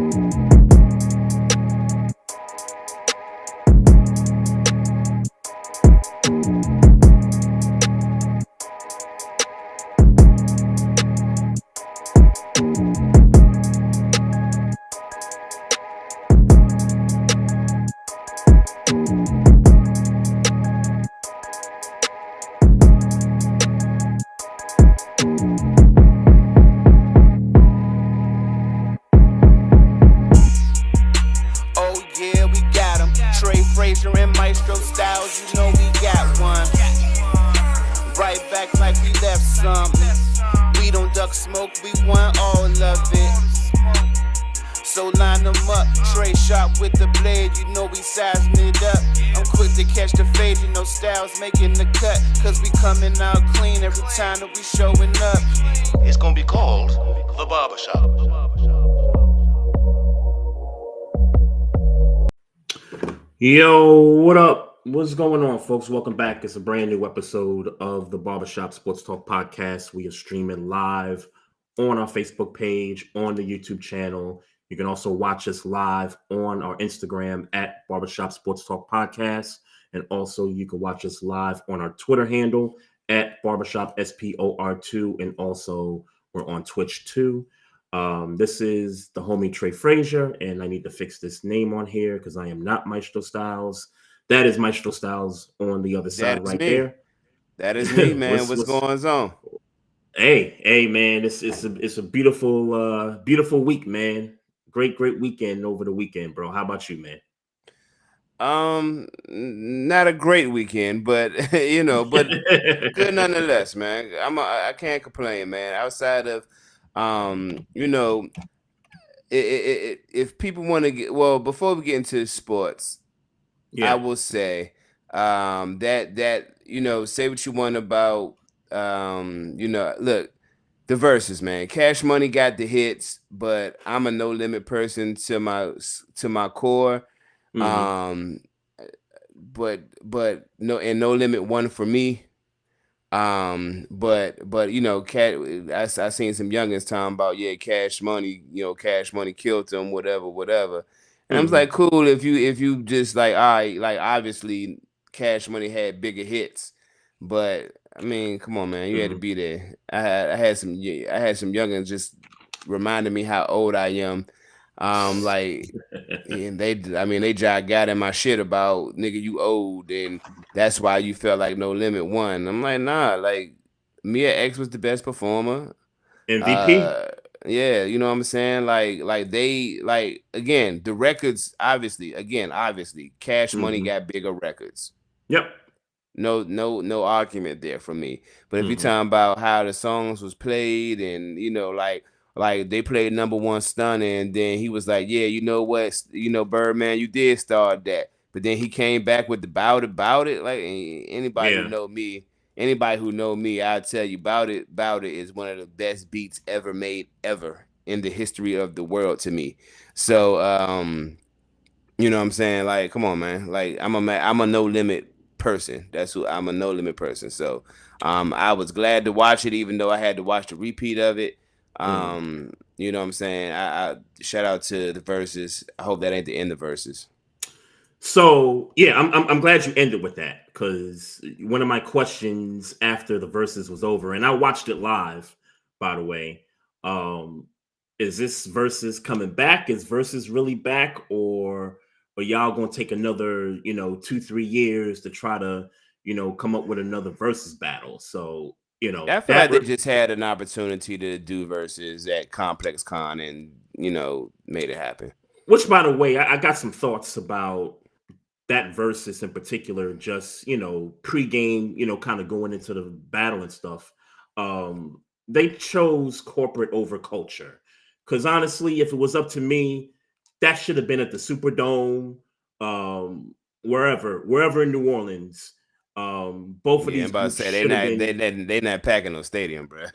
Oh yeah, we got him. Trey, Frazier, and Maestro styles, you know we got one. Right back like we left something. We don't duck smoke, we want all of it. So line them up, Trey sharp with the blade, you know we sizing it up. I'm quick to catch the fade, you know Styles making the cut. Cause we coming out clean every time that we showing up. It's gonna be called The Barbershop. Yo, what up? What's going on, folks? Welcome back. It's a brand new episode of the Barbershop Sports Talk Podcast. We are streaming live on our Facebook page, on the YouTube channel. You can also watch us live on our Instagram at Barbershop Sports Talk Podcast. And also you can watch us live on our Twitter handle at Barbershop SPOR2. And also we're on Twitch too. This is the homie Trey Frazier, and I need to fix this name on here because I am not Maestro Styles. That is Maestro Styles on the other side right there. That is me, man. what's going on? Hey, man, it's a beautiful week, man. Great weekend over the weekend, bro. How about you, man? Not a great weekend, but but good nonetheless, man. I can't complain, man. Outside of if people want to get before we get into sports, I will say that say what you want about look, the verses, man. Cash Money got the hits, but I'm a No Limit person to my core. Mm-hmm. But No Limit won for me. But I seen some youngins talking about Cash Money, Cash Money killed them, whatever. And I was like, cool, if you just like, all right, like obviously Cash Money had bigger hits, but I mean, come on, man, you had to be there. I had some youngins just reminding me how old I am. And they got in my shit about, nigga, you old, and that's why you felt like No Limit won. I'm like, nah, like Mia X was the best performer. MVP. Yeah, you know what I'm saying? Like again, the records, obviously, Cash Money got bigger records. Yep. No argument there for me. But if you're talking about how the songs was played and like they played Number One Stunner, and then he was like, yeah, you know what, Birdman, you did start that. But then he came back with the Bout It. Like anybody who know me, I'll tell you, Bout It is one of the best beats ever made ever in the history of the world to me. So you know what I'm saying? Like, come on, man. Like I'm a No Limit person. That's who I'm, a No Limit person. So I was glad to watch it, even though I had to watch the repeat of it. You know what I'm saying? I shout out to the verses. I hope that ain't the end of verses. So yeah, I'm glad you ended with that, because one of my questions after the verses was over, and I watched it live, by the way, is this verses coming back? Is verses really back, or are y'all gonna take another 2-3 years to try to come up with another versus battle? So I feel like they just had an opportunity to do verses at Complex Con and made it happen. Which, by the way, I got some thoughts about that versus in particular, just pre-game, kind of going into the battle and stuff. They chose corporate over culture, because honestly, if it was up to me, that should have been at the Superdome, wherever in New Orleans. Both of these groups they're not packing no stadium, bro.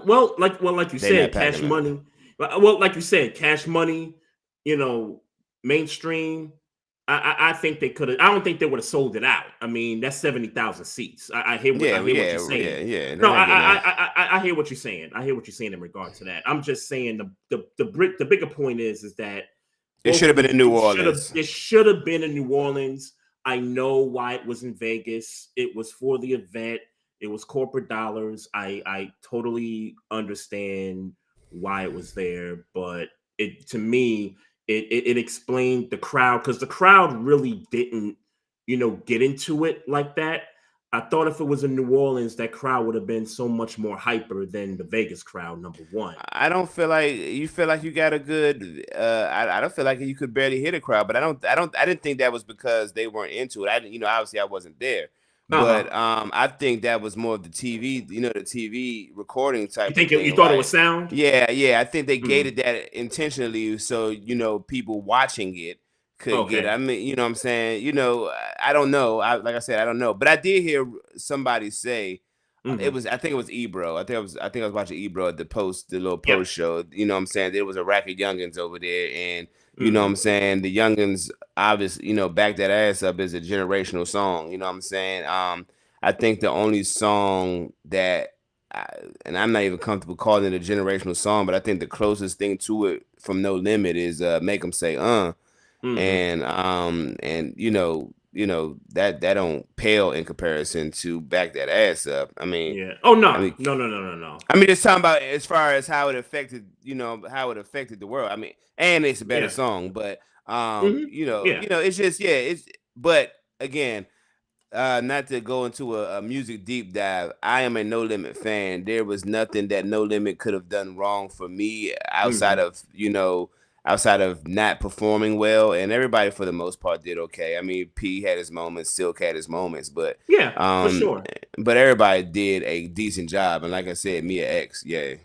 Well, like you said, Cash Money. Well, like you said, Cash Money, mainstream. I think they could have. I don't think they would have sold it out. I mean, that's 70,000 seats. I hear what you're saying. No, I get that. I hear what you're saying. I hear what you're saying in regard to that. I'm just saying the bigger point is that It should have been in New Orleans. It should have been in New Orleans. I know why it was in Vegas. It was for the event. It was corporate dollars. I totally understand why it was there, but to me it explained the crowd, because the crowd really didn't, get into it like that. I thought if it was in New Orleans, that crowd would have been so much more hyper than the Vegas crowd. Number one, I don't feel like you got a good. I don't feel like you could barely hit a crowd, but I didn't think that was because they weren't into it. I didn't, obviously I wasn't there, but I think that was more of the TV, the TV recording type. You think of thing. You thought it was sound? Yeah. I think they gated that intentionally, so people watching it could get. I mean, you know what I'm saying? I don't know. Like I said, I don't know, but I did hear somebody say. It was. I think it was Ebro. I think I was watching Ebro at the little post show. You know what I'm saying? There was a rack of youngins over there, and you know what I'm saying. The youngins, obviously, back that ass up is a generational song. You know what I'm saying? I think the only song that, and I'm not even comfortable calling it a generational song, but I think the closest thing to it from No Limit is "Make 'Em Say and that don't pale in comparison to Back That Ass Up. I mean, yeah. Oh no, I mean, no. I mean, just talking about as far as how it affected, how it affected the world. I mean, and it's a better song, but it's just it's. But again, not to go into a music deep dive, I am a No Limit fan. There was nothing that No Limit could have done wrong for me outside of outside of not performing well, and everybody for the most part did okay. I mean, P had his moments, Silk had his moments, but for sure. But everybody did a decent job, and like I said, Mia X, yeah.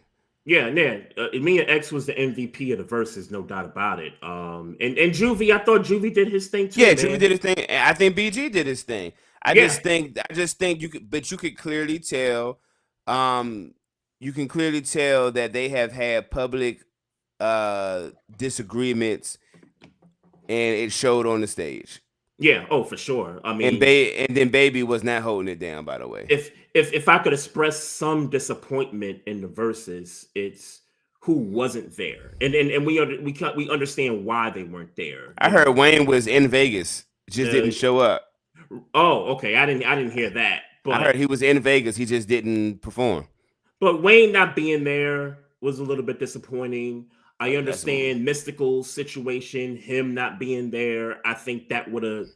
Mia X was the MVP of the verses, no doubt about it. And Juvie, I thought Juvie did his thing too. Yeah, Juvie did his thing. I think BG did his thing. I just think you could, but you could clearly tell, you can clearly tell that they have had public disagreements, and it showed on the stage. Yeah, for sure. I mean, and then Baby was not holding it down, by the way. If I could express some disappointment in the verses, it's who wasn't there, and we understand why they weren't there. I heard Wayne was in Vegas, just didn't show up. Oh, okay. I didn't hear that. But I heard he was in Vegas, he just didn't perform. But Wayne not being there was a little bit disappointing. I understand Mystical's situation, him not being there. I think that would have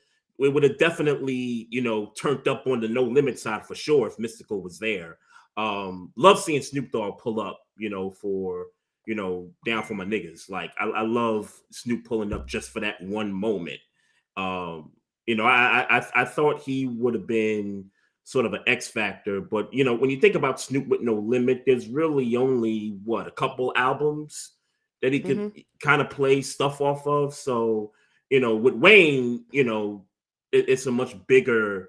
definitely, turned up on the No Limit side for sure if Mystical was there. Love seeing Snoop Dogg pull up, for down for my niggas. Like I love Snoop pulling up just for that one moment. I thought he would have been sort of an X factor, but when you think about Snoop with No Limit, there's really only a couple albums that he could kind of play stuff off of. So, with Wayne, it's a much bigger,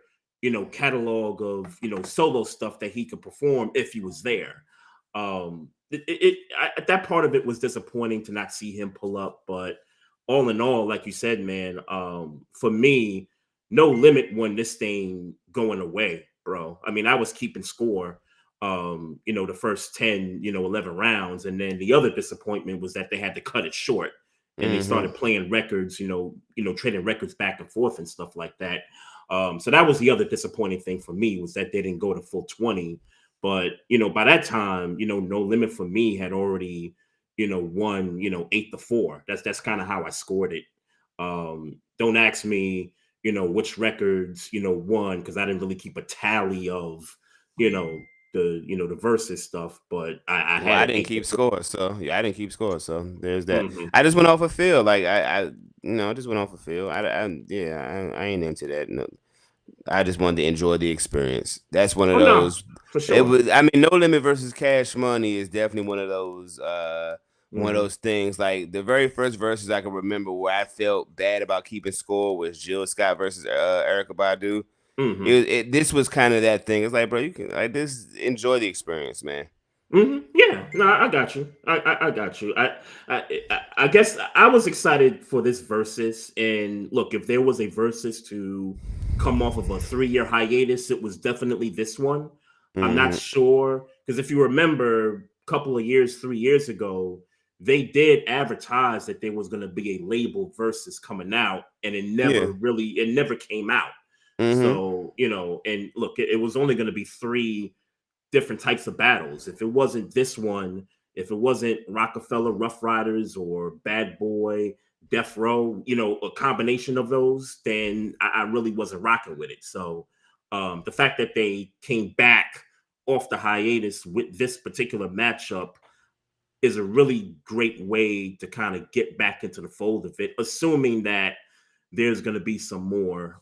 catalog of, solo stuff that he could perform if he was there. That part of it was disappointing to not see him pull up, but all in all, like you said, man, for me, No Limit won this thing going away, bro. I mean, I was keeping score. The first 10, 11 rounds. And then the other disappointment was that they had to cut it short and they started playing records, trading records back and forth and stuff like that. So that was the other disappointing thing for me, was that they didn't go to full 20. But, by that time, No Limit for me had already, won, 8-4. That's kind of how I scored it. Don't ask me, which records, won, because I didn't really keep a tally of, the versus stuff, but I didn't keep score, so I didn't keep score, so there's that. I just went off a feel, like I just went off a feel. I ain't into that. No, I just wanted to enjoy the experience. That's one of those. No, for sure. It was. I mean, No Limit versus Cash Money is definitely one of those. One of those things. Like the very first verses I can remember where I felt bad about keeping score was Jill Scott versus Erykah Badu. This was kind of that thing. It's like, bro, you can just enjoy the experience, man. Yeah, no, I got you. I got you. I guess I was excited for this versus. And look, if there was a versus to come off of a 3-year hiatus, it was definitely this one. I'm not Mm-hmm. sure because if you remember, a couple of years, 3 years ago, they did advertise that there was going to be a label versus coming out, and Yeah. it never came out. Mm-hmm. So and look, it was only going to be three different types of battles. If it wasn't this one, if it wasn't Rockefeller Rough Riders or Bad Boy Death Row, a combination of those, then I really wasn't rocking with it. So the fact that they came back off the hiatus with this particular matchup is a really great way to kind of get back into the fold of it, assuming that there's going to be some more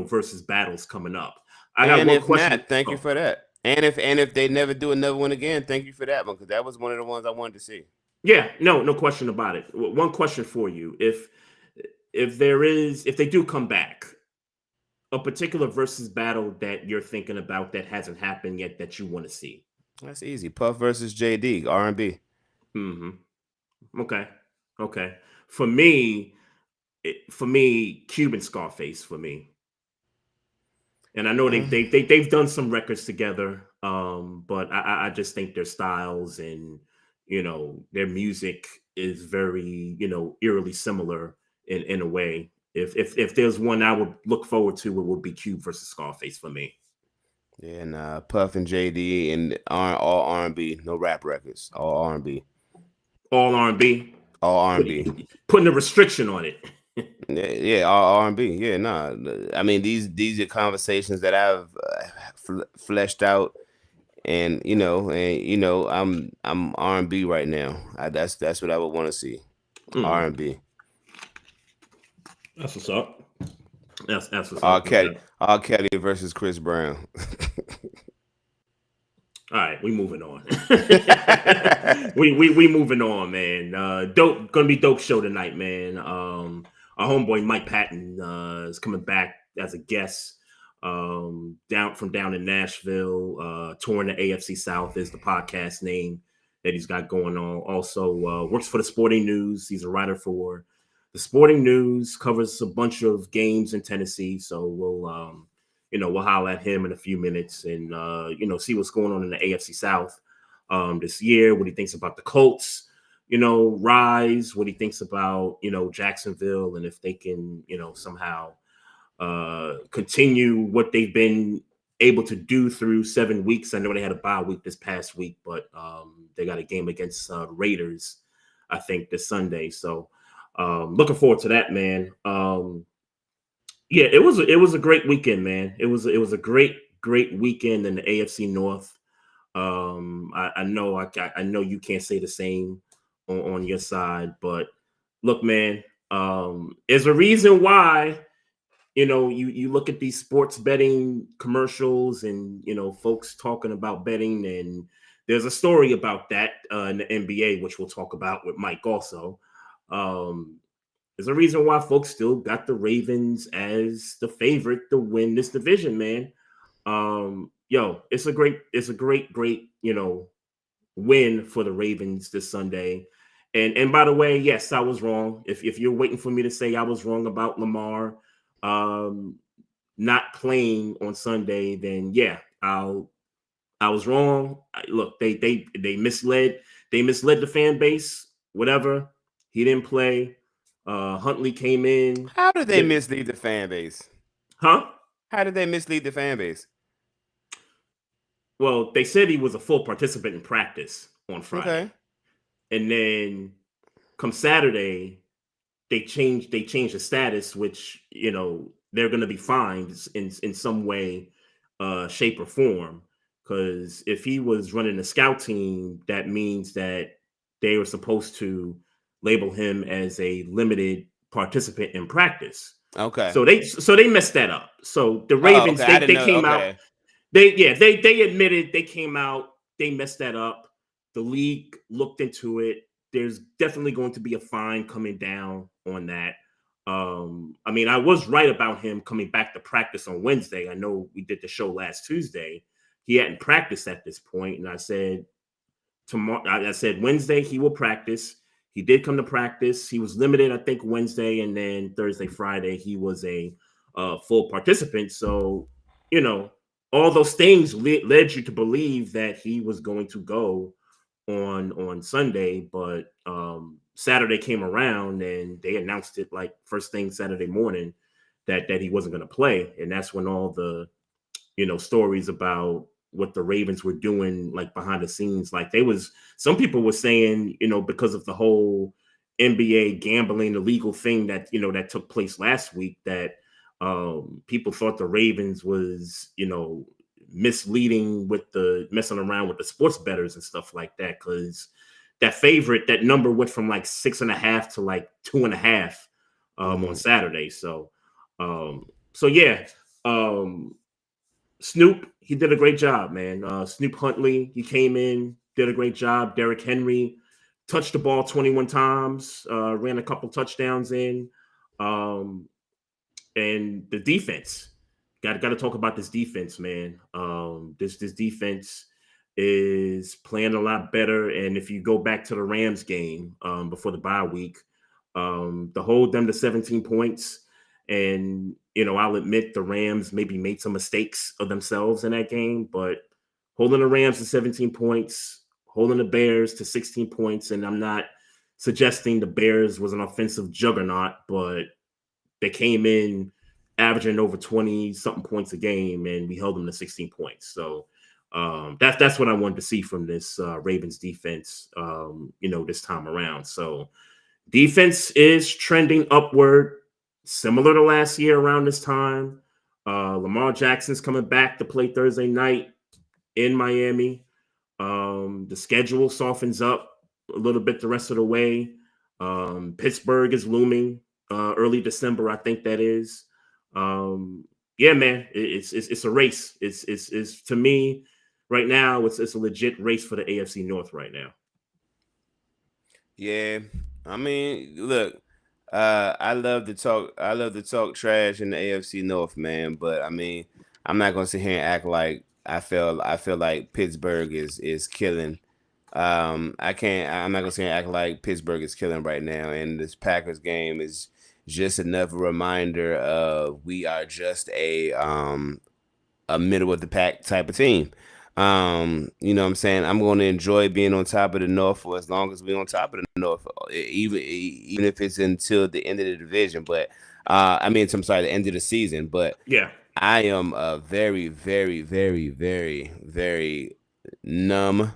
versus battles coming up. I got And one if question. not, thank you Oh, for that. And if they never do another one again, thank you for that one because that was one of the ones I wanted to see. yeah, no question about it. One question for you: if they do come back, a particular versus battle that you're thinking about that hasn't happened yet that you want to see. That's easy. Puff versus JD, R&B. Hmm. Okay, okay. For me, Cuban Scarface for me. And I know they've done some records together, but I just think their styles and their music is very eerily similar in a way. If there's one I would look forward to, it would be Cube versus Scarface for me. Yeah, nah, Puff and JD and all R&B, no rap records, all R&B, All R&B, all put, R&B. putting a restriction on it. Yeah, yeah, all R&B. Yeah, nah. I mean, these are conversations that I've fleshed out, and I'm R&B right now. That's what I would want to see, Mm, R&B. that's what's up. That's what's R. up. Kelly, R. Kelly versus Chris Brown. All right, we moving on. we moving on, man. Gonna be dope show tonight, man. Our homeboy Mike Patton is coming back as a guest. Down in Nashville. Touring the AFC South is the podcast name that he's got going on. Also, works for the Sporting News. He's a writer for the Sporting News. Covers a bunch of games in Tennessee. So we'll holler at him in a few minutes and see what's going on in the AFC South this year. What he thinks about the Colts, rise. What he thinks about Jacksonville, and if they can somehow continue what they've been able to do through 7 weeks. I know they had a bye week this past week, but they got a game against Raiders, I think, this Sunday. So looking forward to that, man. Yeah, it was a great weekend, man. It was a great weekend in the AFC North. I know I know you can't say the same on your side, but look, man, there's a reason why you look at these sports betting commercials and folks talking about betting, and there's a story about that in the NBA, which we'll talk about with Mike also. Um, there's a reason why folks still got the Ravens as the favorite to win this division, man. It's a great, win for the Ravens this Sunday. And by the way, yes, I was wrong. If you're waiting for me to say I was wrong about Lamar um not playing on Sunday, then yeah, I was wrong. Look, they misled the fan base. Whatever, he didn't play. Huntley came in. How did they mislead the fan base? Huh? How did they mislead the fan base? Well, they said he was a full participant in practice on Friday, Okay. and then come Saturday, they changed the status, which they're going to be fined in some way, shape or form. Because if he was running a scout team, that means that they were supposed to label him as a limited participant in practice. Okay. So they messed that up. So the Oh, Ravens okay. I didn't they know. came out. Okay. They admitted they came out. They messed that up. The league looked into it. There's definitely going to be a fine coming down on that. I mean, I was right about him coming back to practice on Wednesday. I know we did the show last Tuesday. He hadn't practiced at this point, and I said tomorrow. I said Wednesday he will practice. He did come to practice. He was limited, I think, Wednesday, and then Thursday, Friday, he was a full participant. So, all those things led you to believe that he was going to go on Sunday, but Saturday came around and they announced it like first thing Saturday morning that he wasn't going to play, and that's when all the stories about what the Ravens were doing like behind the scenes, like some people were saying, because of the whole NBA gambling illegal thing that that took place last week, that people thought the Ravens was misleading with the messing around with the sports bettors and stuff like that, because that number went from like 6.5 to like 2.5 on Saturday. So yeah. Snoop, he did a great job, man. Snoop Huntley, he came in, did a great job. Derrick Henry touched the ball 21 times, ran a couple touchdowns in. And the defense, got to talk about this defense, man. This defense is playing a lot better. And if you go back to the Rams game before the bye week, to hold them to 17 points, and I'll admit the Rams maybe made some mistakes of themselves in that game, but holding the Rams to 17 points, holding the Bears to 16 points, and I'm not suggesting the Bears was an offensive juggernaut, but they came in averaging over 20-something points a game, and we held them to 16 points. So that's what I wanted to see from this Ravens defense, this time around. So defense is trending upward, similar to last year around this time. Lamar Jackson's coming back to play Thursday night in Miami. The schedule softens up a little bit the rest of the way. Pittsburgh is looming early December, I think that is. Yeah, man, it's a race. It's to me right now. It's a legit race for the AFC North right now. Yeah, I mean, look, I love to talk trash in the AFC North, man. But I mean, I'm not gonna sit here and act like I feel like Pittsburgh is killing. I can't. I'm not gonna sit here and act like Pittsburgh is killing right now. And this Packers game is just another reminder of we are just a middle of the pack type of team. You know what I'm saying? I'm going to enjoy being on top of the North for as long as we're on top of the North, even if it's until the end of the division. But I'm sorry, the end of the season. But yeah, I am very, very, very, very, very numb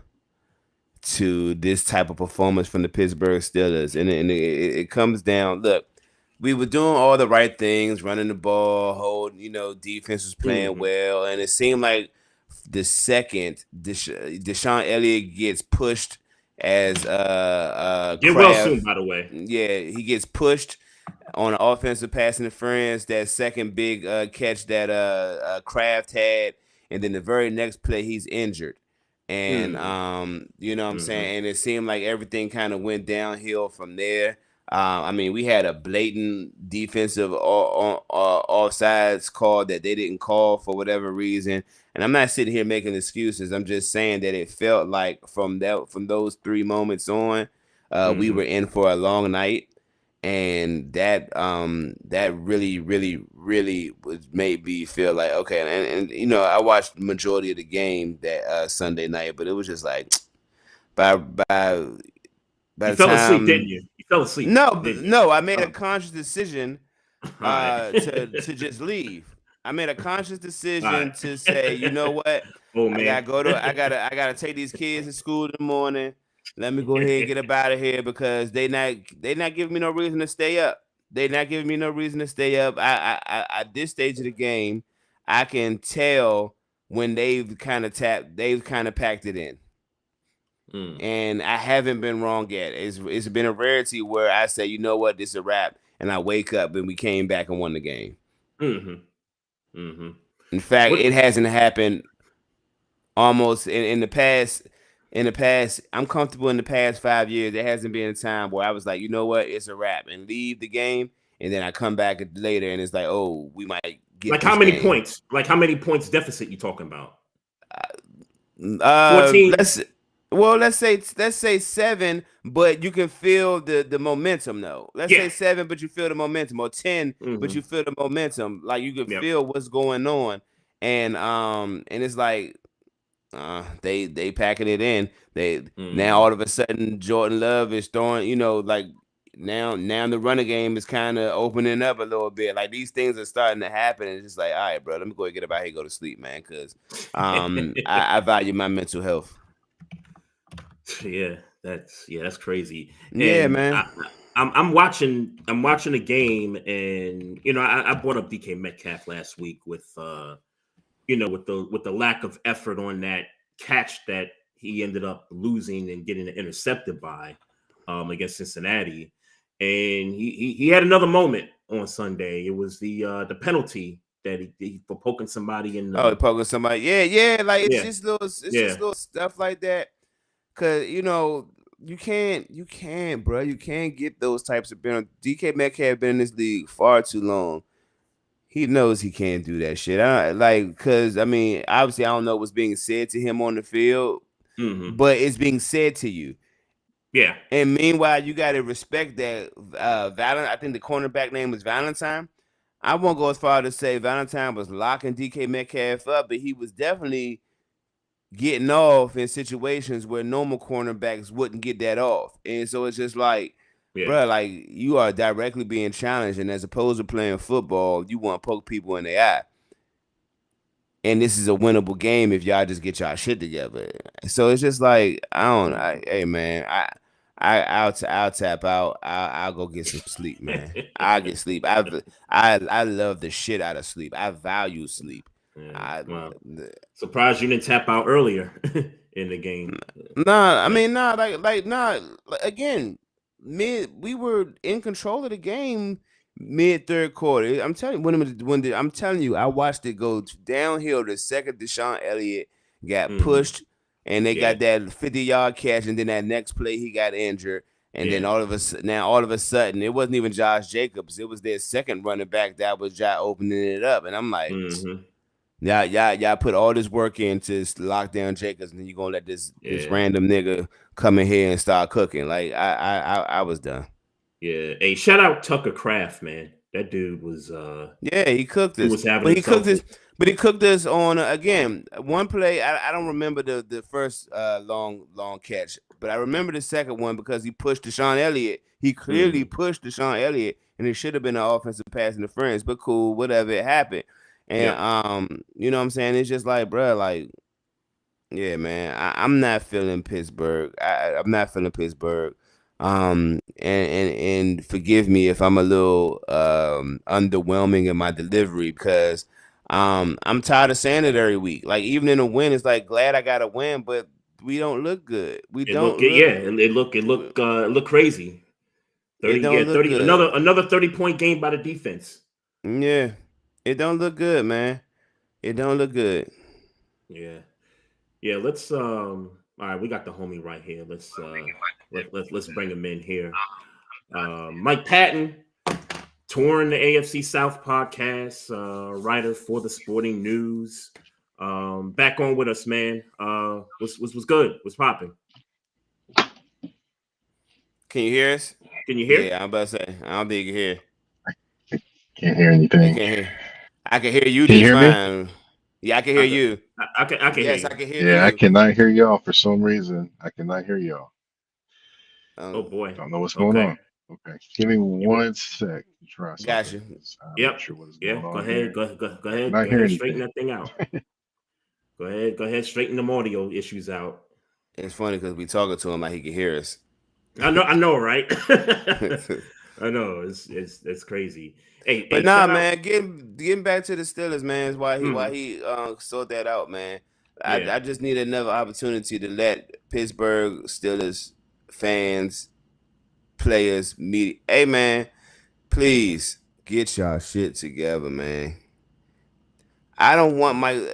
to this type of performance from the Pittsburgh Steelers, and it comes down. Look, we were doing all the right things, running the ball, defense was playing well, and it seemed like the second Deshaun Elliott gets pushed as get well soon, by the way. Yeah, he gets pushed on an offensive pass interference. That second big catch that Kraft had, and then the very next play he's injured, and you know what I'm saying. And it seemed like everything kind of went downhill from there. We had a blatant defensive offsides call that they didn't call for whatever reason. And I'm not sitting here making excuses. I'm just saying that it felt like from those 3 moments on, we were in for a long night, and that really, really, really made me feel like okay. And I watched the majority of the game that Sunday night, but it was just like by you fell asleep, didn't you? You fell asleep. No. I made a conscious decision to just leave. I made a conscious decision to say, you know what? Oh, man. I gotta take these kids to school in the morning. Let me go ahead and get up out of here because they not giving me no reason to stay up. They not giving me no reason to stay up. I at this stage of the game, I can tell when they've kind of packed it in. And I haven't been wrong yet. It's been a rarity where I say, you know what, this is a wrap, and I wake up and we came back and won the game. In fact, it hasn't happened almost in the past. In the past, I'm comfortable in the past 5 years. There hasn't been a time where I was like, you know what, it's a wrap, and leave the game, and then I come back later and it's like, oh, we might get like this how many game. points? Like how many points deficit you talking about? 14. Well, let's say 7, but you can feel the momentum though. Let's say 7, but you feel the momentum, or 10, but you feel the momentum. Like you can Yep. feel what's going on, and it's like they packing it in. They now all of a sudden Jordan Love is throwing, like now the running game is kind of opening up a little bit. Like these things are starting to happen, and it's just like, all right, bro, let me go and get up out here, go to sleep, man, because I value my mental health. Yeah, that's crazy. Yeah, And man. I'm watching the game, and I brought up DK Metcalf last week with with the lack of effort on that catch that he ended up losing and getting intercepted by against Cincinnati. And he had another moment on Sunday. It was the penalty that he for poking somebody in Oh, the poking somebody. Yeah. Like yeah it's just yeah little stuff like that. Cause you can't, bro. You can't get those types of penalties. DK Metcalf been in this league far too long. He knows he can't do that shit. Cause I mean, obviously, I don't know what's being said to him on the field, but it's being said to you. yeah And meanwhile, you got to respect that. I think the cornerback name was Valentine. I won't go as far to say Valentine was locking DK Metcalf up, but he was definitely getting off in situations where normal cornerbacks wouldn't get that off. And so it's just like, yeah bro, like you are directly being challenged, and as opposed to playing football, you want to poke people in the eye. And this is a winnable game if y'all just get y'all shit together. So it's just like hey man, I'll tap out. I'll go get some sleep, man. I'll get sleep. I love the shit out of sleep. I value sleep. yeah. I Well, surprised you didn't tap out earlier in the game. Nah, I mean, nah, nah. Again, we were in control of the game mid third quarter. I'm telling you, I'm telling you, I watched it go downhill the second Deshaun Elliott got pushed, and they Yeah. got that 50-yard catch, and then that next play he got injured, and then Yeah. all of a sudden, it wasn't even Josh Jacobs, it was their second running back that was opening it up, and I'm like. Y'all put all this work into lock down Jacobs, and then you gonna let this random nigga come in here and start cooking. Like I was done. Yeah. Hey, shout out Tucker Craft, man. That dude was Yeah, he cooked he us, was having but he cooked himself. us. But he cooked us on again one play. I don't remember the first long catch, but I remember the second one because he pushed Deshaun Elliott. He clearly pushed Deshaun Elliott, and it should have been an offensive pass interference. But cool, whatever, it happened. And you know what I'm saying? It's just like, bro, like, yeah, man, I'm not feeling Pittsburgh. I'm not feeling Pittsburgh. And forgive me if I'm a little underwhelming in my delivery because I'm tired of saying it every week. Like even in a win, it's like glad I got a win, but we don't look good. We don't look. It looked crazy. It 30, don't look 30, good. another 30-point game by the defense. Yeah, it don't look good, man. It don't look good. Yeah. Yeah, let's all right, we got the homie right here. Let's bring him in here. Mike Patton, Touring the AFC South podcast, writer for the Sporting News. Back on with us, man. Was good? Was popping? Can you hear us? Can you hear? Yeah, I'm about to say. I don't think you can hear. Can't hear You anything. can't hear. I can hear you Can you just hear me? fine. Yeah, I can hear you. I can hear Yes, you. I can hear Yeah, I you. cannot hear y'all for some reason. I cannot hear y'all. Oh boy. Don't know what's going on. Okay, give me 1 sec to try something. Gotcha. I'm not sure what is going on. Go ahead. Go ahead. Not Go hear ahead. Straighten anything. that thing out. Go ahead. Straighten them audio issues out. It's funny because we talking to him like he can hear us. I know, right? I know it's crazy. But nah, man, getting back to the Steelers, man, is why he sort that out, man. I just need another opportunity to let Pittsburgh Steelers fans, players, media. Hey, man, please get y'all shit together, man. I don't want my.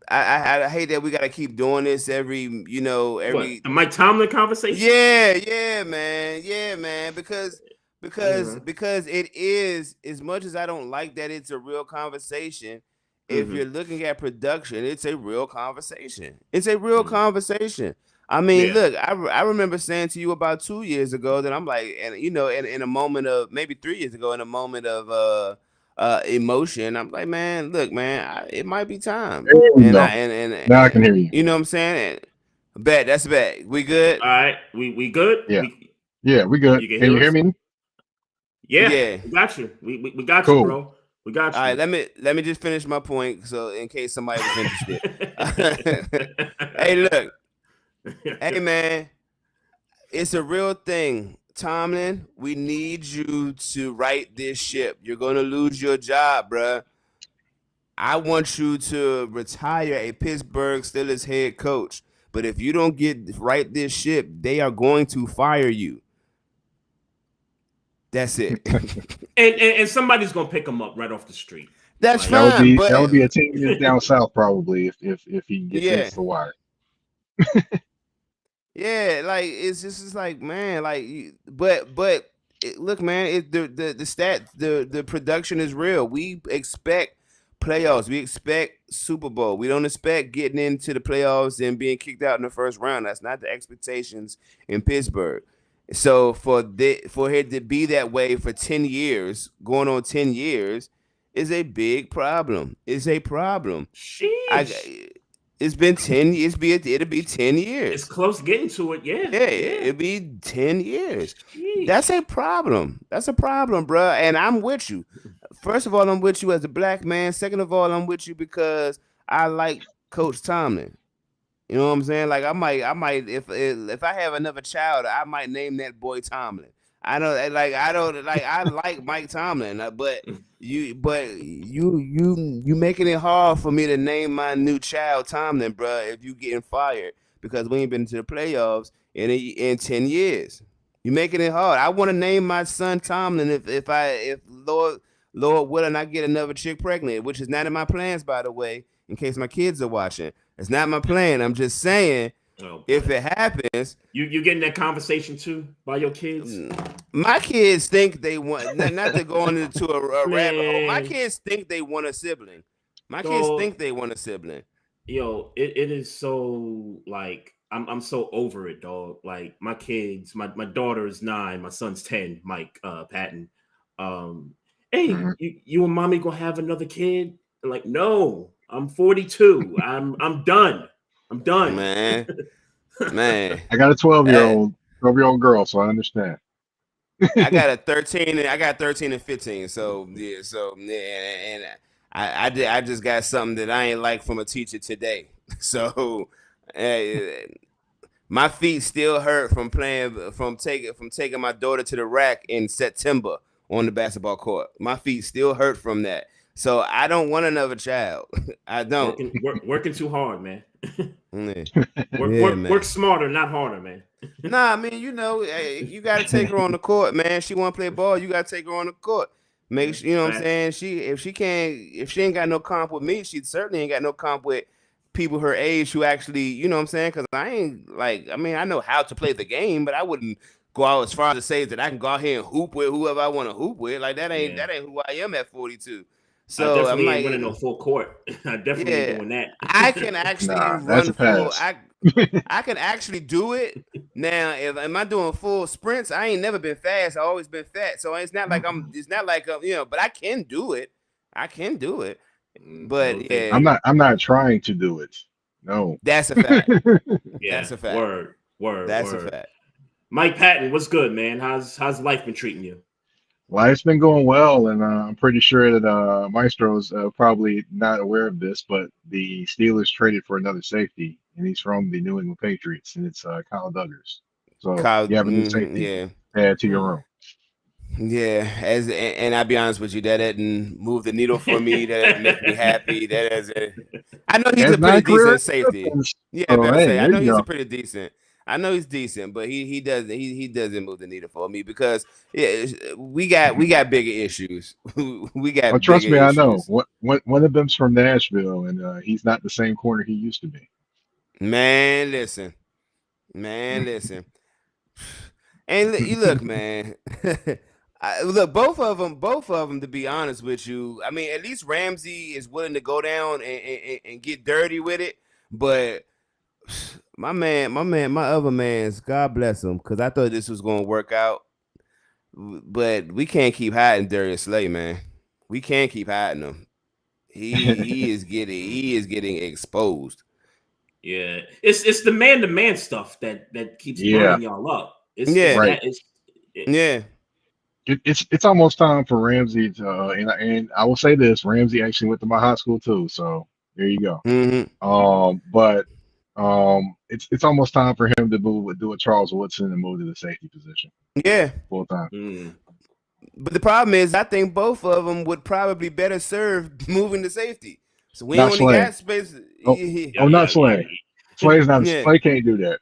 I hate that we gotta keep doing this every. What, the Mike Tomlin conversation? Yeah, man. Because it is, as much as I don't like that it's a real conversation. If you're looking at production, it's a real conversation. It's a real conversation. I mean, Yeah. look, I remember saying to you about 2 years ago that I'm like, and in a moment of maybe 3 years ago, in a moment of emotion, I'm like, man, look, man, it might be time, There you and go. Now I can hear you. you know what I'm saying? Bet that's bet. We good? All right. We good? Yeah. Yeah, we good. You can Can you hear hear us? me? Yeah, Yeah. we got you. We got you, Cool. bro. We got All right, you. let me just finish my point, so in case somebody was interested. Hey, look, hey man, it's a real thing. Tomlin, we need you to right this ship. You're gonna lose your job, bruh. I want you to retire a Pittsburgh Steelers head coach. But if you don't get right this ship, they are going to fire you. That's it. And somebody's gonna pick him up right off the street. That's Like, fine, That would but be a team that's down south probably if he yeah. hits the wire. Yeah, like it's just like man, like look, man, the stat the production is real. We expect playoffs. We expect Super Bowl. We don't expect getting into the playoffs and being kicked out in the first round. That's not the expectations in Pittsburgh. So for it to be that way for 10 years, going on 10 years, is a big problem. It's a problem. sheesh. It's been 10 years. It'll be 10 It's years. close getting to it. Yeah, Yeah, yeah. it'll be 10 years. That's Sheesh. a problem. That's a problem, bro. And I'm with you. First of all, I'm with you as a black man. Second of all, I'm with you because I like Coach Tomlin. You know what I'm saying? Like I might, if I have another child, I might name that boy Tomlin. I don't like, I like Mike Tomlin, you making it hard for me to name my new child Tomlin, bro. If you getting fired because we ain't been to the playoffs in 10 years, you making it hard. I want to name my son Tomlin if Lord willing I get another chick pregnant, which is not in my plans, by the way, in case my kids are watching. It's not my plan. I'm just saying, Oh, if it happens, you getting that conversation too by your kids? my kids think they want not to go into a rabbit hole. My Man, kids think they want a sibling. My kids dog, think they want a sibling. yo, it is so like I'm so over it, dog. Like my kids, my daughter is 9, my son's 10, Mike Patton. Um, hey, Mhm. you and mommy gonna have another kid? I'm like, no, I'm 42. I'm done. I'm done. Man, man. I got a 12 year Uh, old 12-year-old girl, so I understand. I got a 13 and I got 13 and 15. And I just got something that I ain't like from a teacher today. So uh, my feet still hurt from taking my daughter to the rack in September on the basketball court. My feet still hurt from that. So I don't want another child. I don't. Working too hard, man. Yeah, Work man. smarter, not harder, man. Nah, I mean, you got to take her on the court, man. She want to play ball, you got to take her on the court. Make sure, you know what I'm saying? If she ain't got no comp with me, she certainly ain't got no comp with people her age who actually, you know what I'm saying? Because I ain't like, I mean, I know how to play the game, but I wouldn't go out as far as to say that I can go out here and hoop with whoever I want to hoop with. Like that ain't who I am at 42. I So I'm definitely ain't like, running no full court. I definitely ain't yeah, doing that. I can actually Nah, that's run a full. pass. I can actually do it. Now, if am I doing full sprints? I ain't never been fast. I always been fat. So it's not like but I can do it. I can do it. But Okay. yeah, I'm not trying to do it. No. that's a fact. Yeah. That's a fact. That's a Word. fact. Mike Patton, what's good, man? How's life been treating you? Life's been going well, and I'm pretty sure that Maestro's probably not aware of this, but the Steelers traded for another safety, and he's from the New England Patriots, and it's Kyle Duggars. So Kyle, you have a new safety yeah. to add to your Hmm. room. Yeah, and I'll be honest with you, that didn't move the needle for me. That didn't make me happy. I know he's It's a pretty not career decent safety. acceptance. Yeah, So but I hey, say I there know you he's a go. pretty decent. I know he's decent, but he doesn't move the needle for me because we got bigger issues. We Well, got trust bigger me, I know. issues. One of them's from Nashville, and he's not the same corner he used to be. Man, listen. Man, listen. And you look, man. Look, both of them. To be honest with you, I mean, at least Ramsey is willing to go down and get dirty with it. But my other man's, God bless him, because I thought this was going to work out. But we can't keep hiding Darius Slay, man. We can't keep hiding him. He is getting exposed. Yeah, it's the man-to-man stuff that keeps Yeah, burning y'all up. It's Yeah, right. that it's yeah. It's almost time for Ramsey to, and I will say this: Ramsey actually went to my high school too, so there you go. Hmm. But it's almost time for him to do a Charles Woodson and move to the safety position Yeah. full time. But the problem is, I think both of them would probably better serve moving to safety. So we Not only Slay. got space. Oh, yeah, not yeah, Slay. Slay's not. Yeah. Slay can't do that.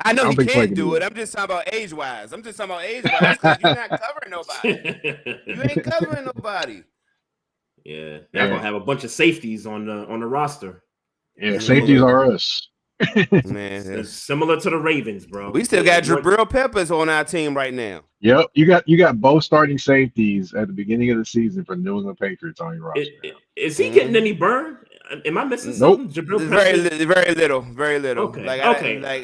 I know I he don't think Slay can't can do do it. that. I'm just talking about age-wise. Because you're not covering nobody. You ain't covering nobody. Yeah, they're gonna have a bunch of safeties on the roster. Yeah, safeties Similar, are us. Man, similar to the Ravens, bro. we still got Jabril Peppers on our team right now. Yep, you got both starting safeties at the beginning of the season for the New England Patriots on your roster. Is he getting any burn? Am I missing Nope. something? Jabril Very little. Okay.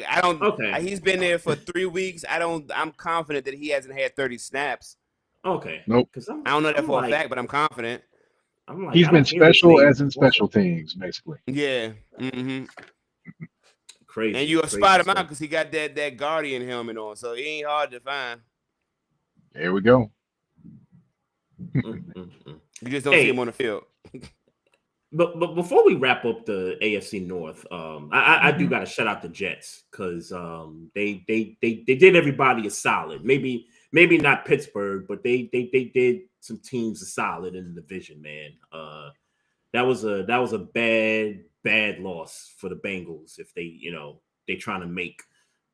I don't. Okay. He's been there for 3 weeks. I'm confident that he hasn't had 30 snaps. Okay. Nope. I don't know that for a fact, but I'm confident. I'm like, He's been special as in special teams, basically. Yeah. Mm-hmm. Crazy. And you'll spot him out because he got that Guardian helmet on, so he ain't hard to find. There we go. You just don't see him on the field. But before we wrap up the AFC North, I do got to shout out the Jets because they did everybody a solid. Maybe not Pittsburgh, but they did some teams a solid in the division, man. That was a bad loss for the Bengals if they trying to make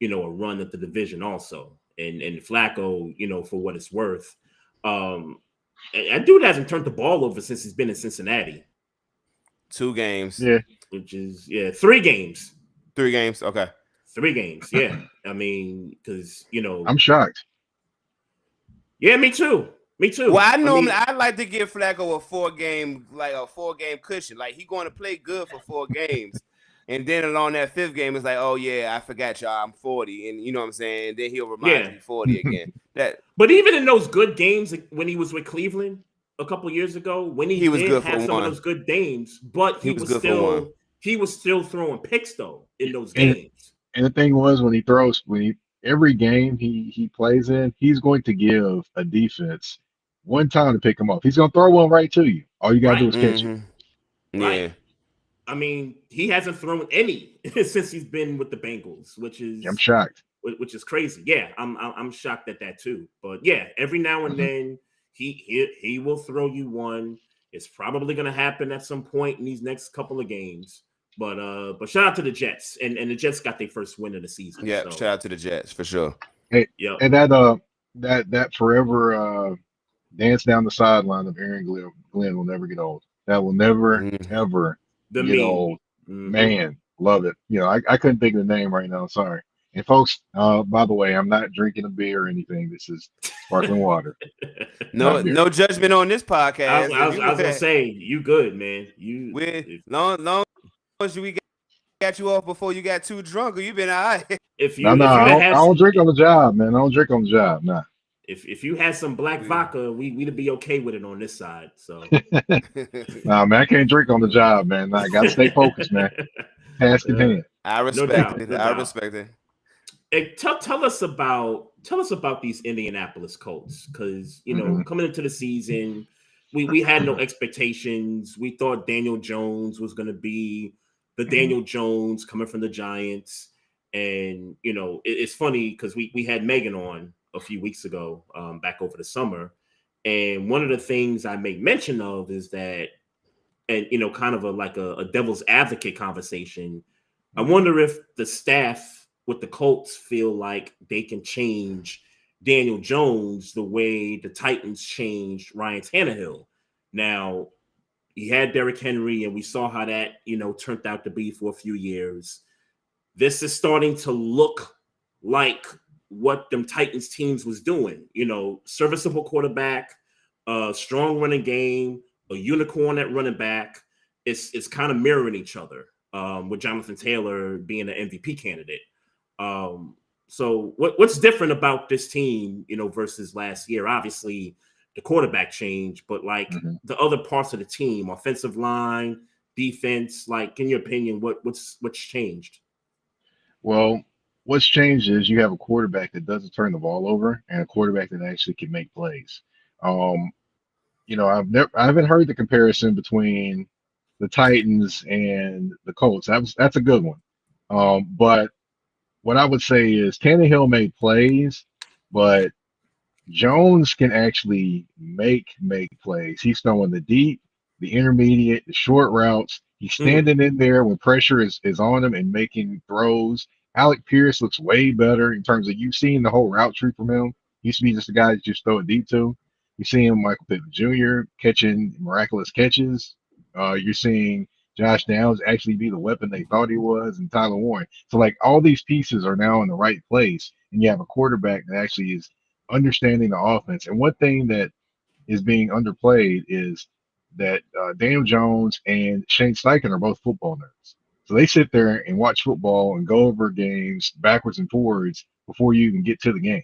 a run at the division also. And Flacco, for what it's worth, that dude hasn't turned the ball over since he's been in Cincinnati. 2 games. Yeah. Which is 3 games. 3 games. Okay. 3 games. Yeah. I mean, because I'm shocked. Yeah, me too. Well, I like to give Flacco a 4-game cushion. Like, he going to play good for 4 games. And then along that 5th game, it's like, oh yeah, I forgot y'all, I'm 40. And you know what I'm saying? And then he'll remind me 40 again. But even in those good games when he was with Cleveland a couple years ago, when he was did good have for some one. of those good games, but he was still throwing picks though in those games. And the thing was, every game he plays in, he's going to give a defense one time to pick him up. He's going to throw one right to you. All you got to do is catch it. Right. Yeah. I mean, he hasn't thrown any since he's been with the Bengals, which is I'm shocked. Which is crazy. Yeah, I'm shocked at that too. But yeah, every now and then he will throw you one. It's probably going to happen at some point in these next couple of games. But shout out to the Jets, and the Jets got their first win of the season. Yeah, so. Shout out to the Jets for sure. Hey, and that forever dance down the sideline of Aaron Glenn will never get old. That will never ever get old. Man, love it. I couldn't think of the name right now. Sorry. And folks, by the way, I'm not drinking a beer or anything. This is sparkling water. No judgment on this podcast. I was gonna say, you good, man. Long as we got you off before you got too drunk, or you been all right. I don't drink on the job, man. I don't drink on the job. Nah. If you had some black vodka, we'd be okay with it on this side. So nah, man, I can't drink on the job, man. I gotta stay focused, man. Task in hand. I respect it. I respect it. Hey, tell us about these Indianapolis Colts, because coming into the season, we had no expectations. We thought Daniel Jones was going to be the Daniel Jones coming from the Giants, and it's funny because we had Megan on a few weeks ago, back over the summer, and one of the things I made mention of is that, and kind of a devil's advocate conversation. I wonder if the staff with the Colts feel like they can change Daniel Jones the way the Titans changed Ryan Tannehill. Now, he had Derrick Henry, and we saw how that, turned out to be for a few years. This is starting to look like what them Titans teams was doing. Serviceable quarterback, strong running game, a unicorn at running back. It's kind of mirroring each other. with Jonathan Taylor being an MVP candidate. So what's different about this team, versus last year? Obviously, the quarterback changed, but like the other parts of the team, offensive line, defense, like in your opinion, what's changed? Well, what's changed is you have a quarterback that doesn't turn the ball over and a quarterback that actually can make plays. Um, I haven't heard the comparison between the Titans and the Colts. That's a good one. But what I would say is Tannehill made plays, but Jones can actually make plays. He's throwing the deep, the intermediate, the short routes. He's standing in there when pressure is on him and making throws. Alec Pierce looks way better in terms of you've seen the whole route tree from him. He used to be just a guy that just throw it deep to. You're seeing Michael Pittman Jr. catching miraculous catches. You're seeing Josh Downs actually be the weapon they thought he was, and Tyler Warren. So like all these pieces are now in the right place, and you have a quarterback that actually is understanding the offense. And one thing that is being underplayed is that Daniel Jones and Shane Steichen are both football nerds. So they sit there and watch football and go over games backwards and forwards before you even get to the game.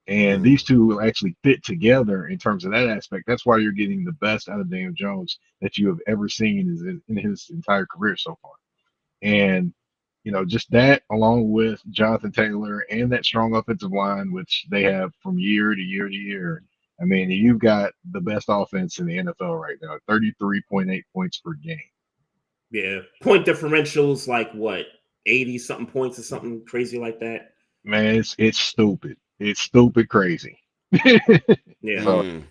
And these two will actually fit together in terms of that aspect. That's why you're getting the best out of Daniel Jones that you have ever seen in his entire career so far. And just that along with Jonathan Taylor and that strong offensive line, which they have from year to year to year. I mean, you've got the best offense in the NFL right now, 33.8 points per game. Yeah. Point differentials like what, 80 something points or something crazy like that? Man, it's stupid. It's stupid crazy. Yeah. So,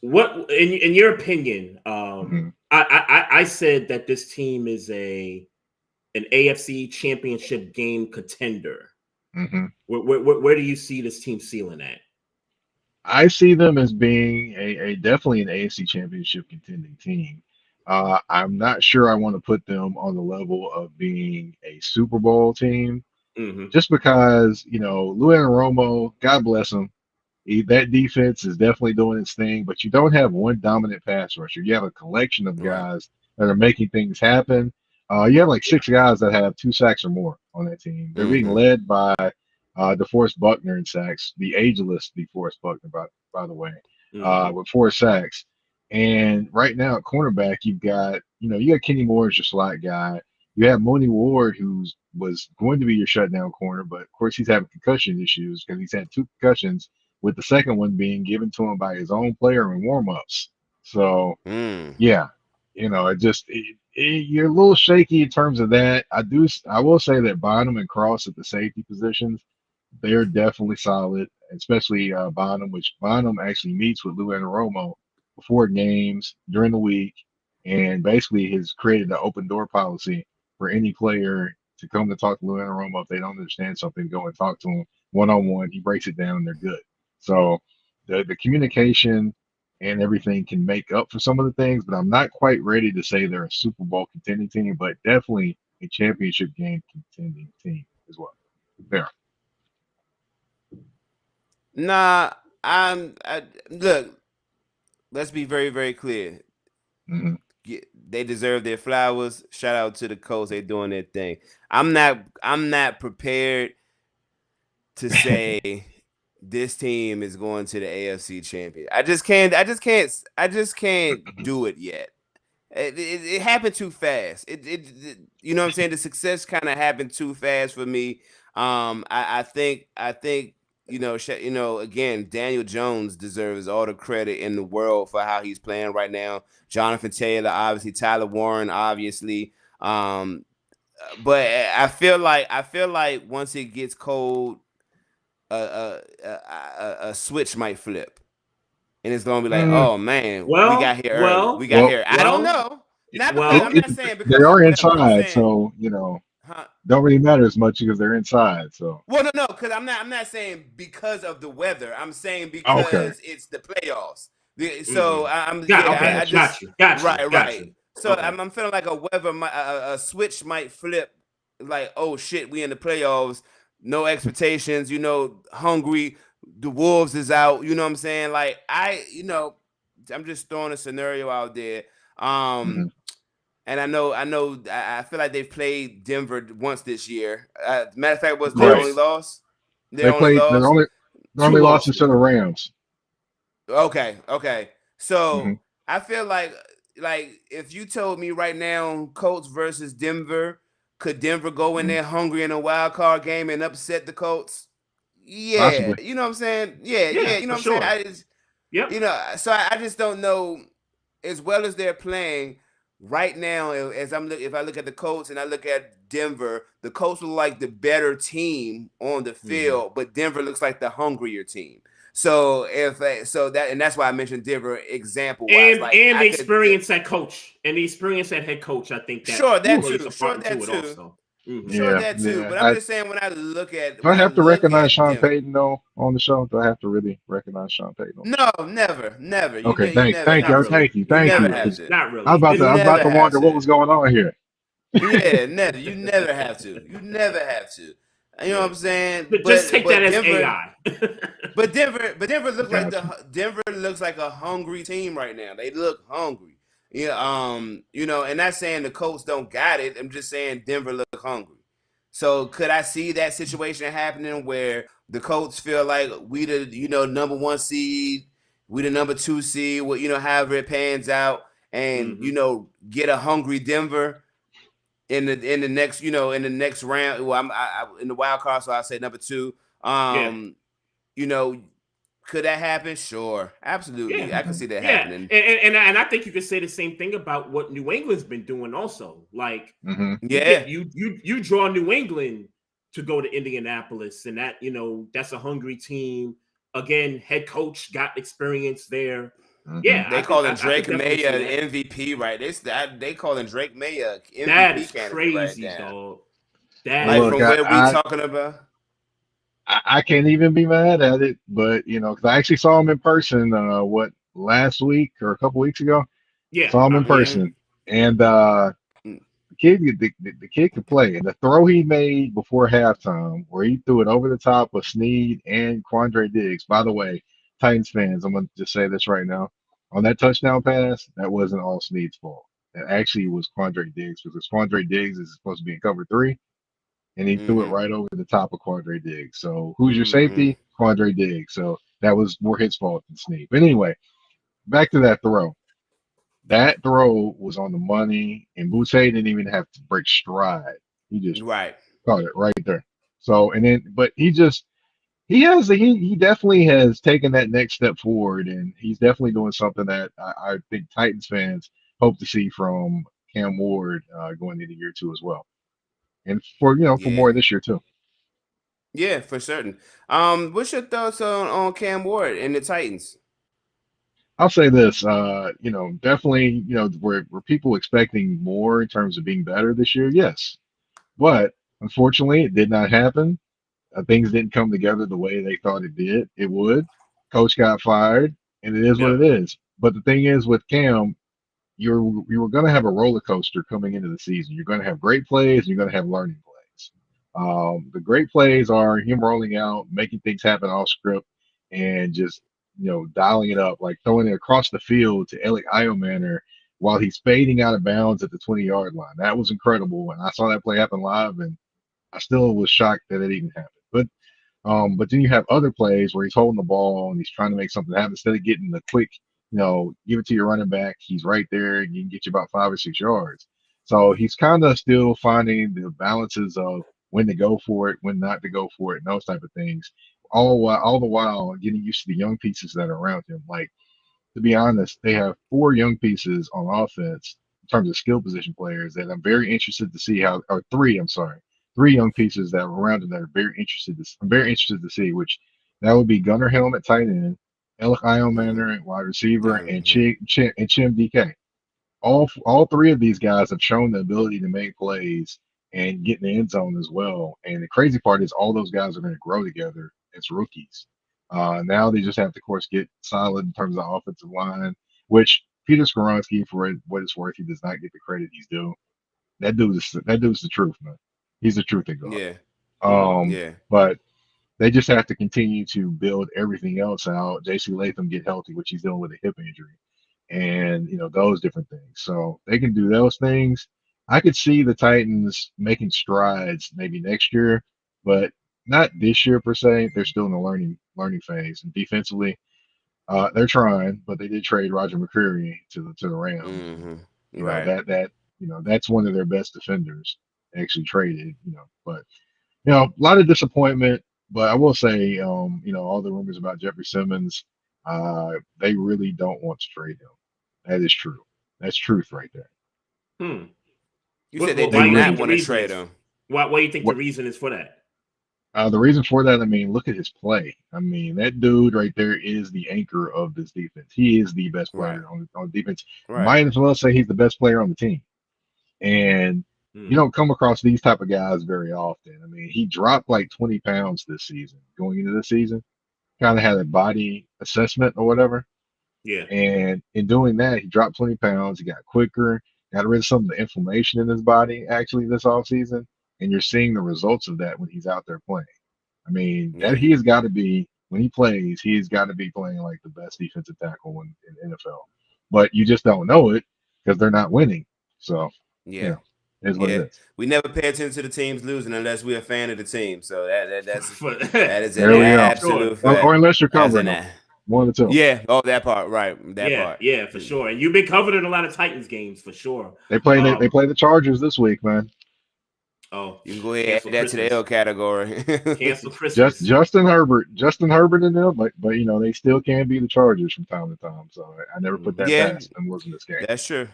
what in your opinion, mhm. I said that this team is an AFC championship game contender. Where do you see this team ceiling at? I see them as being a definitely an AFC championship contending team. I'm not sure I want to put them on the level of being a Super Bowl team, just because, Lou Romo, God bless him, that defense is definitely doing its thing, but you don't have one dominant pass rusher. You have a collection of guys that are making things happen. You have like six guys that have 2 sacks or more on that team. They're being led by DeForest Buckner in sacks, the ageless DeForest Buckner, by the way, with 4 sacks. And right now at cornerback, you got Kenny Moore as your slot guy. You have Mooney Ward, who was going to be your shutdown corner, but of course he's having concussion issues because he's had 2 concussions, with the second one being given to him by his own player in warmups. So yeah, you're a little shaky in terms of that. I will say that Bonham and Cross at the safety positions, they're definitely solid, especially Bonham, which Bonham actually meets with Lou Anarumo before games during the week, and basically has created an open door policy for any player to come to talk to Lou Anarumo if they don't understand something, go and talk to him one-on-one. He breaks it down and they're good. So the communication and everything can make up for some of the things, but I'm not quite ready to say they're a Super Bowl contending team, but definitely a championship game contending team as well. There. Nah, look. Let's be very, very clear. They deserve their flowers. Shout out to the Colts. They're doing their thing. I'm not prepared to say this team is going to the AFC champion. I just can't do it yet. It happened too fast. You know what I'm saying? The success kind of happened too fast for me. I think again, Daniel Jones deserves all the credit in the world for how he's playing right now. Jonathan Taylor, obviously, Tyler Warren, obviously. But I feel like once it gets cold, a switch might flip, and it's gonna be like, oh man, we got here early. We got here. I don't know. I'm not saying because they are whatever, inside, so don't really matter as much because they're inside. So no, because I'm not saying because of the weather. I'm saying because it's the playoffs. So I just got you. So okay. I'm feeling like a switch might flip. Like, oh shit, we in the playoffs. No expectations. Hungry. The Wolves is out. You know what I'm saying? Like I'm just throwing a scenario out there. And I feel like they've played Denver once this year. Matter of fact, was their only Yes. loss? Their They only played. They're loss. only. They're Two only losses losses. to the Rams. Okay. Hmm. So I feel like if you told me right now, Colts versus Denver, could Denver go in Hmm. there hungry in a wild card game and upset the Colts? Yeah, Possibly. you know what I'm saying. Yeah, Yeah, you know for what I'm saying. sure. I just Yep. so I just don't know as well as they're playing right now. If I look at the Colts and I look at Denver, the Colts look like the better team on the Mm-hmm. field, but Denver looks like the hungrier team. So and that's why I mentioned Denver example wise. Like And I the could experience at coach and the experience at head coach, I think that sure that plays too, a part into it also. sure Yeah. that too. Yeah. But I'm just saying Do I when I have to look recognize at Sean Denver. Payton though on the show? Do I have to really recognize Sean Payton on the No, show? never. Okay. You never Thank Not have you. to. really. Thank you. You Thank never Not you. have really. 'Cause to. Not I was really. about You to. I was never about to have wonder what was to. going on here. Yeah, never. You never have to. You never have to. You know what Yeah. I'm saying? But just take that as Denver, AI. Gotcha. Denver looks like a hungry team right now. They look hungry. Yeah, and not saying the Colts don't got it. I'm just saying Denver look hungry. So could I see that situation happening where the Colts feel like we the number one seed, we the number two seed, however it pans out, and Hmm. get a hungry Denver in the next round. Well, in the wild card, so I say number two. Yeah. You know, could that happen? Sure, Yeah. absolutely, I can see that Yeah. happening. And I think you could say the same thing about what New England's been doing also. Like Hmm. Yeah, you draw New England to go to Indianapolis, and that, that's a hungry team. Again, head coach got experience there. Hmm. Yeah, they calling I could Drake definitely May see that. MVP, right? They calling Drake May a That MVP is candidate right crazy, now. dog. That Like is Look, from where we crazy. talking about? I can't even be mad at it, but because I actually saw him in person. What, last week or a couple weeks ago? Yeah. Saw him in Uh-huh. Mm-hmm. person, and Mm, the kid could play. And the throw he made before halftime, where he threw it over the top of Snead and Quandre Diggs. By the way, Titans fans, I'm gonna just say this right now: on that touchdown pass, that wasn't all Snead's fault. It actually was Quandre Diggs, because Quandre Diggs is supposed to be in cover three, and he threw it Mm-hmm. right over the top of Quandre Diggs. So who's your Mm-hmm. safety? Quandre Diggs. So that was more his fault than Snead. But anyway, back to that throw. That throw was on the money, and Boutte didn't even have to break stride. He just Right. caught it right there. So, and then, but he definitely has taken that next step forward, and he's definitely doing something that I think Titans fans hope to see from Cam Ward going into year two as well, and for Yeah. more this year too. Yeah, for certain. What's your thoughts on Cam Ward and the Titans? I'll say this, definitely, were people expecting more in terms of being better this year? Yes, but unfortunately, it did not happen. Things didn't come together the way they thought it would. Coach got fired, and it is what it Yep. is. But the thing is, with Cam, you were going to have a roller coaster coming into the season. You're going to have great plays, and you're going to have learning plays. The great plays are him rolling out, making things happen off script, and just dialing it up, like throwing it across the field to Alec Iomanner while he's fading out of bounds at the 20-yard line. That was incredible, and I saw that play happen live, and I still was shocked that it even happened. But then you have other plays where he's holding the ball and he's trying to make something happen instead of getting the quick, give it to your running back. He's right there and you can get you about 5 or 6 yards. So he's kind of still finding the balances of when to go for it, when not to go for it, and those type of things. All the while getting used to the young pieces that are around him. Like, to be honest, they have 4 young pieces on offense in terms of skill position players that I'm very interested to see how, or three, I'm sorry, 3 young pieces that are around them that are I'm very interested to see, which that would be Gunnar Helm at tight end, Elk Mm-hmm. Manor at wide receiver, and Mm-hmm. Chim DK. All 3 of these guys have shown the ability to make plays and get in the end zone as well. And the crazy part is all those guys are going to grow together as rookies. Now they just have to, of course, get solid in terms of offensive line, which Peter Skoronski, for what it's worth, he does not get the credit he's due. That dude's the truth, man. He's the truth of God. Yeah. Hmm. Yeah. But they just have to continue to build everything else out. JC Latham get healthy, which he's dealing with a hip injury, and those different things. So they can do those things. I could see the Titans making strides maybe next year, but not this year per se. They're still in the learning phase. And defensively, they're trying, but they did trade Roger McCreary to the Rams. Right. That's one of their best defenders actually traded. But a lot of disappointment. But I will say, all the rumors about Jeffrey Simmons, they really don't want to trade him. That is true. That's truth right there. You said they do not want to trade him. Why do you think the reason is for that? The reason for that, look at his play. That dude right there is the anchor of this defense. He is the best player on defense. Right. Might as well say he's the best player on the team. And you don't come across these type of guys very often. He dropped like 20 pounds this season, going into the season. Kind of had a body assessment or whatever. Yeah. And in doing that, he dropped 20 pounds. He got quicker, got rid of some of the inflammation in his body actually this offseason. And you're seeing the results of that when he's out there playing. That he has got to be, when he plays, he's got to be playing like the best defensive tackle in NFL. But you just don't know it because they're not winning. So, yeah. Is what it is. We never pay attention to the teams losing unless we're a fan of the team. So that is an absolute fact. Or unless you're covering them. One of the two. Yeah. Oh, that part. Right. That part. Yeah, for sure. And you've been covered in a lot of Titans games for sure. They play the Chargers this week, man. Oh, you can go ahead and add that to the L category. Cancel Christmas. Justin Herbert and them, but they still can be the Chargers from time to time. So I never put that past them losing this game. That's true.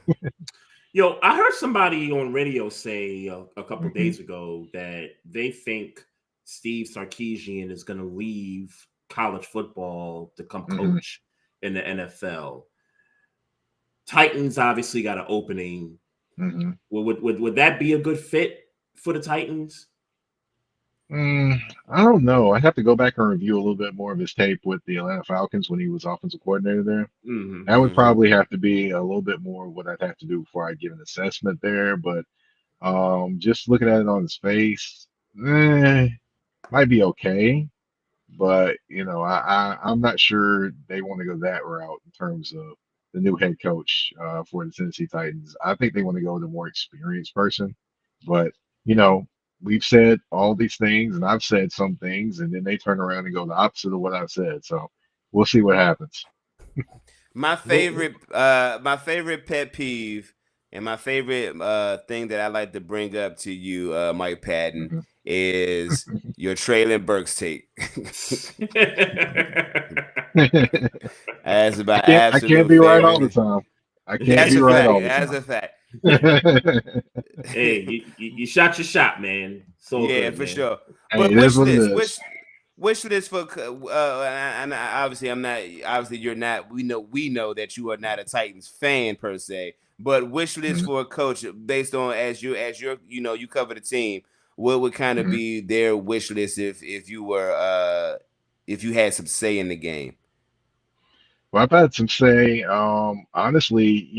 Yo, I heard somebody on radio say a couple of days ago that they think Steve Sarkisian is going to leave college football to come coach in the NFL. Titans obviously got an opening. Would that be a good fit for the Titans? I don't know. I'd have to go back and review a little bit more of his tape with the Atlanta Falcons when he was offensive coordinator there. That would probably have to be a little bit more what I'd have to do before I give an assessment there. But just looking at it on his face, might be okay. But I'm not sure they want to go that route in terms of the new head coach for the Tennessee Titans. I think they want to go with a more experienced person. But we've said all these things, and I've said some things, and then they turn around and go the opposite of what I've said. So we'll see what happens. My favorite pet peeve and my favorite thing that I like to bring up to you, Mike Patton, is your Traylon Burks take. As about I can't be right all the time. I can't be right all the time. That's a fact. Hey, you shot your shot, man. So yeah, good, for man. sure. Hey, But wish list for and obviously I'm not. Obviously, you're not. We know that you are not a Titans fan per se. But wish list for a coach based on as you cover the team. What would kind of be their wish list if you were if you had some say in the game? Well, I've had some say. Honestly,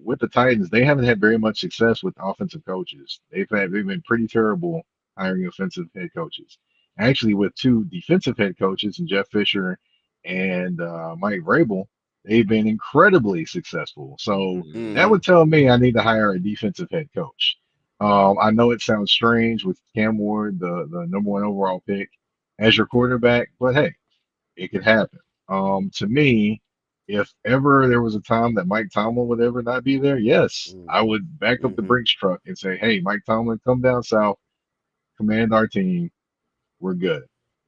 with the Titans, they haven't had very much success with offensive coaches. They've been pretty terrible hiring offensive head coaches. Actually, with two defensive head coaches, and Jeff Fisher and Mike Vrabel, they've been incredibly successful. So that would tell me I need to hire a defensive head coach. I know it sounds strange with Cam Ward, the number one overall pick, as your quarterback, but hey, it could happen. To me, if ever there was a time that Mike Tomlin would ever not be there, yes, I would back up the Brinks truck and say, hey, Mike Tomlin, come down south, command our team. We're good.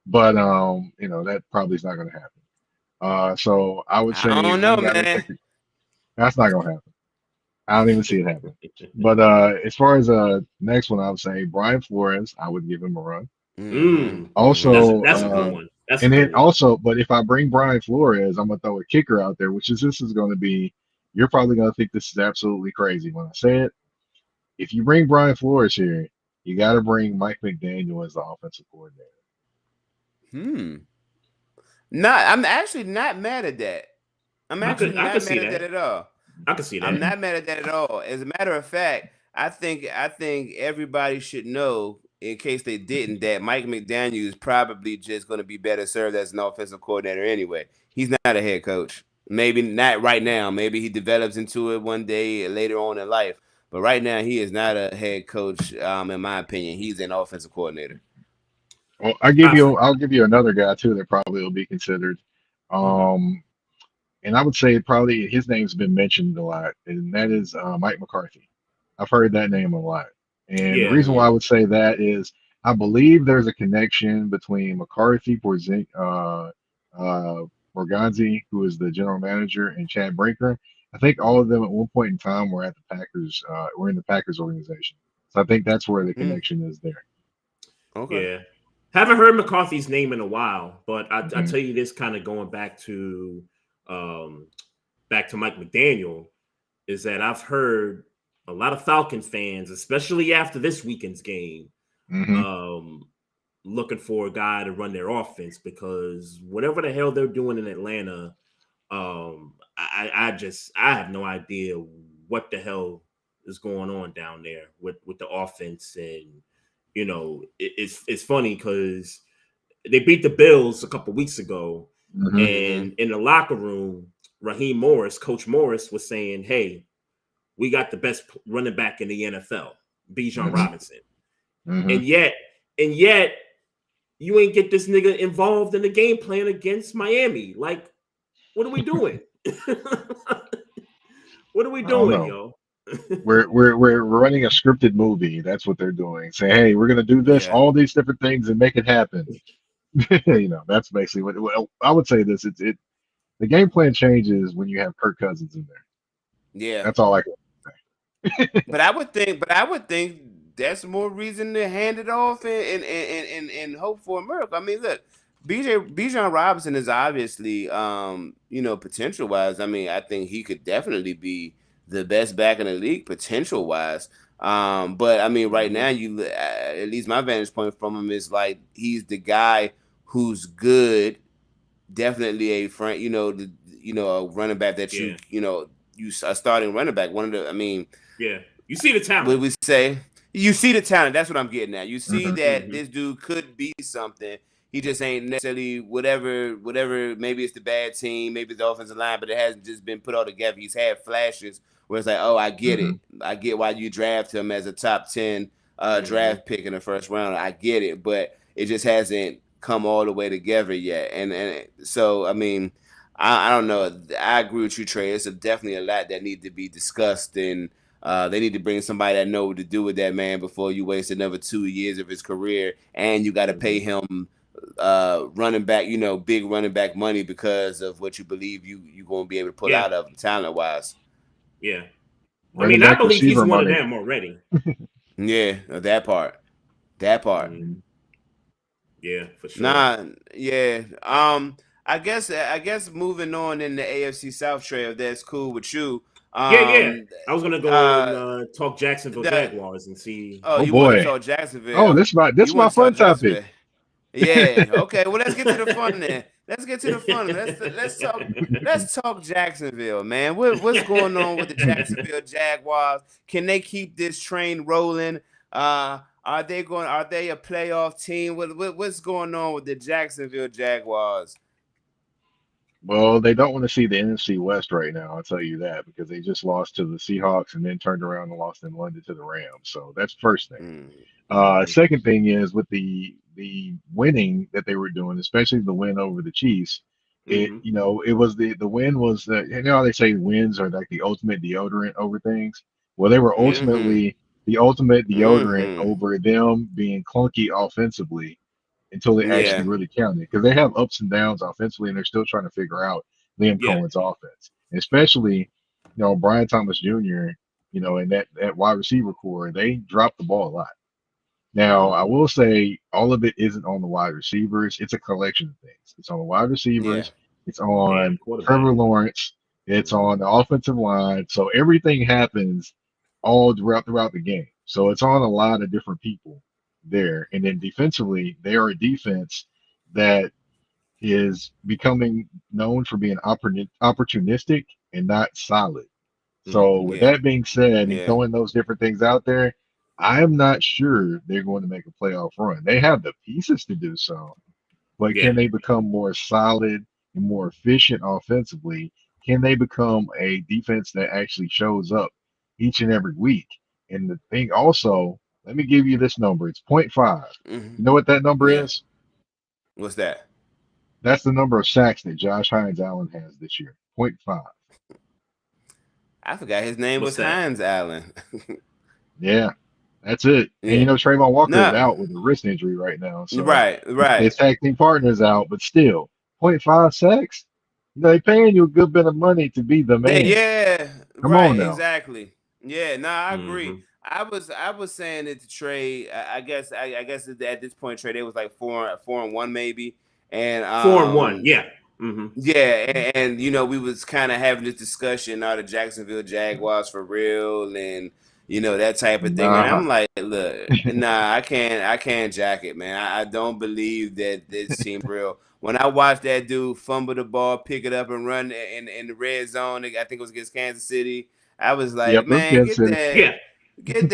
But, that probably is not going to happen. So I would say, I don't know, man. That's not going to happen. I don't even see it happen. But as far as next one, I would say Brian Flores, I would give him a run. Also, that's a good one. But if I bring Brian Flores, I'm gonna throw a kicker out there, this is going to be, you're probably gonna think this is absolutely crazy when I say it. If you bring Brian Flores here, you got to bring Mike McDaniel as the offensive coordinator. I'm actually not mad at that. I'm actually not mad at that at all. I can see that. I'm not mad at that at all. As a matter of fact, I think everybody should know, in case they didn't, that Mike McDaniel is probably just going to be better served as an offensive coordinator anyway. He's not a head coach. Maybe not right now. Maybe he develops into it one day later on in life. But right now, he is not a head coach. In my opinion, he's an offensive coordinator. Well, I for, I'll give you another guy too that probably will be considered. mhm. Um, and I would say probably his name's been mentioned a lot, and that is Mike McCarthy. I've heard that name a lot, and the Yeah. reason why I Mm, would say that is I believe there's a connection between McCarthy, Morganzi, who is the general manager, and Chad Brinker. I think all of them at one point in time were at the Packers, were in the Packers organization. So I think that's where the mm, connection is there. okay. Yeah. Haven't heard McCarthy's name in a while, but I Hmm. tell you this kind of going um back to Mike McDaniel is that I've heard a lot of Falcon fans, especially after this weekend's game, Hmm. um, looking for a guy to run their offense because whatever the hell they're doing in Atlanta, I have no idea what the hell is going on down there with the offense. And it's funny because they beat the Bills a couple weeks ago, Hmm. Hmm. and in the locker room, Coach Morris was saying, "Hey, we got the best running back in the NFL, Bijan Hmm. Robinson," Hmm. and yet you ain't get this nigga involved in the game plan against Miami. Like, what are we doing? What are we I don't doing, know. yo? We're running a scripted movie. That's what they're doing. Say, hey, we're gonna do this, Yeah. all these different things, and make it happen. That's basically what. Well, I would say this. The game plan changes when you have Kirk Cousins in there. Yeah. That's all I can say. But I would think that's more reason to hand it off and hope for a miracle. I mean, look, Bijan Robinson is obviously potential wise. I mean, I think he could definitely be the best back in the league potential wise. But I mean, right now, Mhm. at least my vantage point from him is like he's the guy who's good, definitely a front, a running back that Yeah, you a starting running back. One of the, I mean, yeah. You see the what talent. we say, you see the talent. That's what I'm getting at. You see Hmm. that Hmm. this dude could be something. He just ain't necessarily whatever. Maybe it's the bad team, maybe it's the offensive line, but it hasn't just been put all together. He's had flashes where it's like, oh, I get Hmm. it. I get why you draft him as a top 10 Hmm. draft pick in the first round. I get it, but it just hasn't come all the way together yet. And so I mean, I don't know. I agree with you, Trey. It's definitely a lot that needs to be discussed, and they need to bring somebody that know what to do with that man before you waste another 2 years of his career, and you got to pay Hmm. him running back, big running back money because of what you believe you gonna be able to pull Yeah, out of him talent wise. yeah. I Running mean, I back believe he's receiver one of money. them already. Yeah, that part, that part. Mhm. Yeah, for sure. Nah, yeah. I guess moving on in the AFC South trail, that's cool with you. Yeah, yeah. Um, I was gonna go and uh, talk Jacksonville the Jaguars and see. oh, Oh you want to boy. talk Oh, Jacksonville? this You my want to fun talk topic. Jacksonville? Yeah. Okay. Well, let's get to the fun then. Let's get to the fun. Let's talk Jacksonville, man. What's going on with the Jacksonville Jaguars? Can they keep this train rolling? Are they a playoff team? What's going on with the Jacksonville Jaguars? Well, they don't want to see the NFC West right now. I'll tell you that because they just lost to the Seahawks and then turned around and lost in London to the Rams. So that's first thing. Mm, Mhm. Second thing is with the winning that they were doing, especially the win over the Chiefs. Mhm. It was the win was how they say wins are like the ultimate deodorant over things. Well, they were mm-hmm. ultimately the ultimate deodorant Mm-hmm. over them being clunky offensively until they actually Yeah. really counted because they have ups and downs offensively and they're still trying to figure out Liam Yeah. Cohen's offense, and especially Brian Thomas Jr. And that wide receiver core, they dropped the ball a lot. Now, I Mhm. will say all of it isn't on the wide receivers. It's a collection of things. It's on the wide Yeah. receivers. It's And on Trevor quarterback. Lawrence. It's Mhm. on the offensive line. So everything happens all throughout the game. So it's on a lot of different people there. And then defensively, they are a defense that is becoming known for being opportunistic and not solid. So Mhm. with Yeah. that being said, and Yeah. throwing those different things out there, I'm not sure they're going to make a playoff run. They have the pieces to do so, but Yeah. can they become more solid and more efficient offensively? can they become a defense that actually shows up each and every week? And the thing also, let me give you this number. It's point 0.5. Mm-hmm. You know what that number Yeah. is? What's that? That's the number of sacks that Josh Hines Allen has this year. Point 0.5. I forgot his name What's was that? Hines Allen. Yeah, that's it. And Yeah. Trayvon Walker is No. out with a wrist injury right now. So Right. his Right. tag team partner is out, but still, point 0.5 sacks. They're paying you a good bit of money to be the man. Yeah. Come on Right. now. Exactly. Yeah. No, I agree. Mm-hmm. I was saying it to Trey. I guess at this point, Trey, they was like 4-1 maybe, and 4-1. Yeah. Mm-hmm. yeah, and we was kind of having this discussion, are the Jacksonville Jaguars for real, and that type of thing. And Nah. I'm like, look, nah, I can't jack it, man. I don't believe that this team real. When I watched that dude fumble the ball, pick it up, and run in the red zone, I think it was against Kansas City. I was like, Yep, that's man, Kansas get City. that. Yeah. Get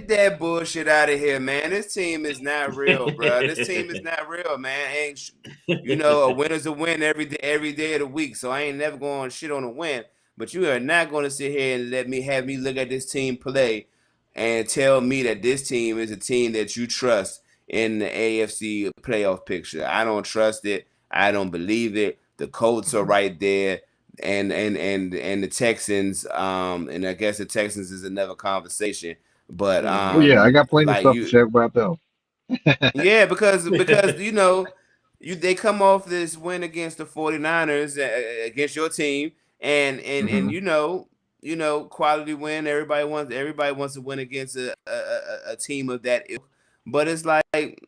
that bullshit out of here, man. This team is not real, bro. This team is not real, man. A win is a win every day of the week. So I ain't never going to shit on a win. But you are not going to sit here and have me look at this team play and tell me that this team is a team that you trust in the AFC playoff picture. I don't trust it. I don't believe it. The Colts are right there. And the Texans, and I guess the Texans is another conversation. But Mm-hmm. Oh yeah, I got plenty of like stuff to you, say about them. yeah, because they come off this win against the 49ers, against your team, and Hmm. quality win. Everybody wants to win against a team of that ilk. But it's like,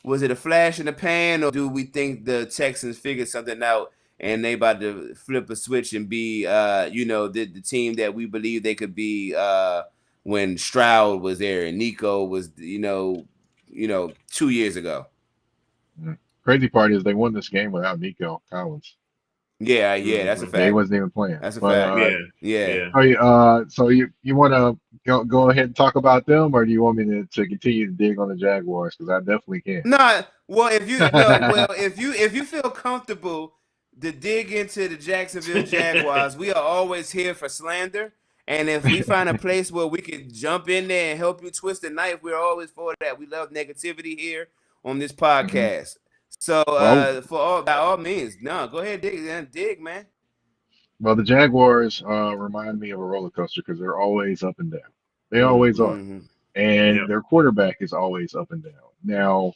was it a flash in the pan, or do we think the Texans figured something out and they about to flip a switch and be the team that we believe they could be when Stroud was there and Nico was 2 years ago. Crazy part is they won this game without Nico Collins. Yeah, yeah, that's a Mm-hmm. Yeah, he fact. wasn't even playing. That's a But fact. Yeah. Yeah. Yeah. so you want to go ahead and talk about them, or do you want me to continue to dig on the Jaguars? Because I definitely can. No, well, if you feel comfortable to dig into the Jacksonville Jaguars, we are always here for slander. And if we find a place where we can jump in there and help you twist the knife, we're always for that. We love negativity here on this Hmm. podcast. So Well, by all means, no, go ahead, dig, man. the Jaguars remind me of a roller coaster because they're always up and down. They always Mm-hmm. are, Mm-hmm. and Yep. their quarterback is always up and down. Now,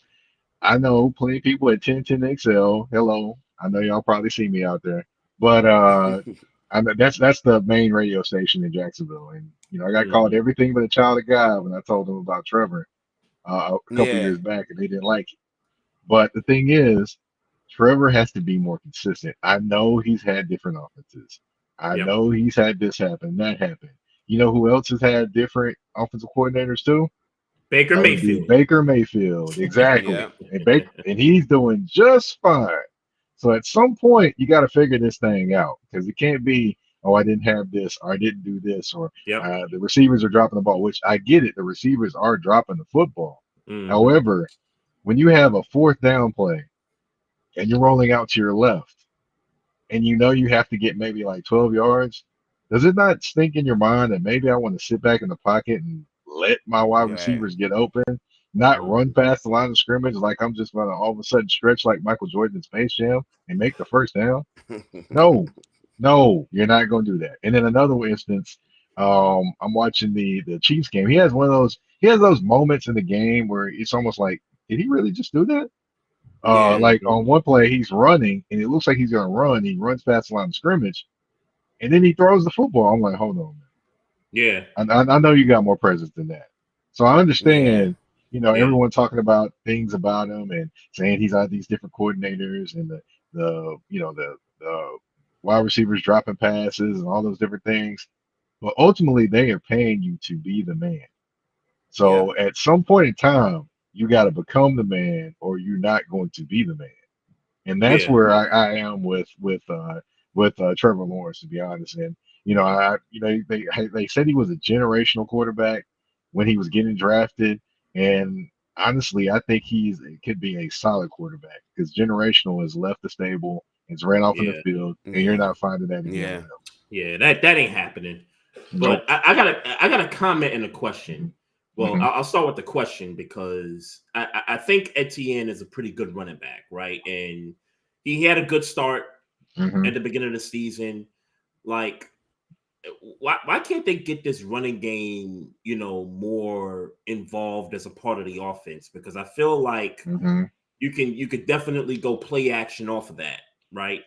I know plenty of people at 1010XL. Hello, I know y'all probably see me out there, but I know that's the main radio station in Jacksonville, and I got called Mm-hmm. everything but a child of God when I told them about Trevor a couple Yeah, years back, and they didn't like it. But the thing is, Trevor has to be more consistent. I know he's had different offenses. I Yep. know he's had this happen, that happen. You know who else has had different offensive coordinators too? Baker That would be Mayfield. Baker Mayfield. yeah, Exactly. And he's doing just fine. So at some point you got to figure this thing out because it can't be, oh, I didn't have this or I didn't do this or Yep. the receivers are dropping the ball, which I get it. The receivers are dropping the football. Mm-hmm. However, when you have a fourth down play and you're rolling out to your left and you have to get maybe like 12 yards, does it not stink in your mind that maybe I want to sit back in the pocket and let my wide right. receivers get open, not run Mm-hmm. past the line of scrimmage like I'm just going to all of a sudden stretch like Michael Jordan in Space Jam and make the first down? No, no, you're not going to do that. And then another instance, I'm watching the Chiefs game. He has those moments in the game where it's almost like, did he really just do that? Yeah, Like Mm-hmm. on one play, he's running and it looks like he's going to run. He runs past the line of scrimmage and then he throws the football. I'm like, hold on, Yeah. man. I know you got more presence than that. So I yeah, understand, Yeah. everyone talking about things about him and saying he's on these different coordinators and the wide receivers dropping passes and all those different things. But ultimately, they are paying you to be the man. yeah, So at some point in time, you got to become the man, or you're not going to be the man. And that's Yeah. where I am with Trevor Lawrence, to be honest. And they said he was a generational quarterback when he was getting drafted, and honestly, I think it could be a solid quarterback because generational has left the stable It's ran off in the Yeah. field, and you're not finding that again. Yeah. With him. Yeah, that ain't happening. Nope. But I got a comment and a question. Well, Mhm. I'll start with the question because I think Etienne is a pretty good running back, right? And he had a good start Mhm. at the beginning of the season. Like, why can't they get this running game, more involved as a part of the offense? Because I feel like Mhm. you could definitely go play action off of that, right?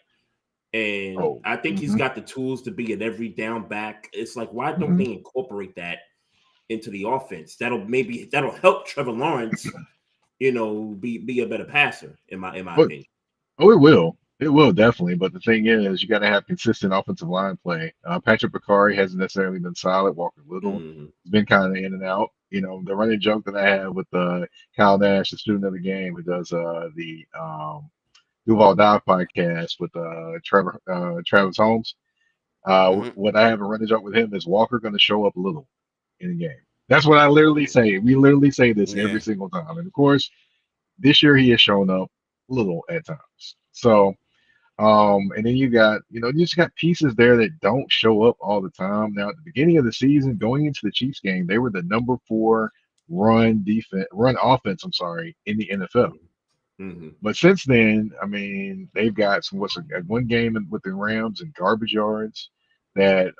And Oh. I think he's Mhm. got the tools to be an every down back. It's like, why don't Mhm. they incorporate that into the offense? That'll help Trevor Lawrence, be a better passer, in my But opinion. oh, it will. It will definitely. But the thing is, you got to have consistent offensive line play. Patrick Bakari hasn't necessarily been solid. Walker Little Mm-hmm. has been kind of in and out. The running joke that I have with Kyle Nash, the student of the game, who does the Duval Dive podcast with Travis Holmes. Mhm. What I have a running joke with him is Walker going to show up little in the game. That's what I literally say. We literally say this every Yeah. single time. And of course, this year he has shown up little at times. So, and then you just got pieces there that don't show up all the time. Now, at the beginning of the season, going into the Chiefs game, they were the number 4 run offense, I'm sorry, in the NFL. Mm-hmm. But since then, I mean, they've got one game with the Rams and garbage yards that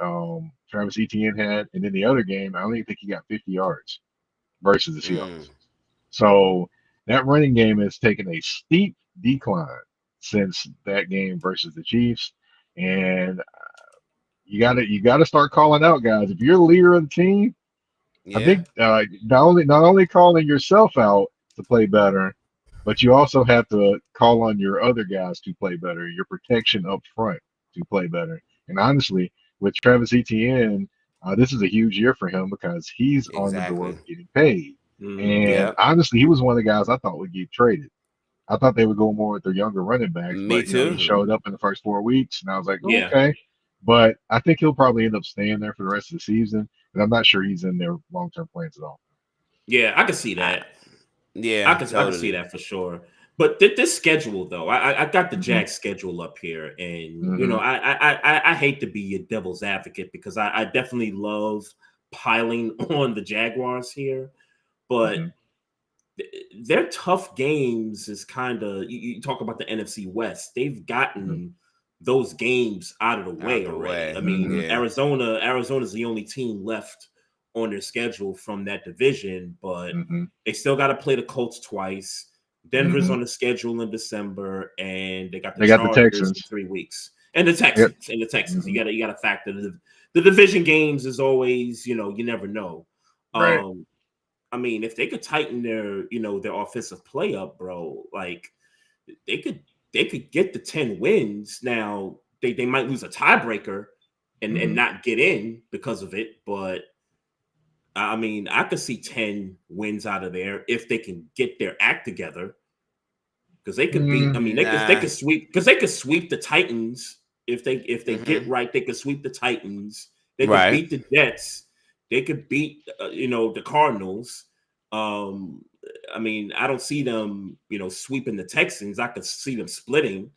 Travis Etienne had, and then the other game, I don't even think he got 50 yards versus the Mm. Seahawks. So that running game has taken a steep decline since that game versus the Chiefs, and you gotta start calling out guys. If you're the leader of the team, I Yeah. think not only calling yourself out to play better, but you also have to call on your other guys to play better, your protection up front to play better. And honestly, with Travis Etienne, this is a huge year for him because he's on the door Exactly. of getting paid. Mm-hmm. And Yep. honestly, he was one of the guys I thought would get traded. I thought they would go more with their younger running backs, Me but he too. Mm-hmm. showed up in the first 4 weeks, and I was like, oh, Yeah. okay. But I think he'll probably end up staying there for the rest of the season. But I'm not sure he's in their long-term plans at all. Yeah, I can see I, that. I yeah. can see Totally. that for sure. But this schedule though, I got the Hmm. Jags schedule up here, and Hmm. I hate to be a devil's advocate because I definitely love piling on the Jaguars here, but Hmm. their tough games is kind of you talk about the NFC West. They've Hmm. gotten those games out of the Out way the already. way. I mean, Hmm. Yeah. Arizona's the only team left on their schedule from that division, but Hmm. they still got to play the Colts twice. Denver's Hmm. on the schedule in December, and they got the They got the Chargers in Texans. 3 weeks, and the Yep. Texans. And the Texans, Hmm. you got to factor the division games is always, you never know. Right. Um, I mean, if they could tighten their offensive play up, bro, like they could they could get the 10 wins. Now they might lose a tiebreaker and Hmm. not get in because of it, but I mean, I could see 10 wins out of there if they can get their act together. Because they could beat, I mean, they Nah. could sweep because they could sweep the Titans if they get Hmm. right, they could sweep the Titans, they could Right. beat the Jets, they could beat the Cardinals. Um, I mean, I don't see them, sweeping the Texans. I could see them splitting.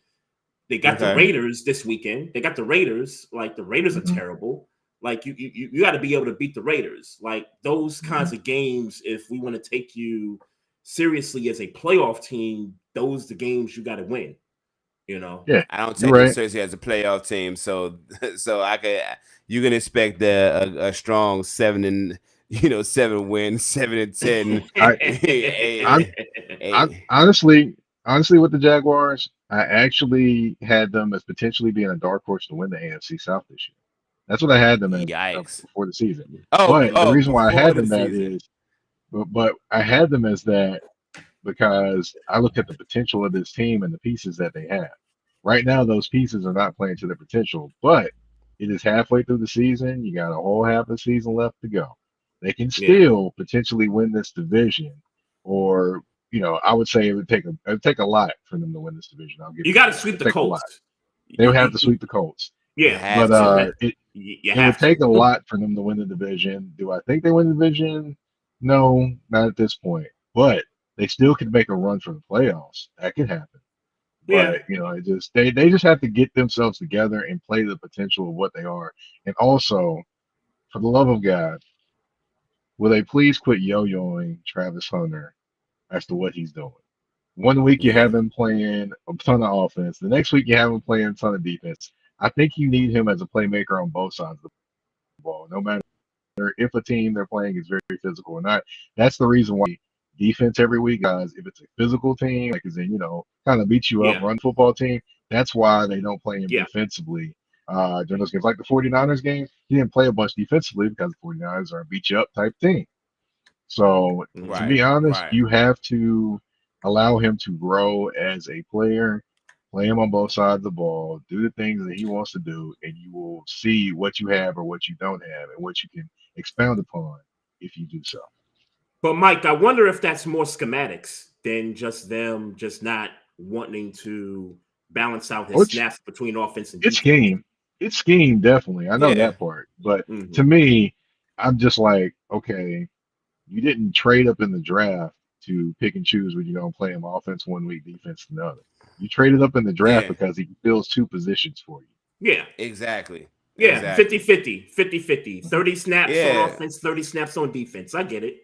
They got the Okay. Raiders this weekend. They got the Raiders. Like the Raiders are Hmm. terrible. Like you got to be able to beat the Raiders. Like those Hmm. kinds of games. If we want to take you seriously as a playoff team, those the games you got to win. You know. Yeah, I don't you're take them right. seriously as a playoff team, so so I could you can expect a strong 7 wins, 7-10. I, I'm, I'm a, honestly with the Jaguars, I actually had them as potentially being a dark horse to win the AFC South this year. That's what I had them as yikes. before the season. Oh, But the Mhm. reason why I before had the them that season. is, but I had them as that because I looked at the potential of this team and the pieces that they have. Right now, those pieces are not playing to their potential, but it is halfway through the season. You got a whole half a season left to go. They can Yeah. still potentially win this division, or I would say it would take a lot for them to win this division. I'll give You you got to that. It sweep would the take a lot. Colts. They would have to sweep the Colts, You Yeah. have but So to. that you it would have to. take a lot for them to win the division. Do I think they win the division? No, not at this point. But they still could make a run for the playoffs. That could happen. But it just they just have to get themselves together and play the potential of what they are. And also, for the love of God, will they please quit yo-yoing Travis Hunter as to what he's doing? One week you Yeah. have him playing a ton of offense. The next week you have him playing a ton of defense. I think you need him as a playmaker on both sides of the ball, no matter if a team they're playing is very physical or not. That's the reason why defense every week, guys. If it's a physical team, like is in, kind of beat you up, Yeah. run football team, that's why they don't play him Yeah. defensively. During those games, like the 49ers game, he didn't play a bunch defensively because the 49ers are a beat you up type team. So to Right. be honest, Right. you have to allow him to grow as a player, play him on both sides of the ball, do the things that he wants to do, and you will see what you have or what you don't have and what you can expound upon if you do so. But Mike, I wonder if that's more schematics than just them just not wanting to balance out Oh, his snaps between offense and it's defense. scheme. It's scheme, definitely. I know Yeah. that part. But Mm-hmm. to me, I'm just like, okay, you didn't trade up in the draft to pick and choose when you're going to play him offense one week, defense another. You traded up in the draft Yeah. because he fills two positions for you. Yeah. Exactly. Yeah. Exactly. 50-50. 50-50. 30 snaps on Yeah. offense, 30 snaps on defense. I get it.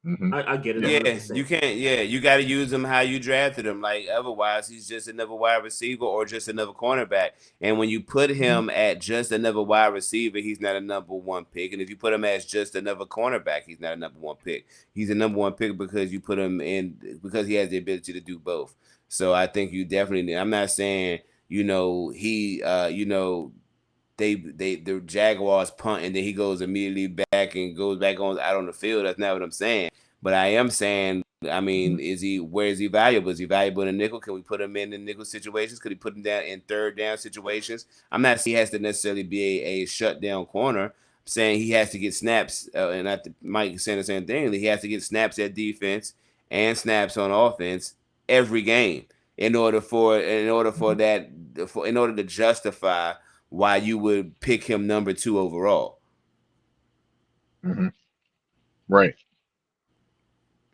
Hmm. I get it Yeah. 100%. You can't. Yeah, you got to use him how you drafted him. Like otherwise, he's just another wide receiver or just another cornerback. And when you put Hmm. him at just another wide receiver, he's not a number one pick. And if you put him as just another cornerback, he's not a number one pick. He's a number one pick because you put him in because he has the ability to do both. So I think you definitely need. I'm not saying the Jaguars punt and then he goes immediately back and goes back out on the field. That's not what I'm saying. But I am saying, I mean, where is he valuable? Is he valuable in a nickel? Can we put him in the nickel situations? Could he put him down in third down situations? I'm not saying he has to necessarily be a shutdown corner. I'm saying he has to get snaps, and I think Mike saying the same thing. He has to get snaps at defense and snaps on offense every game in order to justify why you would pick him number 2 overall. Hmm. Right.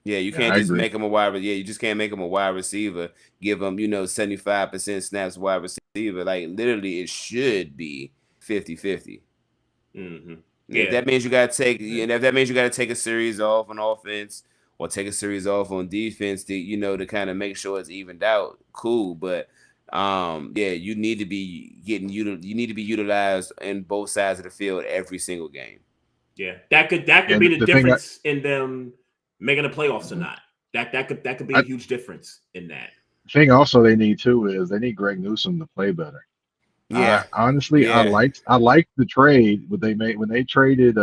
Yeah, you Yeah, can't I just agree. make him a wide. Yeah, you just can't make him a wide receiver. Give him 75% snaps wide receiver. Like literally, it should be 50-50. Mm-hmm. If Yeah. that means you gotta take, if that means you gotta take a series off on offense or take a series off on defense to kind of make sure it's evened out, cool. But yeah, you need to be you need to be utilized in both sides of the field every single game. Yeah. That could And be the the thing difference in them making the playoffs or Mhm. not. That could be a I huge difference in that. thing also they need too is they need Greg Newsome to play better. I Yeah, honestly yeah, I liked the trade what they made when they traded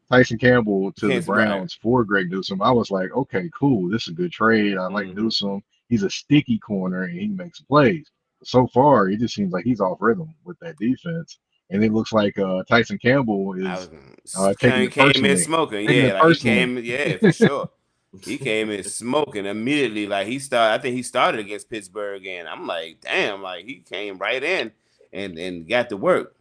Tyson Campbell you to the can't right. Browns for Greg Newsome. I was like, okay, cool, this is a good trade. I like Mm-hmm. Newsome. He's a sticky corner and he makes plays. So far, it just seems like he's off rhythm with that defense, and it looks like Tyson Campbell I is was taking it came in personally. smoking. Taking Yeah, it like he personally. came. Yeah, for sure. He came in smoking immediately. Like he started. I think he started against Pittsburgh, and I'm like, damn. Like he came right in and got to work.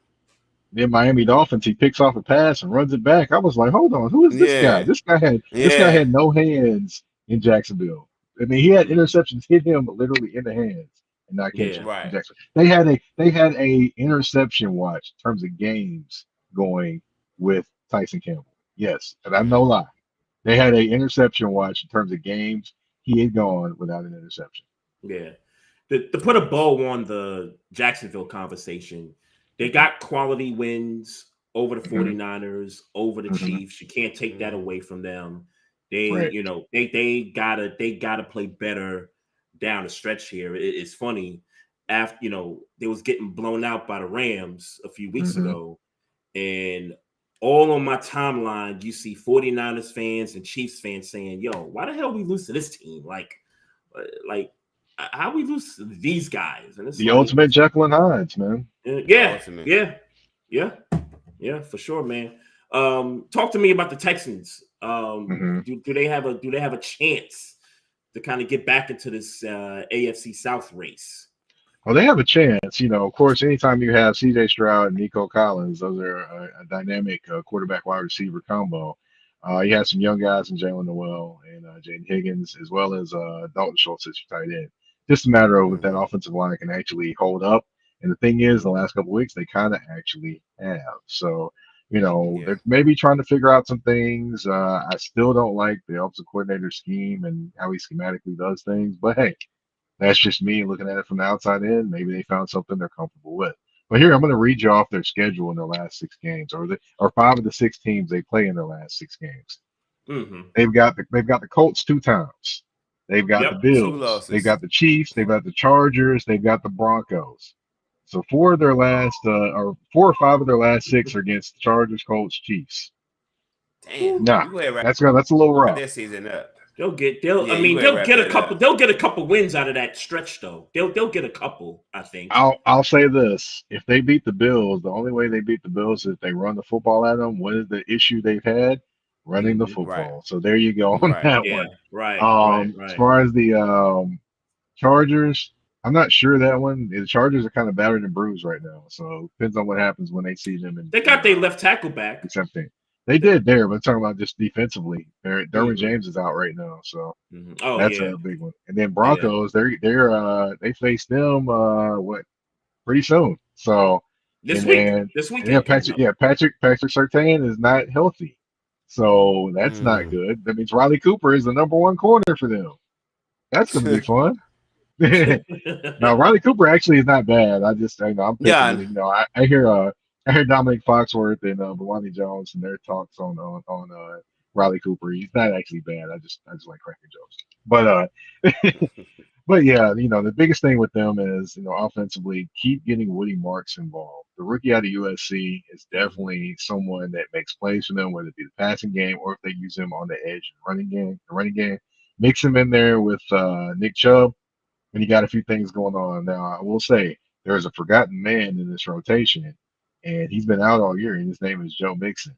Then Miami Dolphins, he picks off a pass and runs it back. I was like, hold on, who is this guy? Yeah, This guy had no hands in Jacksonville. I mean, he had Mm-hmm. interceptions hit him literally in the hands and not catch Yeah. him in right. Jacksonville. They had a interception watch in terms of games going with Tyson Campbell. Yes, and I'm no Mm. lie. They had a interception watch in terms of games he had gone without an interception. Yeah. To put a bow on the Jacksonville conversation, they got quality wins over the Hmm. 49ers, over the Hmm. Chiefs. You can't take that Mm. away from them. They, Right. they gotta play better down the stretch here. It's funny. After they was getting blown out by the Rams a few weeks Hmm. ago, and all on my timeline, you see 49ers fans and Chiefs fans saying, yo, why the hell we lose to this team? Like how we lose to these guys? And it's The like, ultimate Jekyll and Hyde, man. The yeah, ultimate. yeah, for sure, man. Talk to me about the Texans. Hmm. Do they have a chance to kind of get back into this AFC South race? Well, they have a chance. Of course, anytime you have CJ Stroud and Nico Collins, those are a dynamic quarterback wide receiver combo. You have some young guys in Jalen Noel and Jaden Higgins, as well as Dalton Schultz as your tight end. Just a matter of if that offensive line can actually hold up. And the thing is, the last couple of weeks, they kind of actually have. So, they're maybe trying to figure out some things. I still don't like the offensive coordinator scheme and how he schematically does things. But hey, that's just me looking at it from the outside in. Maybe they found something they're comfortable with. But here, I'm going to read you off their schedule in their last 6 games, or 5 of the 6 teams they play in their last 6 games. Mm-hmm. They've got the Colts 2 times. They've got the Two Bills. losses. They've got the Chiefs. They've got the Chargers. They've got the Broncos. So 4 or 5 of their last 6 are against the Chargers, Colts, Chiefs. Damn. Nah, that's a little rough. This season up. They'll get a couple. They'll get a couple wins out of that stretch, though. They'll get a couple, I think. I'll say this: if they beat the Bills, the only way they beat the Bills is if they run the football at them. What is the issue they've had? Running the football. Right. So there you go on that one. Right. As far as the Chargers, I'm not sure that one. The Chargers are kind of battered and bruised right now, so it depends on what happens when they see them. They got their left tackle back. They did there, but I'm talking about just defensively. Derwin James is out right now, so that's a big one. And then Broncos, they face them pretty soon. So this weekend. Patrick Surtain is not healthy, so that's not good. That means Riley Cooper is the #1 corner for them. That's gonna be fun. No, Riley Cooper actually is not bad. I'm picking I hear Dominic Foxworth and Belani Jones and their talks on Riley Cooper. He's not actually bad. I just like cracking jokes. But but yeah, the biggest thing with them is offensively, keep getting Woody Marks involved. The rookie out of USC is definitely someone that makes plays for them, whether it be the passing game or if they use him on the edge the running game. Mix him in there with Nick Chubb, and you got a few things going on. Now I will say there's a forgotten man in this rotation. And he's been out all year, and his name is Joe Mixon.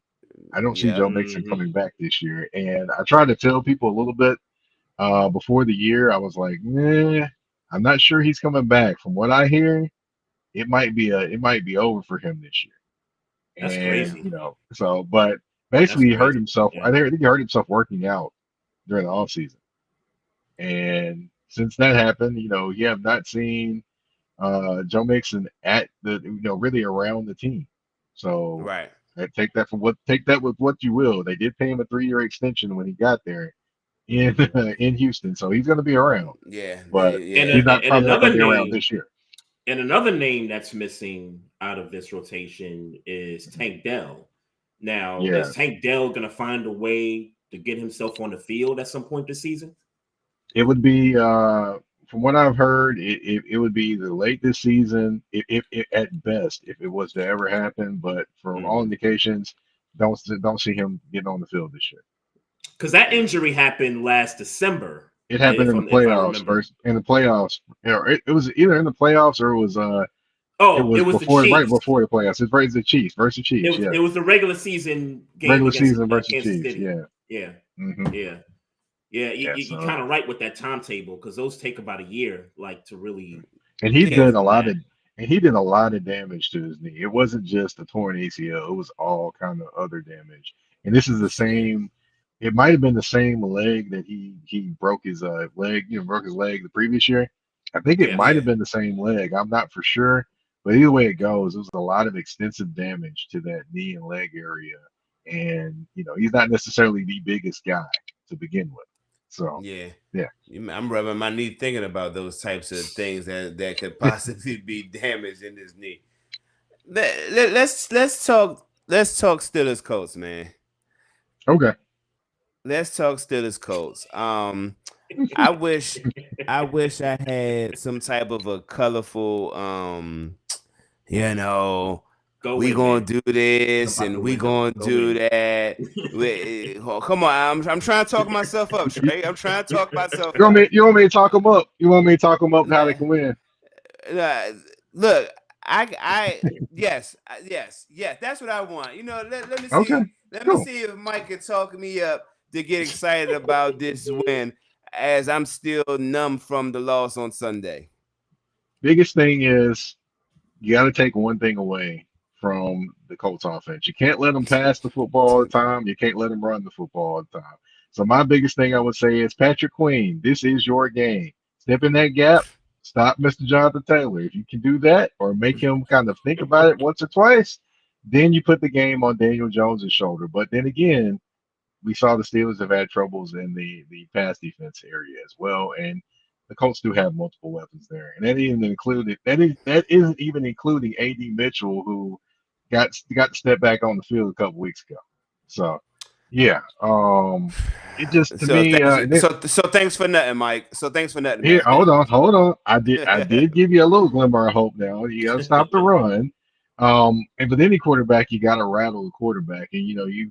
I don't see Joe Mixon coming back this year. And I tried to tell people a little bit before the year. I was like, I'm not sure he's coming back. From what I hear, it might be over for him this year. That's crazy. But basically he hurt himself. Yeah. I think he hurt himself working out during the offseason. And since that happened, you have not seen Joe Mixon at the really around the team. So take that with what you will. They did pay him a 3-year extension when he got there in Houston, so he's going to be around. Yeah, but he's not probably going to be around this year. And another name that's missing out of this rotation is Tank Dell. Now, is Tank Dell going to find a way to get himself on the field at some point this season? It would be. From what I've heard, it would be either late this season, if at best, if it was to ever happen. But from all indications, don't see him getting on the field this year. Because that injury happened last December. It happened in the playoffs first. In the playoffs, it was either in the playoffs or it was. It was before, right before the playoffs. It's versus the Chiefs. It was the regular season game. Regular season versus Chiefs. City. Yeah. Mm-hmm. Yeah, you're kind of right with that timetable because those take about a year, to really. And he did a lot of damage to his knee. It wasn't just a torn ACL; it was all kind of other damage. And this is the same. It might have been the same leg that he broke his leg. Broke his leg the previous year. I think it might have been the same leg. I'm not for sure, but either way it goes, it was a lot of extensive damage to that knee and leg area. And he's not necessarily the biggest guy to begin with. So I'm rubbing my knee thinking about those types of things that could possibly be damaged in this knee. Let's talk Steelers Colts, man. Okay. Let's talk Steelers Colts. I wish I had some type of a colorful we gonna do this and we gonna do that. Come on, I'm trying to talk myself up, Trey. I'm trying to talk myself. You want me to talk them up? You want me to talk them up how they can win? Look, yes, that's what I want. Let me see. Okay. Let me see if Mike can talk me up to get excited about this win, as I'm still numb from the loss on Sunday. Biggest thing is you got to take one thing away from the Colts offense. You can't let them pass the football all the time. You can't let them run the football all the time. So my biggest thing I would say is, Patrick Queen, this is your game. Step in that gap stop Mr. Jonathan Taylor. If you can do that or make him kind of think about it once or twice, then you put the game on Daniel Jones's shoulder. But then again, we saw the Steelers have had troubles in the pass defense area as well, and the Colts do have multiple weapons there, and that isn't even including A.D. Mitchell, who got to step back on the field a couple weeks ago. So, yeah, it just to me. So thanks for nothing, Mike. So thanks for nothing. Here, hold on. I did give you a little glimmer of hope. Now you got to stop the run. And with any quarterback, you got to rattle the quarterback, and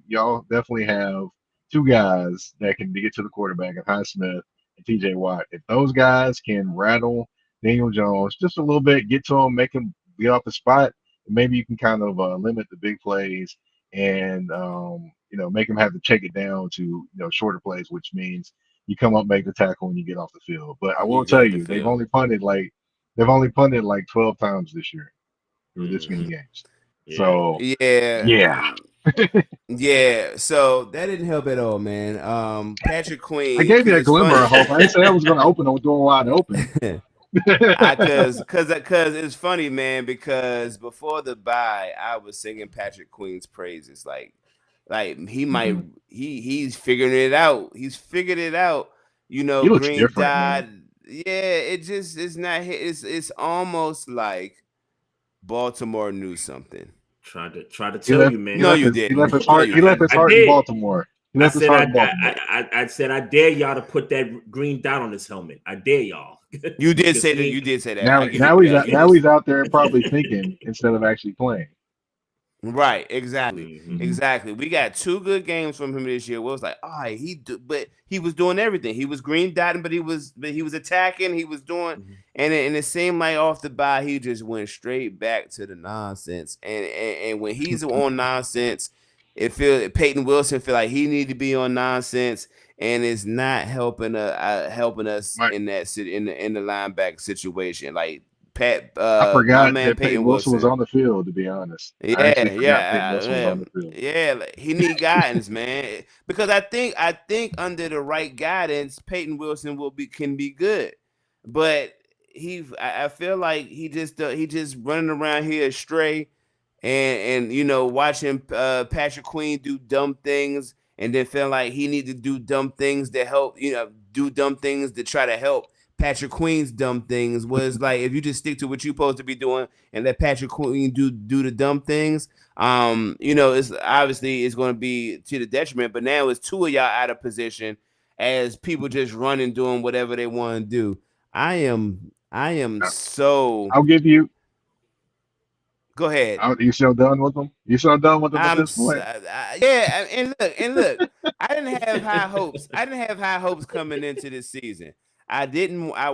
y'all definitely have two guys that can get to the quarterback, and Highsmith and T.J. Watt. If those guys can rattle Daniel Jones just a little bit, get to him, make him get off the spot, maybe you can kind of limit the big plays and make him have to check it down to shorter plays, which means you come up, make the tackle, and you get off the field. But I will tell you, they've only punted like 12 times this year through this many games. Yeah. So yeah. Yeah, so that didn't help at all, man. Patrick Queen. I gave you a glimmer of hope. I didn't say I was going to open the door wide open. Because it's funny, man. Because before the bye, I was singing Patrick Queen's praises. Like he might he's figuring it out. He's figured it out. He looks Green different, dot. man. Yeah, it's not. It's almost like Baltimore knew something. Tried to tell you, man. No, you didn't. He left his heart in Baltimore. I said I dare y'all to put that green dot on his helmet. I dare y'all. You did say that. You did say that. Now he's out there probably thinking instead of actually playing. Right, exactly. Mm-hmm. Exactly. We got two good games from him this year. It was like, but he was doing everything. He was green dotting, but he was attacking. He was doing, and it seemed like off the bye he just went straight back to the nonsense. And when he's on nonsense, Peyton Wilson feel like he need to be on nonsense, and it's not helping us in the linebacker situation. Like I forgot that Peyton Wilson was on the field, to be honest. Yeah. He need guidance, man. Because I think under the right guidance, Peyton Wilson can be good. But I feel like he just running around here astray, and watching Patrick Queen do dumb things, and then feel like he need to do dumb things to help, do dumb things to try to help. Patrick Queen's dumb things was like, if you just stick to what you're supposed to be doing and let Patrick Queen do the dumb things, it's obviously it's going to be to the detriment. But now it's two of y'all out of position as people just running, doing whatever they want to do. I am so. I'll give you. Go ahead. You still done with them? You still done with them at this point? Yeah, and look. I didn't have high hopes. I didn't have high hopes coming into this season. I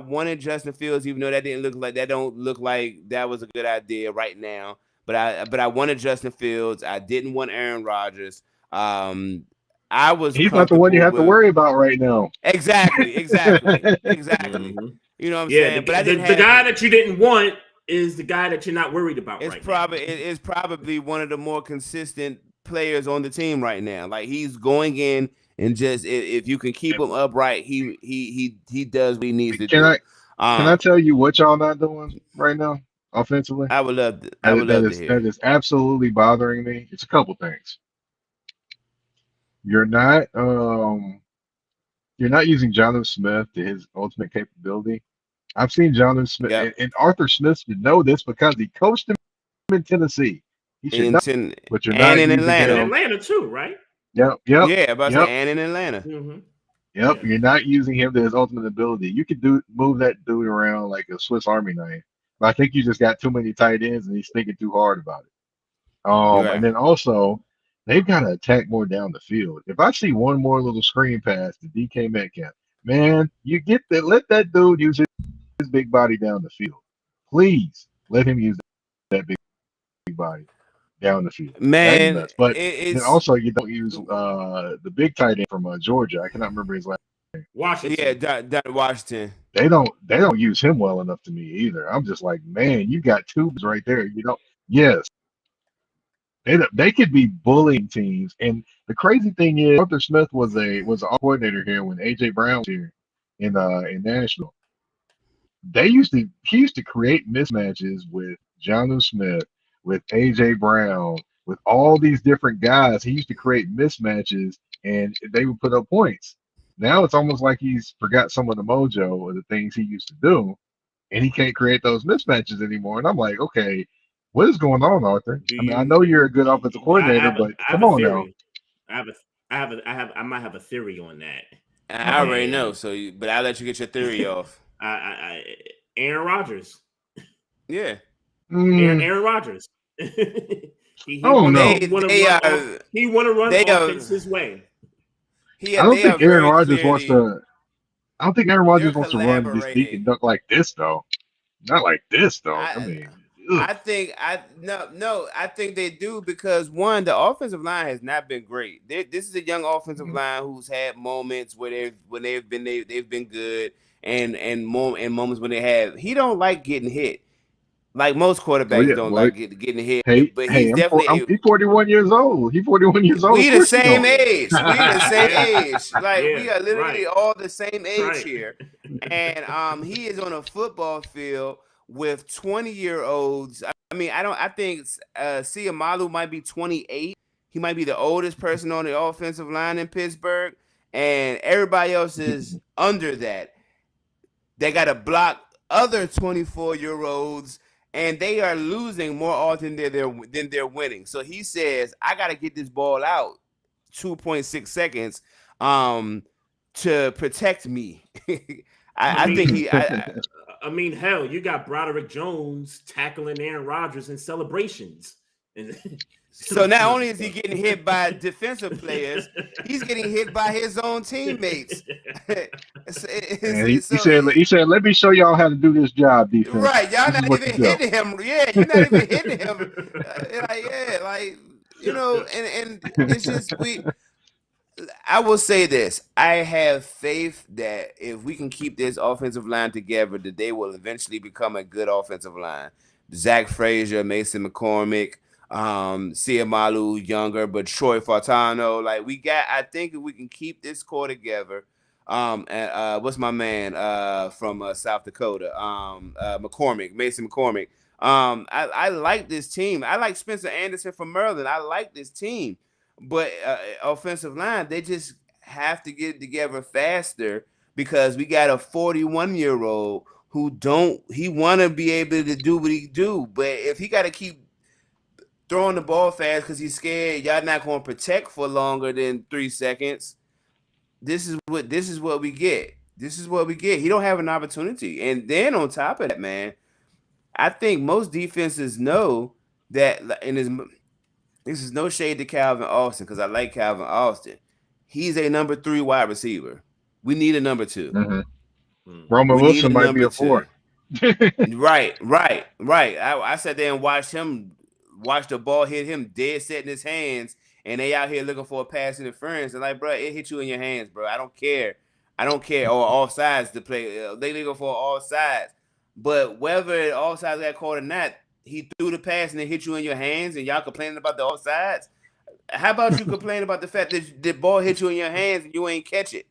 wanted Justin Fields, even though that don't look like that was a good idea right now. But I wanted Justin Fields. I didn't want Aaron Rodgers. He's not the one you have to worry about right now. Exactly. Mm-hmm. You know what I'm saying? But the guy that you didn't want is the guy that you're not worried about It's probably one of the more consistent players on the team right now. Like, he's going in and just if you can keep him upright, he does what he needs to do. Can I tell you what y'all not doing right now offensively? I would love to hear. That is absolutely bothering me. It's a couple things. You're not using Jonathan Smith to his ultimate capability. I've seen Jonathan Smith, and Arthur Smith should know this because he coached him in Tennessee. He should know, but you're not in Atlanta. In Atlanta too, right? Yep. Yeah, and in Atlanta. Mm-hmm. Yep, you're not using him to his ultimate ability. You could move that dude around like a Swiss Army knife. But I think you just got too many tight ends, and he's thinking too hard about it. Right. And then also, they've got to attack more down the field. If I see one more little screen pass to DK Metcalf, man, let that dude use his big body down the field. Please let him use that big body down the field, man. But also, you don't use the big tight end from Georgia. I cannot remember his last name. Washington. Yeah, Washington. They don't use him well enough to me either. I'm just like, man, you got tubes right there. Yes, they could be bullying teams. And the crazy thing is, Arthur Smith was an coordinator here when AJ Brown was here in Nashville. he used to create mismatches with Jonnu Smith, with AJ Brown, with all these different guys. He used to create mismatches and they would put up points. Now it's almost like he's forgot some of the mojo of the things he used to do, and he can't create those mismatches anymore. And I'm like, okay, what is going on, Arthur? Do I mean, I you? know you're a good offensive coordinator, but I have come a on now. theory. I might have a theory on that. I Uh-oh. already know. But I'll let you get your theory off. Aaron Rodgers. Yeah. Aaron Rodgers. I don't know. He want to run they offense are his way. I don't they are think Aaron very Rodgers wants clearly to. I don't think Aaron they're Rodgers wants to run this deep and collaborating. duck like this, though. Not like this, though. I I mean, ugh. I think I think they do because one, the offensive line has not been great. This is a young offensive line who's had moments where they've been good and moments when they have. He don't like getting hit. Like most Oh quarterbacks yeah, don't well, like getting hit, but hey, he's definitely he's 41 years old. He's 41 years old. Of we the course he same don't. Yeah, age. We the same yeah, age. Like yeah. we are literally Right, all the same age right. here. And he is on a football field with 20-year-olds. I mean, I think Siamalu might be 28. He might be the oldest person on the offensive line in Pittsburgh, and everybody else is under that. They got to block other 24-year-olds, and they are losing more often than they're winning. So he says, I got to get this ball out 2.6 seconds to protect me. I I think mean, he. I mean, hell, you got Broderick Jones tackling Aaron Rodgers in celebrations, and So not only is he getting hit by defensive players, he's getting hit by his own teammates. And So he said, let me show y'all how to do this job, defense. right, y'all This is not what you even do. hitting him. Yeah, you're not even hitting him. Like yeah, like and it's just we. I will say this: I have faith that if we can keep this offensive line together, that they will eventually become a good offensive line. Zach Frazier, Mason McCormick, Siamalu younger, but Troy Fartano. Like we got, I think if we can keep this core together. And what's my man from South Dakota? Mason McCormick. I like this team. I like Spencer Anderson from Maryland. I like this team. But offensive line, they just have to get it together faster because we got a 41-year-old who he want to be able to do what he do. But if he got to keep throwing the ball fast because he's scared, y'all not going to protect for longer than 3 seconds. This is what we get. This is what we get. He don't have an opportunity. And then on top of that, man, I think most defenses know that, and this is no shade to Calvin Austin because I like Calvin Austin. He's a number 3 wide receiver. We need a number 2. Mm-hmm. Hmm. Roman We need Wilson a might be number a 4. 2. Right. I sat there and watch the ball hit him dead set in his hands, and they out here looking for a pass interference. And like, bro, it hit you in your hands, bro. I don't care. Or all sides to play. They looking for all sides. But whether all sides got caught or not, he threw the pass and it hit you in your hands, and y'all complaining about the offsides. How about you complain about the fact that the ball hit you in your hands and you ain't catch it?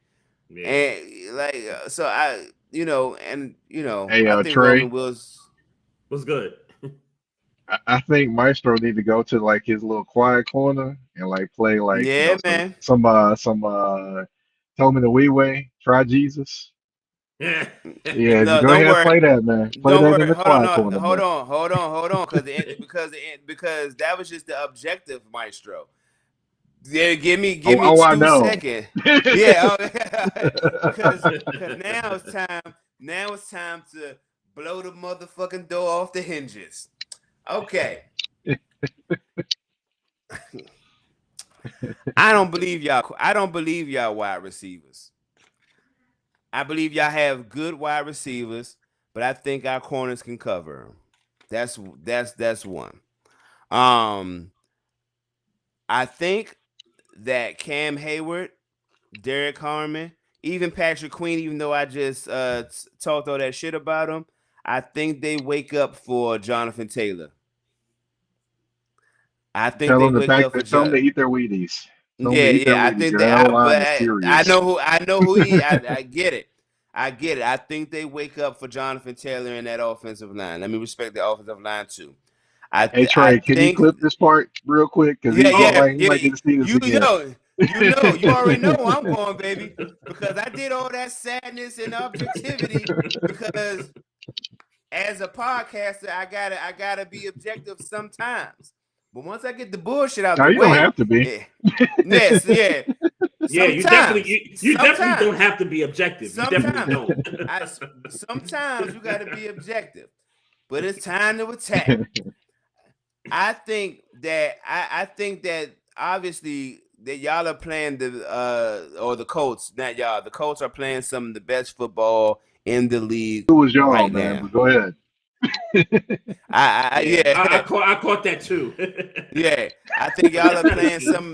Yeah. And like, so Hey, I think Roman Trey, Wills. What's good? I think Maestro need to go to like his little quiet corner and like play like Yeah, man. some Tell Me the Wee Way, Try Jesus. Yeah. Yeah, No, go don't ahead and worry. play that, man. Play Don't that in worry. the Hold on. quiet No, corner, man. hold on. Because that was just the objective, Maestro. Yeah, give me I 2 know. seconds. Yeah, because now it's time. Now it's time to blow the motherfucking door off the hinges. Okay. I don't believe y'all wide receivers. I believe y'all have good wide receivers, but I think our corners can cover 'em. That's one. Um, I think that Cam Hayward, Derek Harmon, even Patrick Queen, even though I just talked all that shit about him, I think they wake up for Jonathan Taylor. I think they wake up for Tell them to eat their Wheaties. Tell them to eat their Yeah. I Wheaties. think Your that L line is I serious. know who I know who he. I get it. I get it. I think they wake up for Jonathan Taylor in that offensive line. Let me respect the offensive line too. Hey I Trey, can you think clip this part real quick? Because yeah, yeah, he might get to see this you again. you already know where I'm going, baby, because I did all that sadness and objectivity because as a podcaster, I gotta be objective sometimes. But once I get the bullshit out No, the you don't way, have to be. yes, yeah. Yeah, you definitely don't have to be objective. You definitely don't. Sometimes you got to be objective, but it's time to attack. I think that obviously that y'all are playing or the Colts, not y'all. The Colts are playing some of the best football in the league It was y'all, right man. now. But go ahead. I caught that too. Yeah, I think y'all are playing some.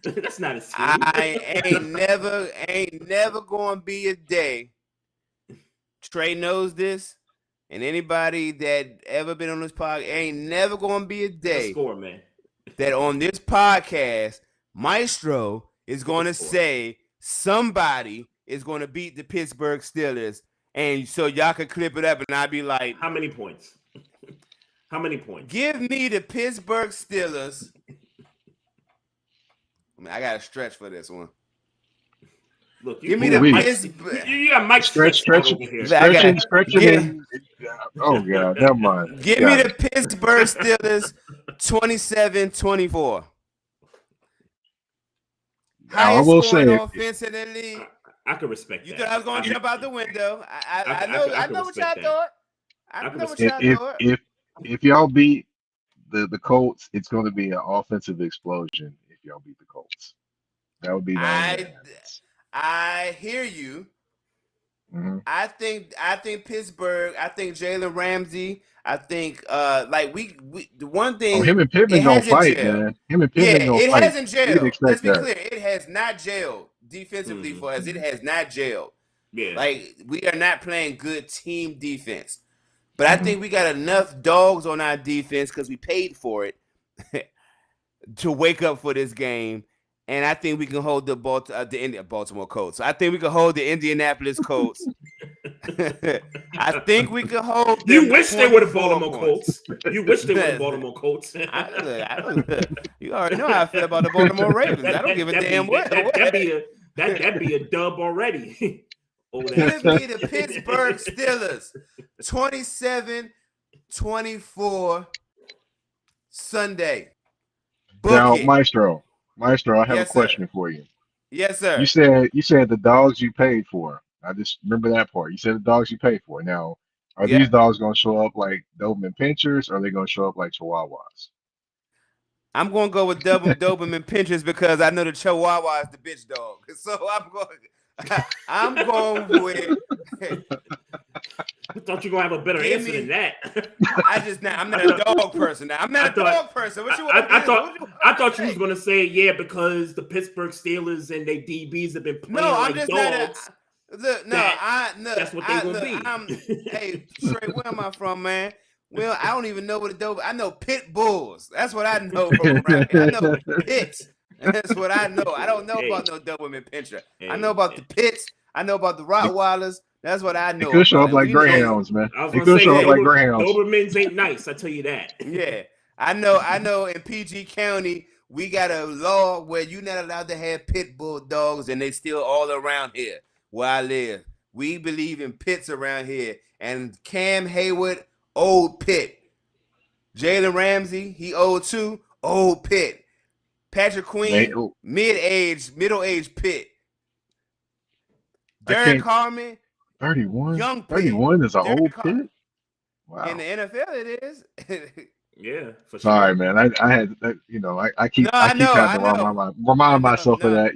That's not a team. I ain't never gonna be a day. Trey knows this, and anybody that ever been on this podcast, ain't never gonna be a day man. that on this podcast, Maestro is gonna say somebody is gonna beat the Pittsburgh Steelers, and so y'all can clip it up, and I'll be like, how many points? How many points? Give me the Pittsburgh Steelers. I mean, I got to stretch for this one. Look, give me the Pittsburgh. You got Mike stretching. Oh God, never mind. Give me the Pittsburgh Steelers 27-24. I will say offense in the league. I can respect that. You thought I was going to jump out the window. I know what y'all thought. I know what y'all thought. If y'all beat the Colts, it's going to be an offensive explosion. If y'all beat the Colts, that would be. I hear you. Mm-hmm. I think Pittsburgh. I think Jalen Ramsey. I think the one thing. Him and Pittman gonna fight, man. Him and Pittman gonna fight. It hasn't gelled. Let's be clear. It has not gelled defensively for us. It has not gelled. Yeah. Like we are not playing good team defense. But I think we got enough dogs on our defense because we paid for it to wake up for this game. And I think we can hold the Baltimore Colts. I think we can hold the Indianapolis Colts. I think we can hold. You wish they were the Baltimore Colts. You wish they were the Baltimore Colts. You already know how I feel about the Baltimore Ravens. I don't give a damn what. That'd be a dub already. Give me the Pittsburgh Steelers 27-24 Sunday. Now, Maestro, I have a question for you. Yes, sir. You said the dogs you paid for. I just remember that part. You said the dogs you paid for. Now, are these dogs going to show up like Doberman Pinschers, or are they going to show up like Chihuahuas? I'm going to go with Doberman Pinschers because I know the Chihuahua is the bitch dog. So I'm going with. I thought you were going to have a better answer than that. I'm not a dog person now. I'm not a dog person. What you I thought you was going to say, because the Pittsburgh Steelers and their DBs have been playing dogs. That's what they will be. Hey, Trey, where am I from, man? Well, I don't even know what I know pit bulls. That's what I know from around here. I know pits. That's what I know. I don't know about no Doberman Pinscher. I know about the pits. I know about the Rottweilers. That's what I know. It could show up like Greyhounds, man. It could show up like Greyhounds. Dobermans ain't nice, I tell you that. Yeah. I know in PG County, we got a law where you're not allowed to have pit bull dogs, and they still all around here where I live. We believe in pits around here. And Cam Hayward, old pit. Jalen Ramsey, he old too, old pit. Patrick Queen, middle-aged pit. Derek Carmen, 31. Young pit. 31 is an old pit. Wow. In the NFL, it is. Yeah, for sure. Sorry, man. I had, I keep kind of remind myself of that.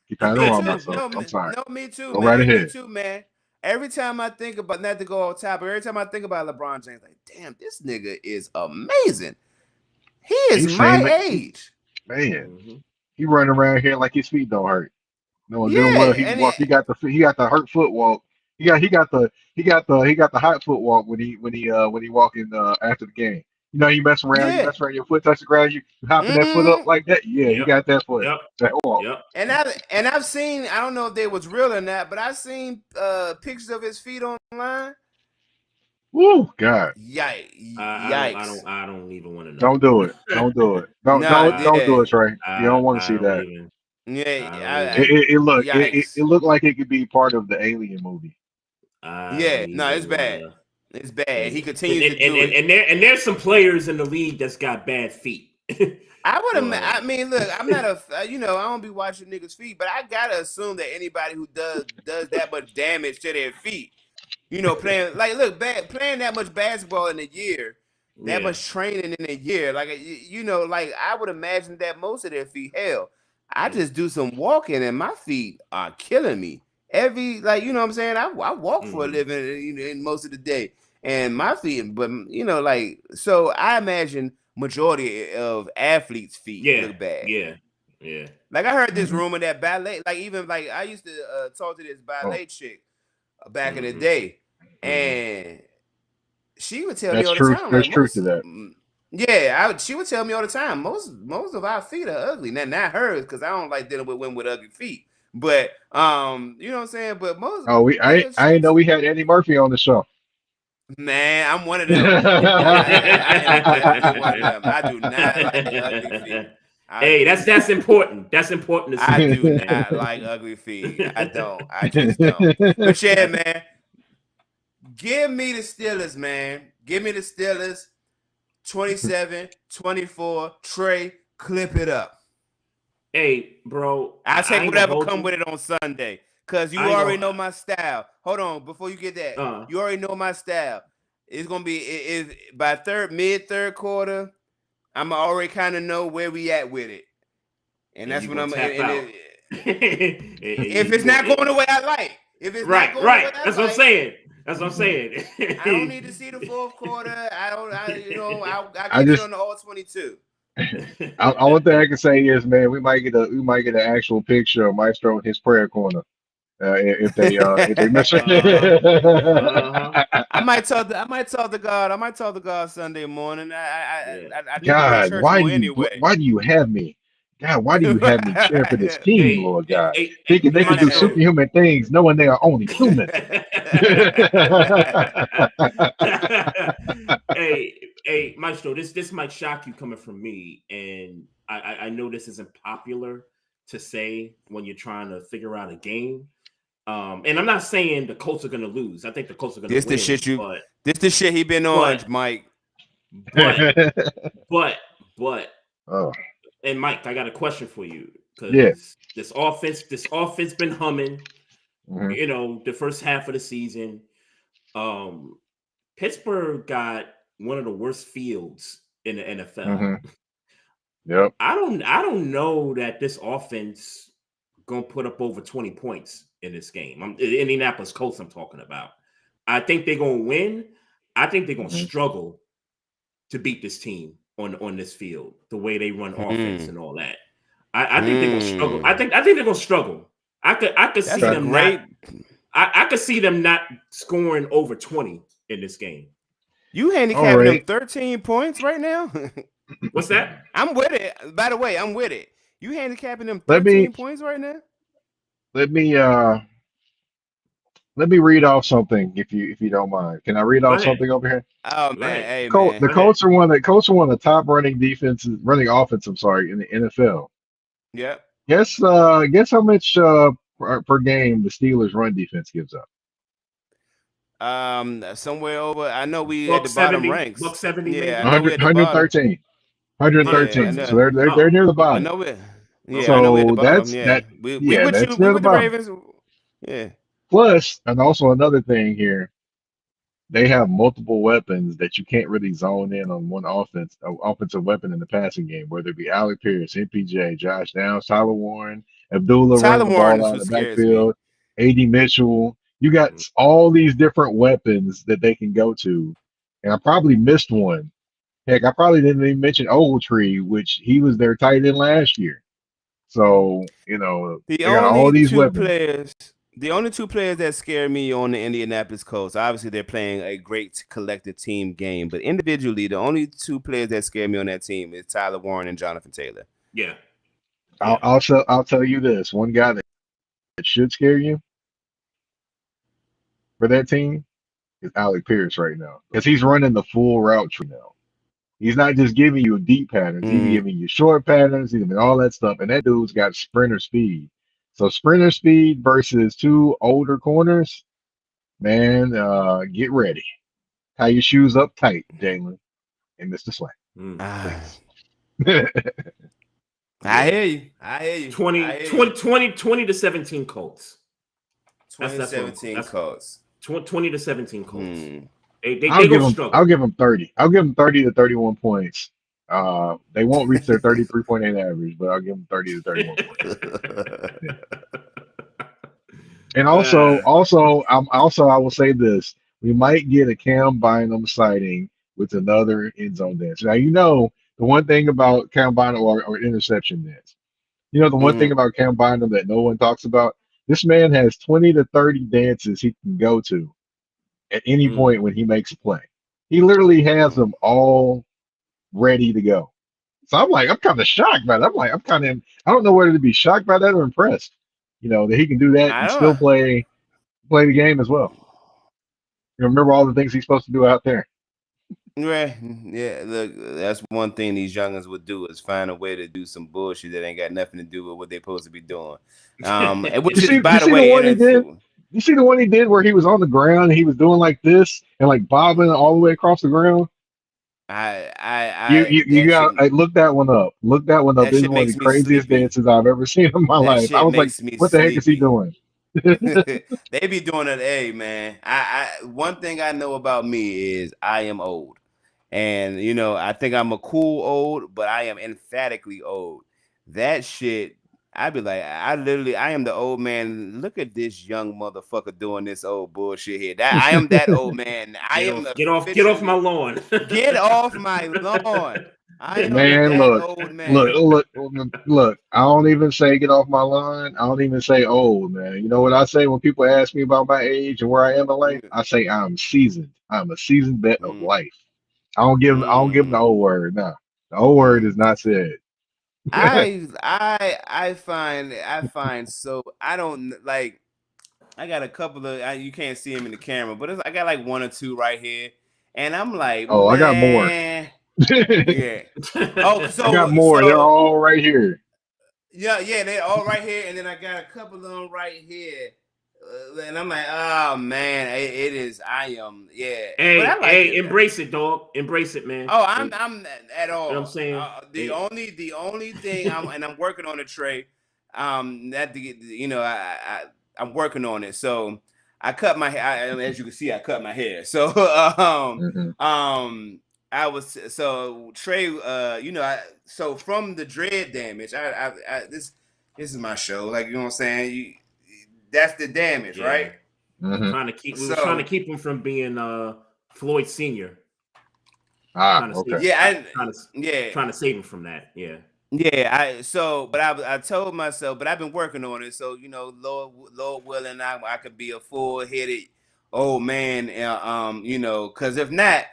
Keep kind of remind myself. I'm sorry. No, me too. Go man. right ahead. Me too, man. Every time I think about, not to go off topic, every time I think about LeBron James, like, damn, this nigga is amazing. He is my age. Man, he running around here like his feet don't hurt. No, doing well. He got the hurt foot walk. He got the hot foot walk when he walking after the game. you mess around, Yeah. your foot touch the ground, you hopping that foot up like that. Yeah, you Yep. got that foot. Yep. Like, oh, Yep. And I've seen, I don't know if they was real or not, but I've seen pictures of his feet online. woo, God. Yikes. I don't even want to know. Don't do it. Don't do it. Nah, Don't do yeah. it, Trey. You don't want to I see don't that. even. Yeah, It yikes. looked like it could be part of the Alien movie. I Yeah, don't no, even it's bad. wanna. It's bad. And, He continues to do it. and there's some players in the league that's got bad feet. I would have. But- I mean, look, I'm not a. I don't be watching niggas' feet, but I gotta assume that anybody who does that much damage to their feet, playing playing that much basketball in a year, that Yeah. much training in a year, like I would imagine that most of their feet. Hell, I just do some walking and my feet are killing me. Every what I'm saying. I walk for a living, in most of the day, and my feet. But so I imagine majority of athletes' feet look bad. Yeah. Like I heard this Mhm. rumor that ballet, like even like I used to talk to this ballet chick back in the Mhm. day, and she would tell me That's all the true. time, There's like truth to that. she would tell me all the time, most of our feet are ugly. Now, not hers, because I don't like dealing with women with ugly feet. But you know what I'm saying. But most, Oh, I she didn't would, know we had Eddie Murphy on the show. man, I'm one of them. I am definitely one of them. I do not like ugly feet. Hey, that's important. That's important to I say. do not like ugly feet. I don't. I just don't. But yeah, man. Give me the Steelers, man. Give me the Steelers. 27-24. Trey, clip it up. Hey, bro. I'll I take ain't gonna whatever hold come you. with it on Sunday. Because you I ain't already gonna- know my style. Hold on, before you get that. You already know my style. It's gonna be by mid third quarter. I'm already kind of know where we at with it. And that's you when gonna I'm tap out. if it's not going the way I like. If it's not going the way I That's like. what I'm saying. That's what I'm saying. I don't need to see the fourth quarter. I I get it just on the all 22. Only thing I can say is, man, we might get an actual picture of Maestro in his prayer corner. If they miss it. I might talk to God. I might talk to God Sunday morning. I need to go to God, church more anyway. why do you have me? God, why do you have me cheering for this team, Lord God? Thinking they can do Maestro. superhuman things, knowing they are only human. hey, Maestro, this might shock you coming from me, and I know this isn't popular to say when you're trying to figure out a game. And I'm not saying the Colts are going to lose. I think the Colts are going to win. This the shit he been on, Mike. But, oh. And Mike, I got a question for you because this offense been humming. Mm-hmm. The first half of the season. Pittsburgh got one of the worst fields in the NFL. Mm-hmm. Yep. I don't know that this offense gonna put up over 20 points in this game. I'm Indianapolis Colts I'm talking about. I think they're gonna win. I think they're gonna struggle to beat this team on this field, the way they run offense and all that. I think they're gonna struggle. I think they're gonna struggle. I could see them not. I could see them not scoring over 20 in this game. You handicapping them 13 points right now? What's that? I'm with it. By the way, I'm with it. You handicapping them 13 points right now? Let me read off something if you don't mind. Can I read off something over here? Oh man, hey man. The Colts are one of the top running offense, in the NFL. Yep. Guess how much per game the Steelers run defense gives up? Somewhere over. I know we Buck at the bottom 70, ranks. Buck 70, yeah, maybe. I know we at the 113. 113. So they're near the bottom. I know it. Yeah, so I know we're at the bottom. We with that's you. near We with the bottom. Ravens. Yeah. Plus, and also another thing here, they have multiple weapons that you can't really zone in on one offensive weapon in the passing game, whether it be Alec Pierce, MPJ, Josh Downs, Tyler Warren, Abdullah running the ball out of the backfield, A.D. Mitchell. You got all these different weapons that they can go to, and I probably missed one. Heck, I probably didn't even mention Ogletree, which he was their tight end last year. So they got all these weapons. The only two players that scare me on the Indianapolis Colts, obviously they're playing a great collective team game, but individually, the only two players that scare me on that team is Tyler Warren and Jonathan Taylor. Yeah. I'll tell you this: one guy that should scare you for that team is Alec Pierce right now, because he's running the full route tree now. He's not just giving you deep patterns; he's Mm. giving you short patterns, he's giving all that stuff. And that dude's got sprinter speed. So sprinter speed versus two older corners, man. Get ready. Tie your shoes up tight, Jalen and Mr. Slay. Ah, Please. I hear you. I hear you. 20 to 17 Colts. 2017 Colts. 20 to 17 Colts. Mm. They gonna struggle. I'll give them 30. I'll give them 30 to 31 points. They won't reach their 33.8 average, but I'll give them 30 to 31 points. Yeah. And also, I will say this: we might get a Cam Bynum sighting with another end zone dance. Now, the one thing about Cam Bynum or interception dance. The one thing about Cam Bynum that no one talks about. This man has 20 to 30 dances he can go to at any point when he makes a play. He literally has them all ready to go. So I'm kind of shocked by that. I don't know whether to be shocked by that or impressed. That he can do that I and don't still know. play the game as well. Remember all the things he's supposed to do out there. Yeah. Look, that's one thing these youngins would do is find a way to do some bullshit that ain't got nothing to do with what they're supposed to be doing. Which is, by the way, You see the one he did where he was on the ground and he was doing like this and like bobbing all the way across the ground. You got look that one up. Look that one up. That This is shit one of makes the me craziest sleepy. dances I've ever seen in my That life. I shit was like, makes me what the heck is he sleepy. doing? They be doing it. Hey, man. I one thing I know about me is I am old. And I think I'm a cool old, but I am emphatically old. That shit, I'd be like, I am the old man. Look at this young motherfucker doing this old bullshit here. I am that old man. I am Get off my lawn. Get off my lawn. I am Man, that old man. look. I don't even say get off my lawn. I don't even say old, man. You know what I say when people ask me about my age and where I am in life? I say I'm seasoned. I'm a seasoned vet of life. I don't give them the old word. No, the old word is not said. I find so I don't like. I got a couple of you can't see him in the camera, but I got like one or two right here, and I'm like, oh, man, I got more. Yeah. Oh, I got more. They're all right here. Yeah, they're all right here, and then I got a couple of them right here. And I'm like, oh man, it is. I am, yeah. Hey, but I like it, embrace it, dog. Embrace it, man. Oh, I'm at all. You know what I'm saying? The only thing I'm working on it, Trey. I'm working on it. So I cut my hair. As you can see, I cut my hair. So I was so Trey. So from the dread damage, this is my show. Like, you know what I'm saying? That's the damage, right? Mm-hmm. Trying to keep him from being Floyd Sr. Trying to save him from that. Yeah. Yeah, I told myself, but I've been working on it. So, Lord willing, I could be a full-headed old man. Because if not,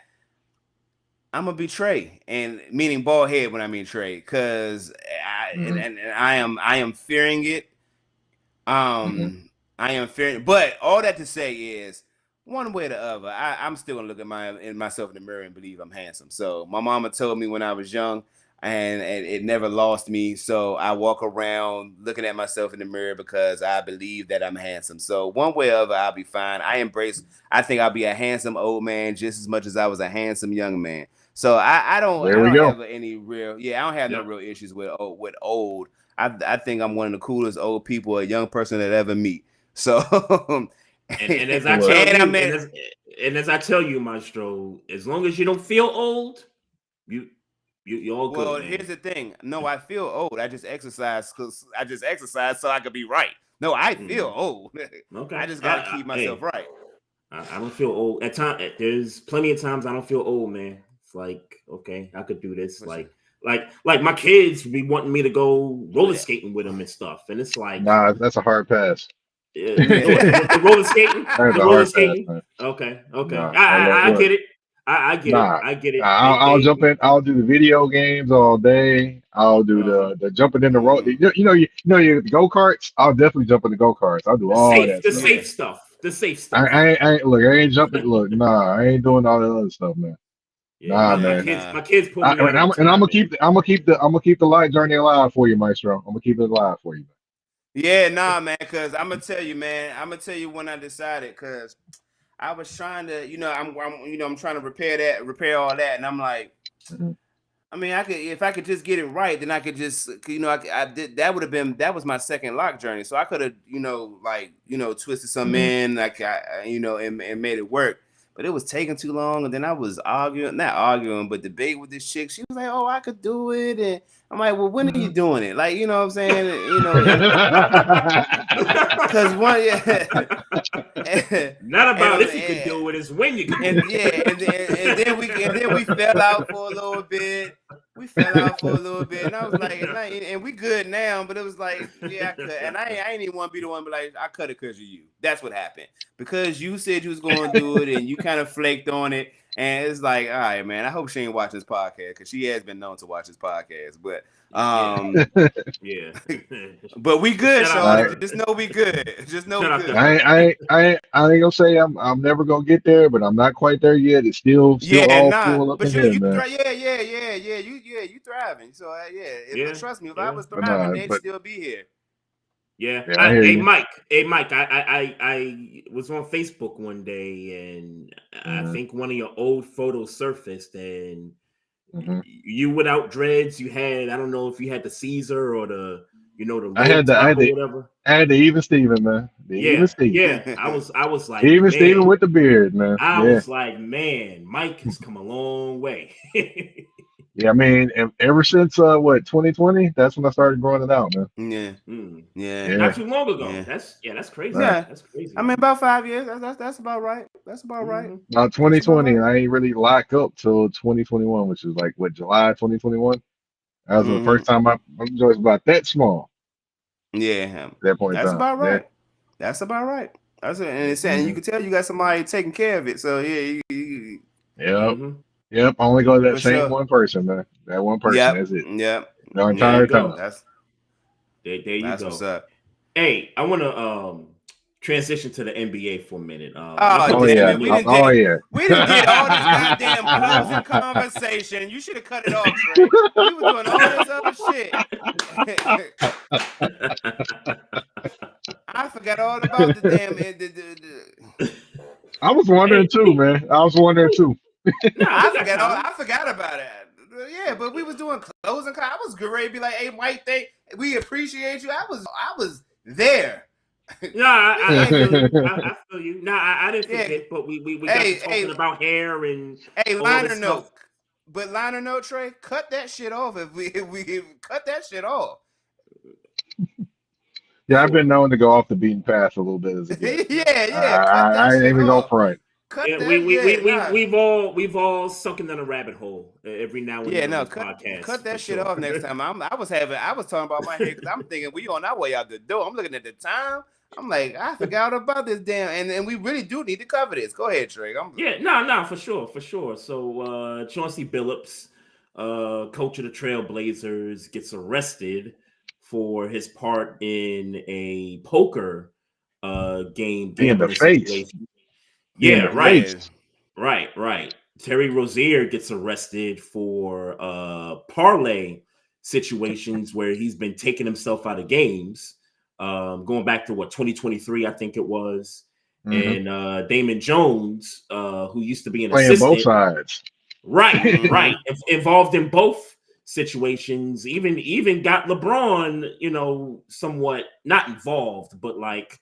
I'm gonna be Trey, and meaning bald head when I mean Trey, because I am fearing it. I am fearing, but all that to say is, one way or the other, I'm still gonna look at myself in the mirror and believe I'm handsome. So my mama told me when I was young, and it never lost me. So I walk around looking at myself in the mirror because I believe that I'm handsome. So one way or the other, I'll be fine. I think I'll be a handsome old man just as much as I was a handsome young man. So I don't have any real, I don't have no real issues with old. I think I'm one of the coolest old people a young person that ever meet. So, and as I tell you, Maestro, as long as you don't feel old, you're all good. Well, here's the thing. No, I feel old. I just exercise so I could be right. No, I feel old. Okay. I just gotta keep myself right. I don't feel old. At times, there's plenty of times I don't feel old, man. It's like, okay, I could do this. Like my kids be wanting me to go roller skating with them and stuff, and it's like, nah, that's a hard pass. The roller skating. That's The a roller hard pass, skating. man. Okay. Nah, I look, get it. I get it. nah. I get it. I'll jump in. I'll do the video games all day. I'll do uh, the jumping in the road. You go karts. I'll definitely jump in the go karts. I'll do all that the stuff. safe stuff. The safe I, stuff. I ain't jumping. Look, nah, I ain't doing all that other stuff, man. Yeah, Nah, my man. kids. My kids pull me out. I'm gonna keep the light journey alive for you, Maestro. I'm gonna keep it alive for you. Yeah, nah, man. Cause I'm gonna tell you, man. I'm gonna tell you when I decided. Cause I was trying to, I'm trying to repair all that, and I'm like, Mm-hmm. I mean, if I could just get it right, then I could just, I did. That was my second lock journey. So I could have, twisted some in, and made it work. But it was taking too long, and then I was not arguing, but debate with this chick. She was like, "Oh, I could do it," and I'm like, "Well, when are you doing it?" Like, you know what I'm saying? Because Not about if you and, could do it, it's when you can. and yeah, and then we fell out for a little bit. And I was like, and we good now, but it was like, yeah, I could, and I ain't even want to be the one, but like, I cut it because of you. That's what happened, because you said you was going to do it, and you kind of flaked on it, and it's like, all right, man. I hope she ain't watching this podcast, because she has been known to watch this podcast, but yeah. But we good, Shout Sean. Just know we good. Just know we good. I ain't gonna say I'm never gonna get there, but I'm not quite there yet. It's still all full up but ahead, man. You thriving. So trust me, if I was thriving, they'd still be here. Yeah. I hear you. Mike. I was on Facebook one day, and I think one of your old photos surfaced, and you without dreads. You had, I don't know if you had the Caesar or the I had whatever. I had the even Steven, man. Even Steven. Yeah. I was like, even man, Steven with the beard, man. I was like, man, Mike has come a long way. Yeah, I mean, ever since 2020, that's when I started growing it out, man. Yeah. Not too long ago. Yeah. That's crazy. Yeah. That's crazy. I mean, about 5 years. That's about right. That's about right. About 2020, I ain't really locked up till 2021, which is like July 2021. That was the first time my joint's about that small. Yeah, at that point, that's about right. Yeah. That's about right. That's it, and it's saying you can tell you got somebody taking care of it. So yeah, Yep. I only go to that same one person, man. That one person. That's it. Yep. The entire time. There you go. What's up. Hey, I want to transition to the NBA for a minute. We didn't get all this goddamn closing conversation. You should have cut it off, Trey. We were doing all this other shit. I forgot all about the damn. I was wondering too, man. I was wondering too. I forgot about it. Yeah, but we was doing closing. I was ready to be like, "Hey, Mike, we appreciate you." I was there. No, I feel you. No, I didn't forget, but we got to talking about hair and liner note. But liner note, Trey, cut that shit off. If we cut that shit off. Yeah, I've been known to go off the beaten path a little bit as a guest. I ain't even go front. We've all sunken in a rabbit hole every now and then. Cut that shit off next time. I was talking about my hair because I'm thinking we on our way out the door. I'm looking at the time. I'm like, I forgot about this damn, and we really do need to cover this. Go ahead, Trey. For sure. So Chauncey Billups, coach of the Trailblazers, gets arrested for his part in a poker game. In the face. Yeah, right. Terry Rozier gets arrested for parlay situations where he's been taking himself out of games, going back to 2023, I think it was. And Damon Jones, who used to be an playing assistant, both sides, right, involved in both situations. Even got LeBron, somewhat not involved, but like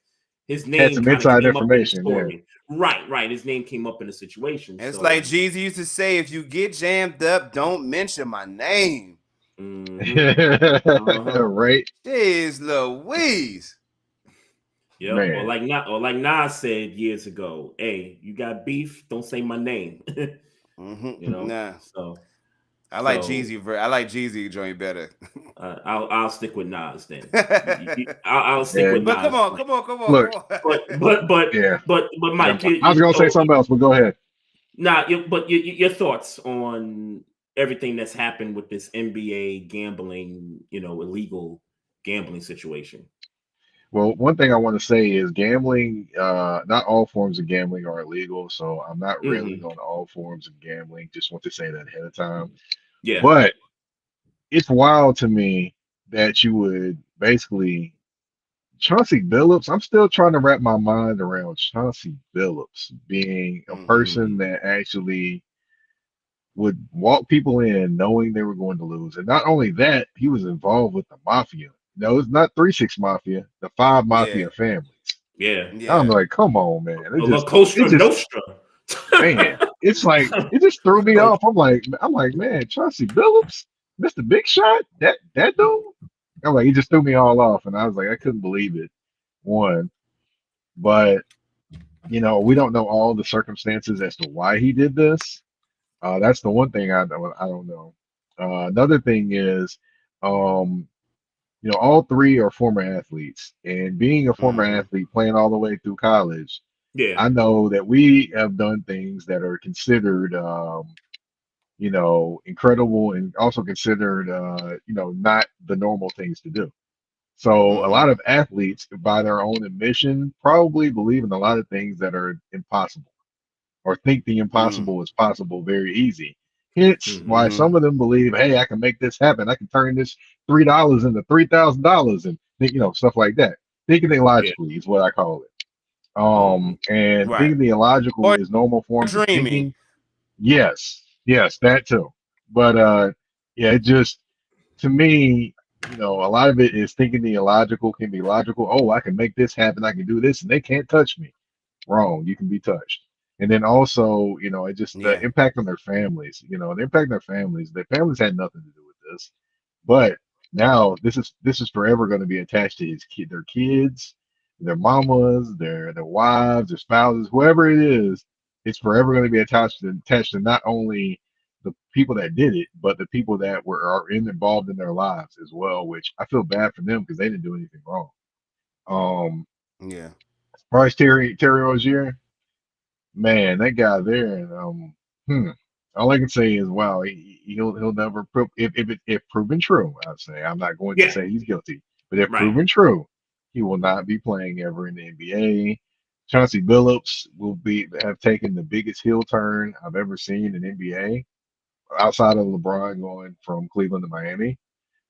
his name had some inside information. Right. His name came up in the situation. It's like Jeezy used to say, if you get jammed up, don't mention my name. Right. Jeez Louise. Yeah. Or like Nas said years ago, hey, you got beef, don't say my name. Nah. So So I like Jeezy joint better. I'll stick with Nas then. I'll stick Yeah, with But Nas. look, But yeah, but yeah. Mike, I was gonna say something else, but go ahead. your thoughts on everything that's happened with this NBA gambling, illegal gambling situation. Well, one thing I want to say is gambling, not all forms of gambling are illegal, so I'm not railing Hmm. on all forms of gambling. Just want to say that ahead of time. Yeah. But it's wild to me that you would basically Chauncey Billups. I'm still trying to wrap my mind around Chauncey Billups being a person Hmm. that actually would walk people in knowing they were going to lose. And not only that, he was involved with the mafia. No, it's not 3 6 Mafia, the five Yeah, mafia families. Yeah. I'm yeah, like, come on, man. The La Costa It just, Nostra. man, it's like, it just threw me Like, off. I'm like, man, Chauncey Billups, Mr. Big Shot, that dude. I'm like, he just threw me all off. And I was like, I couldn't believe it. One, but we don't know all the circumstances as to why he did this. That's the one thing I don't know. Another thing is, um, all three are former athletes, and being a former hmm athlete, playing all the way through college, yeah. I know that we have done things that are considered, incredible and also considered, not the normal things to do. So a lot hmm of athletes, by their own admission, probably believe in a lot of things that are impossible or think the hmm impossible is possible very easy. Hence Hmm. why some hmm of them believe, hey, I can make this happen. I can turn this $3 into $3,000 and stuff like that. Thinking Yeah. illogically is what I call it. Hmm. And Right. thinking illogical Or is normal forms of dreaming. thinking. Yes, that too. But yeah, it just to me, a lot of it is thinking the illogical can be logical. Oh, I can make this happen. I can do this, and they can't touch me. Wrong. You can be touched. And then also, it just the Yeah, impact on their families. The impact on their families. Their families had nothing to do with this, but now this is forever going to be attached to their kids, their mamas, their wives, their spouses, whoever it is. It's forever going to be attached to not only the people that did it, but the people that involved in their lives as well. Which I feel bad for them because they didn't do anything wrong. Um, yeah, as far as Terry Rozier, man, that guy there, and all I can say is, wow, he'll never if proven true. I'd say I'm not going to Yeah. say he's guilty, but if Right. proven true, he will not be playing ever in the NBA. Chauncey Billups will have taken the biggest heel turn I've ever seen in NBA, outside of LeBron going from Cleveland to Miami,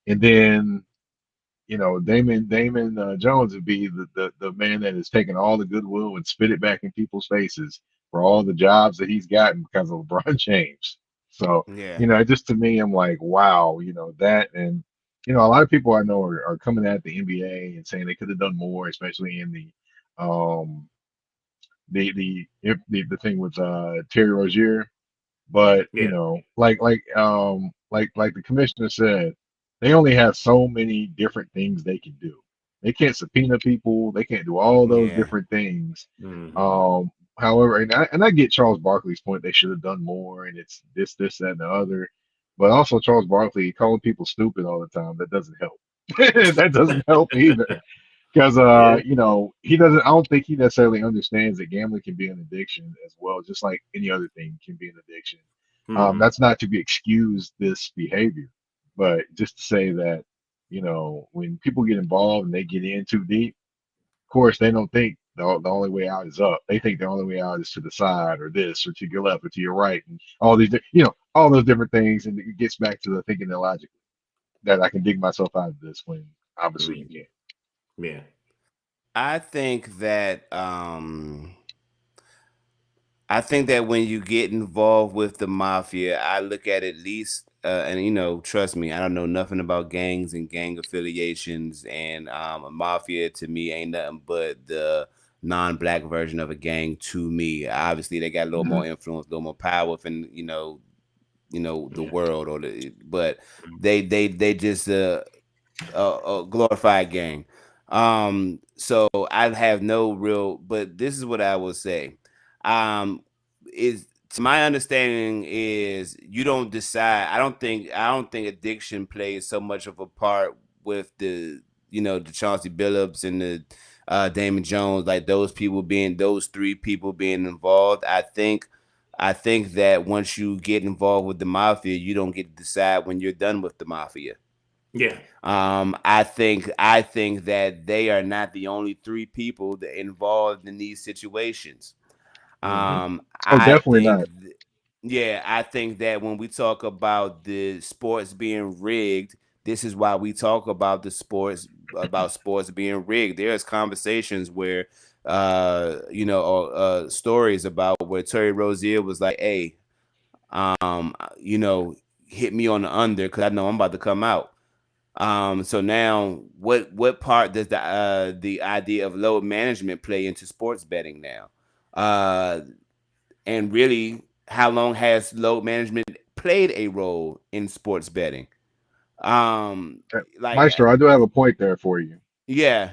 and then Damon Jones would be the man that has taken all the goodwill and spit it back in people's faces for all the jobs that he's gotten because of LeBron James. So, yeah, just to me, I'm like, wow, that. And, a lot of people I know are coming at the NBA and saying they could have done more, especially in um, the thing with Terry Rozier. But Yeah. like the commissioner said, they only have so many different things they can do. They can't subpoena people. They can't do all those yeah, different things. Hmm. Um, However, and I get Charles Barkley's point. They should have done more, and it's this, that, and the other. But also Charles Barkley calling people stupid all the time. That doesn't help. That doesn't help either. Because Yeah. he doesn't. I don't think he necessarily understands that gambling can be an addiction as well, just like any other thing can be an addiction. Hmm. That's not to be excused this behavior, but just to say that when people get involved and they get in too deep, of course they don't think the only way out is up. They think the only way out is to the side or this or to your left or to your right and all these all those different things, and it gets back to the thinking illogically that I can dig myself out of this when obviously you Hmm. can't. Yeah. I think that when you get involved with the mafia, I look at least, and trust me, I don't know nothing about gangs and gang affiliations, and a mafia to me ain't nothing but the non-black version of a gang to me. Obviously, they got a little Hmm. more influence, a little more power within the Yeah. world, but they just a glorified gang. So I have no real, but this is what I will say. Um, is my understanding is you don't decide. I don't think addiction plays so much of a part with the the Chauncey Billups and the Damon Jones, like those three people being involved. I think that once you get involved with the mafia, you don't get to decide when you're done with the mafia. Yeah. I think that they are not the only three people that involved in these situations. Oh, I definitely think not. yeah, I think that when we talk about the sports being rigged, this is why we talk about sports being rigged. There's conversations where stories about where Terry Rozier was like, hey, you know, hit me on the under because I know I'm about to come out. So now what part does the idea of load management play into sports betting now? And really, how long has load management played a role in sports betting? Like Maestro, I do have a point there for you. yeah.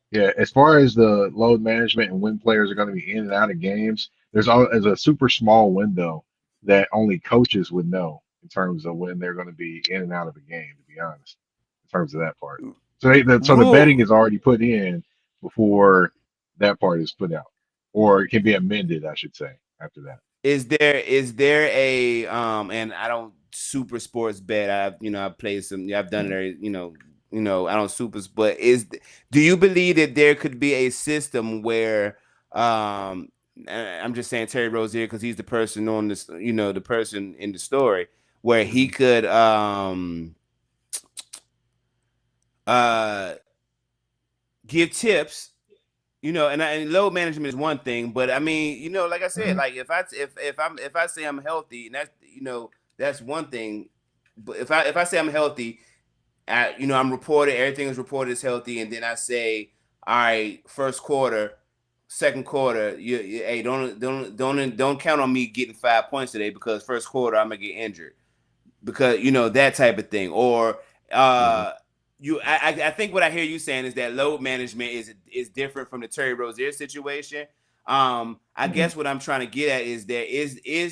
Yeah, as far as the load management and when players are going to be in and out of games, there's a super small window that only coaches would know in terms of when they're going to be in and out of a game. To be honest, in terms of that part, so the betting Rule is already put in before that part is put out, or it can be amended, I should say, after that. is there a and I don't super sports bet. I've played some. I've done it. I don't super. But do you believe that there could be a system where I'm just saying Terry Rozier because he's the person on this. The person in the story where he Mhm. could uh give tips. And load management is one thing, but I mean, like I said, Mhm. like if I say I'm healthy, and that's one thing. But if I say I'm healthy, I'm reported, everything is reported as healthy, and then I say, all right, first quarter, second quarter, hey, don't count on me getting 5 points today because first quarter I'm gonna get injured because that type of thing. Or Mhm. I think what I hear you saying is that load management is different from the Terry Rozier situation. I Mhm. guess what I'm trying to get at is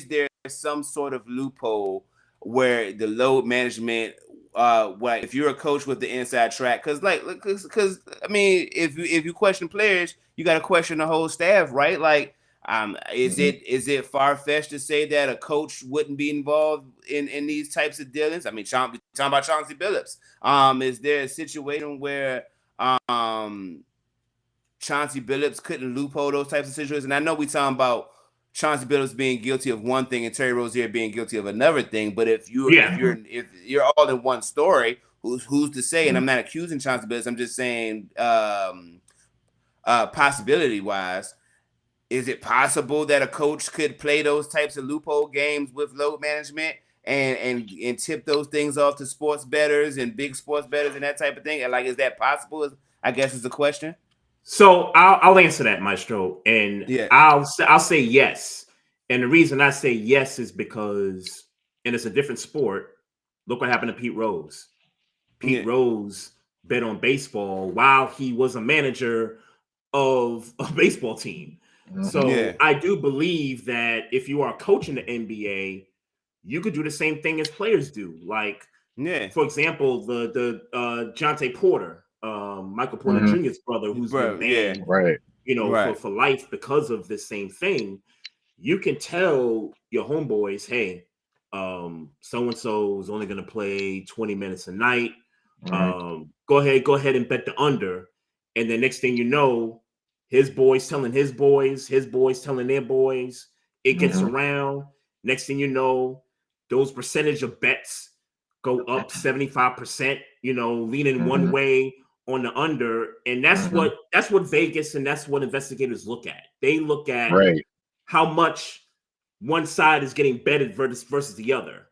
there some sort of loophole where the load management what if you're a coach with the inside track, because I mean if you question players, you got to question the whole staff, right? Like Mhm. is it far fetched to say that a coach wouldn't be involved in these types of dealings? I mean, talking about Chauncey Billups. Is there a situation where um Chauncey Billups couldn't loophole those types of situations? And I know we talking about Chauncey Billups being guilty of one thing and Terry Rozier being guilty of another thing. But Yeah. if you're all in one story, who's to say? And Mhm. I'm not accusing Chauncey Billups. I'm just saying possibility wise. Is it possible that a coach could play those types of loophole games with load management and tip those things off to sports bettors and big sports bettors and that type of thing? And like, is that possible? I guess is the question. So I'll answer that, Maestro, and Yeah, I'll say yes. And the reason I say yes is because, and it's a different sport. Look what happened to Pete Rose. Pete yeah, Rose bet on baseball while he was a manager of a baseball team. Mhm. So yeah, I do believe that if you are coaching the NBA, you could do the same thing as players do. Like, yeah, for example, the Jonte Porter, Michael Porter Mhm. Jr.'s brother, who's been bro, yeah, banned, Right. right, for life because of the same thing. You can tell your homeboys, hey, so and so is only going to play 20 minutes a night. Mhm. Go ahead and bet the under. And the next thing you know, his boys telling their boys, it gets Mhm. around. Next thing you know, those percentage of bets go up 75%, leaning one Mhm. way on the under. And Mhm. that's what Vegas and that's what investigators look at. They look at Right. how much one side is getting betted versus the other,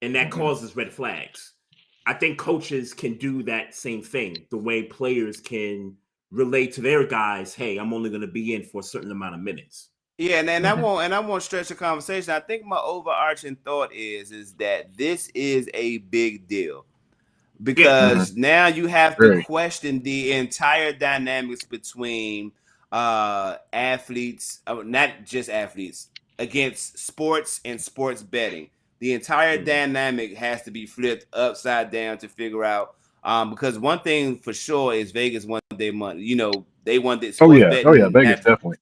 and that Mhm. causes red flags. I think coaches can do that same thing, the way players can relate to their guys, hey, I'm only going to be in for a certain amount of minutes. yeah. And Mhm. I won't stretch the conversation. I think my overarching thought is that this is a big deal Yeah. Mhm. because now you have to Very. question the entire dynamics between athletes, not just athletes. against sports and sports betting. The entire dynamic has to be flipped upside down to figure out. Because one thing for sure is Vegas won their money. You know, they won their Oh sports yeah, oh yeah, betting. Vegas definitely.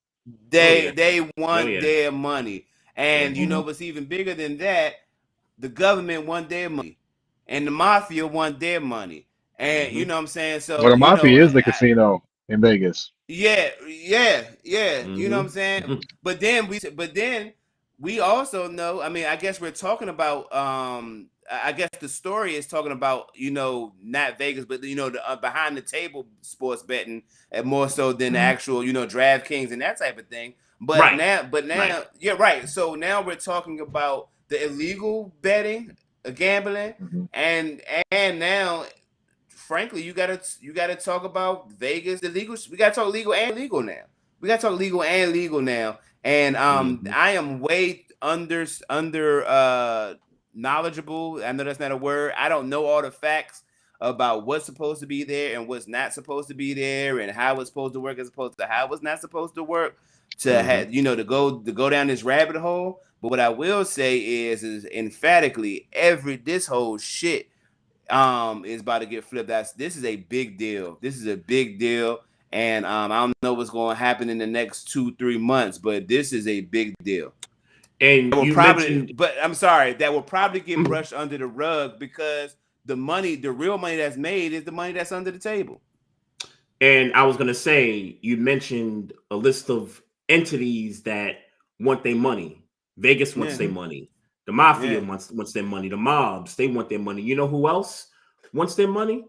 They want their money. And you know what's even bigger than that? The government won their money. And the mafia won their money. And you know what I'm saying? Well, So, the mafia is the casino in Vegas. yeah. You know what I'm saying? But then we also know, I mean, I guess we're talking about I guess the story is talking about, you know, not Vegas, but you know, the behind the table sports betting, and more so than the actual, you know, DraftKings and that type of thing. But now, yeah, right. So now we're talking about the illegal betting, gambling, and now, frankly, you gotta talk about Vegas, the legal. We gotta talk legal and legal now. We gotta talk legal and legal now. And I am way under knowledgeable. I know that's not a word. I don't know all the facts about what's supposed to be there and what's not supposed to be there, and how it's supposed to work as opposed to how it's not supposed to work. To have, you know, to go down this rabbit hole. But what I will say is emphatically this whole shit is about to get flipped. This is a big deal. This is a big deal. And I don't know what's going to happen in the next 2-3 months, but this is a big deal. And that will you probably, mentioned, but I'm sorry, that will probably get brushed under the rug because the real money that's made is the money that's under the table. And I was going to say, you mentioned a list of entities that want their money. Vegas wants their money. The mafia wants their money. The mobs, they want their money. You know who else wants their money?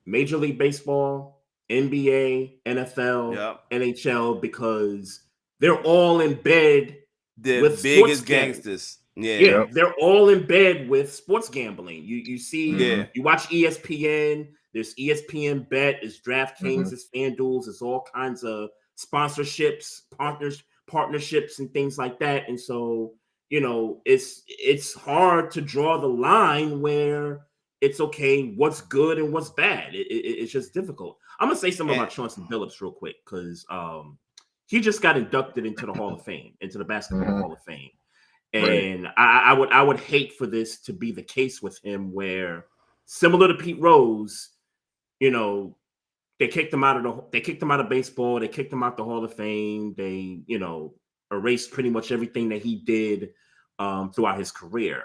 Major League Baseball, NBA, NFL, NHL, because they're all in bed with biggest gangsters. Yeah, they're all in bed with sports gambling. You see, you watch ESPN. There's ESPN Bet, there's DraftKings, there's FanDuels, there's all kinds of sponsorships, partnerships, and things like that. And so, you know, it's hard to draw the line where it's okay, what's good and what's bad. It's just difficult. I'm gonna say something about Chauncey Billups real quick because he just got inducted into the Hall of Fame, into the Basketball Hall of Fame. And I would hate for this to be the case with him, where similar to Pete Rose, you know, they kicked him out of baseball, they kicked him out the Hall of Fame, they, you know, erased pretty much everything that he did throughout his career.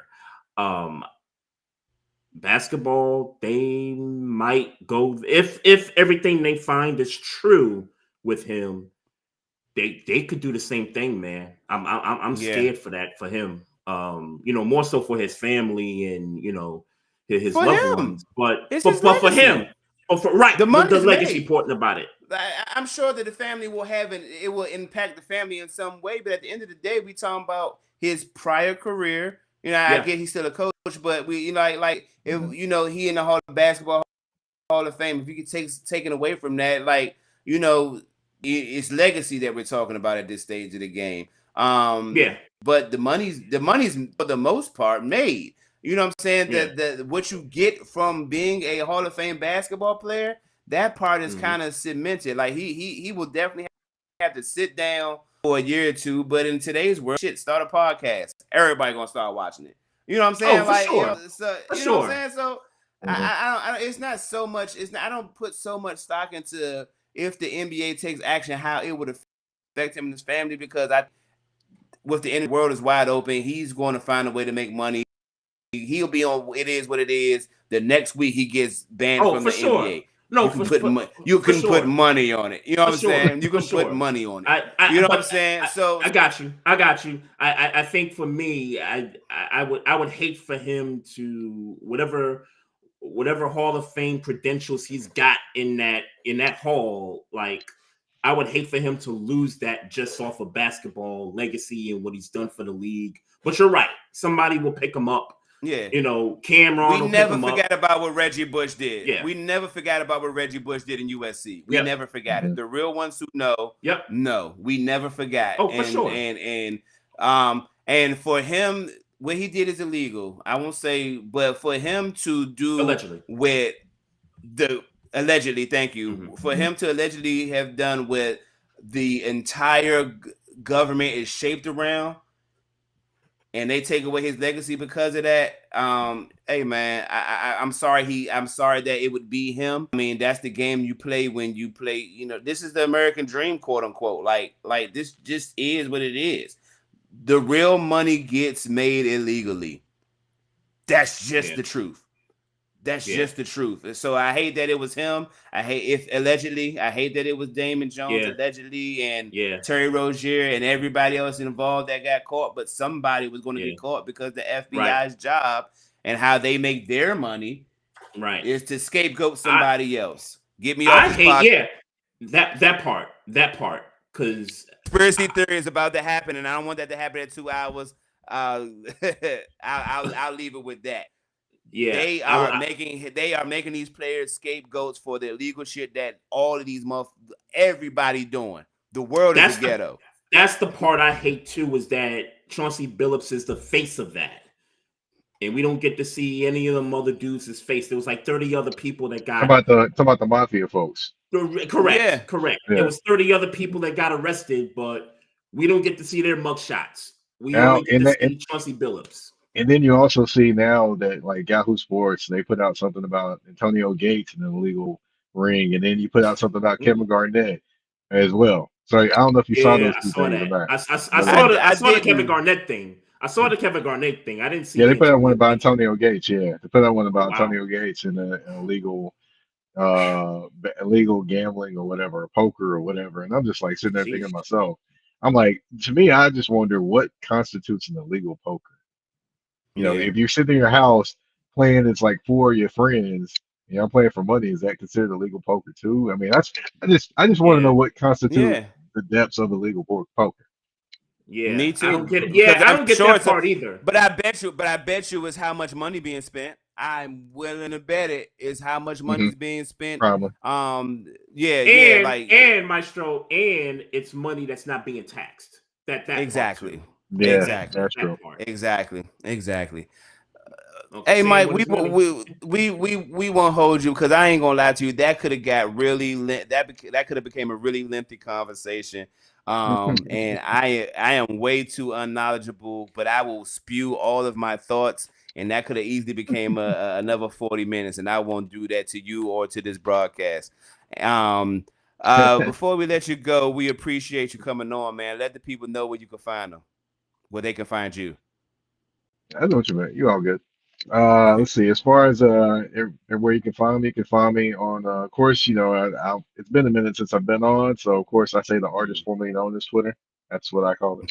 Basketball, they might go if everything they find is true with him. They could do the same thing, man. I'm scared for that for him. You know, more so for his family and, you know, his loved ones. But for him, the legacy important about it. I'm sure that the family will it will impact the family in some way. But at the end of the day, we talking about his prior career. You know, I get he's still a coach, but we, you know, like if you know he in the Basketball Hall of Fame, if you could taken away from that, like, you know, it's legacy that we're talking about at this stage of the game. But the money's for the most part made. You know what I'm saying? That what you get from being a Hall of Fame basketball player, that part is kind of cemented. Like he will definitely have to sit down for a year or two. But in today's world, start a podcast. Everybody gonna start watching it. You know what I'm saying? Oh, for like, sure. You know, so, you know what I'm saying? So I it's not so much. I don't put so much stock into if the NBA takes action, how it would affect him and his family, because with the world is wide open, he's going to find a way to make money. He'll be on It Is What It Is. The next week he gets banned from the NBA. No, you can put money on it. You know what I'm saying? You can put money on it. You know what I'm saying? So I got you. I think for me, I would hate for him to whatever Hall of Fame credentials he's got in that hall, like, I would hate for him to lose that just off of basketball legacy and what he's done for the league. But you're right. Somebody will pick him up. Yeah. You know, Cameron. We never forget about what Reggie Bush did. Yeah. We never forgot about what Reggie Bush did in USC. We never forgot it. The real ones who know. No, we never forgot. Oh, for sure. And for him, what he did is illegal. I won't say, but for him to do with allegedly, thank you, for him to allegedly have done with the entire government is shaped around, and they take away his legacy because of that. Hey man, I'm sorry. I'm sorry that it would be him. I mean, that's the game you play when you play. You know, this is the American dream, quote unquote. Like this just is what it is. The real money gets made illegally. That's just the truth. That's just the truth. So I hate that it was him. I hate that it was Damon Jones allegedly and Terry Rozier and everybody else involved that got caught. But somebody was going to get caught because the FBI's job and how they make their money is to scapegoat somebody else. Get me off this podcast. That part. Because conspiracy theory is about to happen, and I don't want that to happen in 2 hours. I'll leave it with that. Yeah, they are making these players scapegoats for the illegal shit that all of these everybody doing. The world is a ghetto. That's the part I hate too, is that Chauncey Billups is the face of that. And we don't get to see any of them other dudes' face. There was like 30 other people that got talk about the mafia folks. Correct. Yeah. There was 30 other people that got arrested, but we don't get to see their mugshots. We only get to see Chauncey Billups. And then you also see now that like Yahoo Sports, they put out something about Antonio Gates and an illegal ring, and then you put out something about Kevin Garnett as well. So I don't know if you saw those two things or not. I saw the Kevin Garnett thing. I saw the Kevin Garnett thing. I didn't see. Yeah, they put out one about Antonio Gates. Yeah, they put out one about Antonio Gates and an illegal gambling or whatever, or poker or whatever. And I'm just like sitting there thinking to myself, I'm like, to me, I just wonder what constitutes an illegal poker. You know, if you're sitting in your house playing, it's like for your friends. You know, playing for money. Is that considered illegal poker too? I mean, I just want to know what constitutes the depths of illegal poker. Yeah, me too. I don't get it. Yeah, I don't get that part either. But I bet you is how much money being spent. I'm willing to bet it is how much money is being spent. Probably. And Maestro, and it's money that's not being taxed. That exactly. Yeah, exactly. That's true. Exactly. Hey, Mike, we won't hold you because I ain't gonna lie to you. That could have got really that could have became a really lengthy conversation. And I am way too unknowledgeable, but I will spew all of my thoughts, and that could have easily became another 40 minutes, and I won't do that to you or to this broadcast. Before we let you go, we appreciate you coming on, man. Let the people know where you can find them, where they can find you. I know what you meant. You all good. Let's see. As far as where you can find me on. Of course, you know, it's been a minute since I've been on, so of course I say the artist formerly known as Twitter. That's what I call it.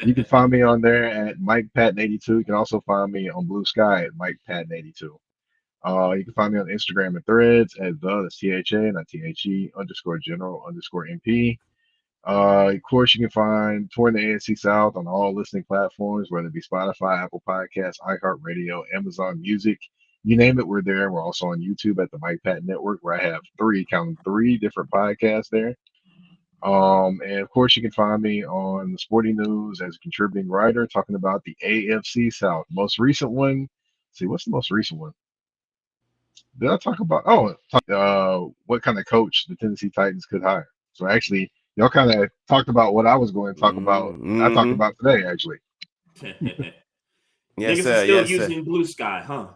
You can find me on there at Mike Patton 82. You can also find me on Blue Sky at Mike Patton 82. You can find me on Instagram and Threads at that's THA, not THE _general_MP. Of course, you can find Touring The AFC South on all listening platforms, whether it be Spotify, Apple Podcasts, iHeartRadio, Amazon Music, you name it, we're there. We're also on YouTube at the Mike Patton Network, where I have three different podcasts there. And of course, you can find me on the Sporting News as a contributing writer, talking about the AFC South. Most recent one. See, what's the most recent one? Did I talk about? What kind of coach the Tennessee Titans could hire? So actually, y'all kind of talked about what I was going to talk about. I talked about today, actually. Yes, sir. Still using Blue Sky, huh?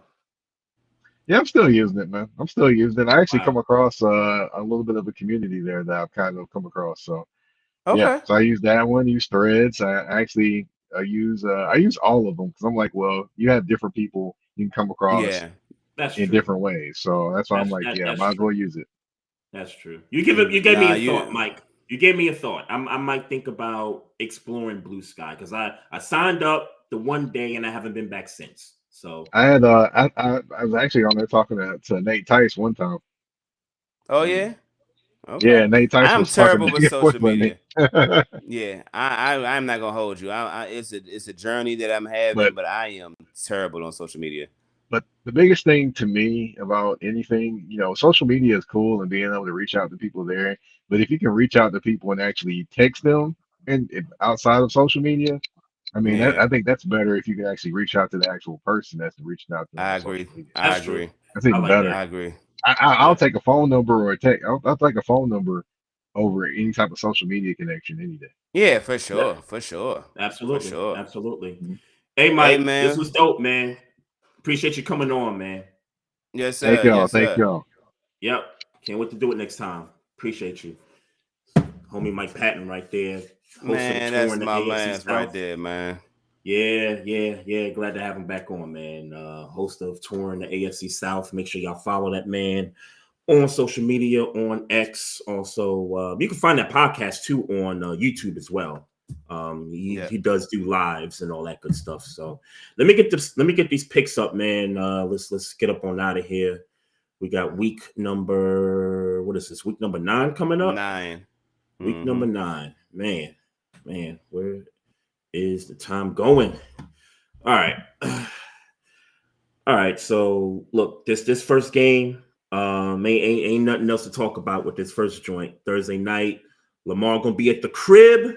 Yeah, I'm still using it, man. I'm still using it. I actually come across a little bit of a community there that I've kind of come across. So yeah, so I use that one. Use Threads. I use all of them because I'm like, well, you have different people you can come across in different ways. So that's why I'm like, might as well use it. That's true. You gave me a thought, Mike. You gave me a thought. I might think about exploring Blue Sky because I signed up the one day and I haven't been back since. So I had I was actually on there talking to Nate Tice one time. Oh yeah. Okay. Yeah, Nate Tice. I'm was terrible with social media. Yeah, I'm not gonna hold you. It's a journey that I'm having, but I am terrible on social media. But the biggest thing to me about anything, you know, social media is cool and being able to reach out to people there. But if you can reach out to people and actually text them and outside of social media, I mean, I think that's better if you can actually reach out to the actual person that's reaching out to them. I agree. I agree. That's even better. I agree. I'll take a phone number or a text. I'll take a phone number over any type of social media connection any day. Yeah, for Yeah, sure, for sure, for absolutely, sure. absolutely. Mhm. Hey, Hey, Mike, this man. was dope, man. Appreciate you coming on, man. Yes, Thank sir. y'all. Yes, Thank sir. y'all. Yep, can't wait to do it next time. Appreciate you, homie Mike Patton, right there, host of Man, Touring that's The my AFC man's right South. there, man. Yeah. Glad to have him back on, man. Host of Touring The AFC South. Make sure y'all follow that man on social media, on X. Also, you can find that podcast too on YouTube as well. Yeah. He does do lives and all that good stuff. So let me get this. Let me get these picks up, man. Let's get up on out of here. We got week number, what is this? Week number 9 coming up. 9. Week Mm-hmm. number 9. Man, where is the time going? All right. All right. So look, this first game, ain't nothing else to talk about with this first joint. Thursday night, Lamar gonna be at the crib,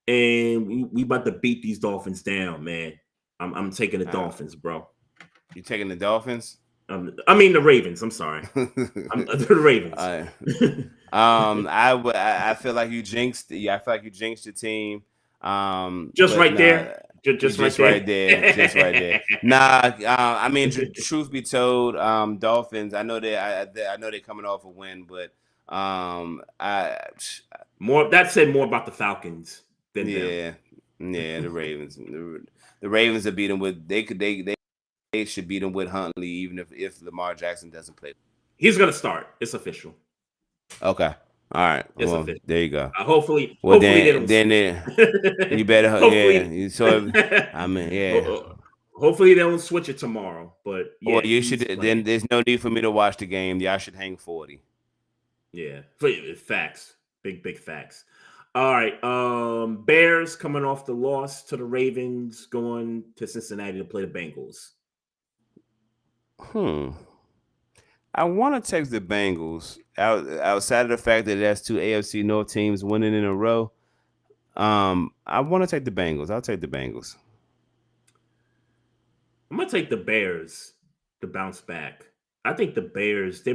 and we about to beat these Dolphins down, man. I'm taking the Dolphins, bro. You taking the Dolphins? I mean the Ravens. I'm sorry. I'm the Ravens. I feel like you jinxed. Yeah, I feel like you jinxed your team. Just But right nah, there. you Just right just there. right there, just right there. Nah, I mean, truth be told, Dolphins. I know I know they're coming off a win, but I More that said more about the Falcons than them. yeah, the Ravens. The Ravens are beating with they should beat them with Huntley, even if Lamar Jackson doesn't play. He's gonna start. It's official. Okay. All right. It's Well, official. there you go. Hopefully Well, they don't then switch. you better, yeah. hopefully, You sort of, I mean, yeah. hopefully they don't switch it tomorrow. But Well, yeah, you should. he's Then playing. there's no need for me to watch the game. Y'all should hang 40. Yeah, facts. Big facts. All right. Bears coming off the loss to the Ravens, going to Cincinnati to play the Bengals. I want to take the Bengals outside of the fact that that's 2 AFC North teams winning in a row. I want to take the Bengals. I'll take the Bengals. I'm gonna take the Bears to bounce back. I think the Bears they're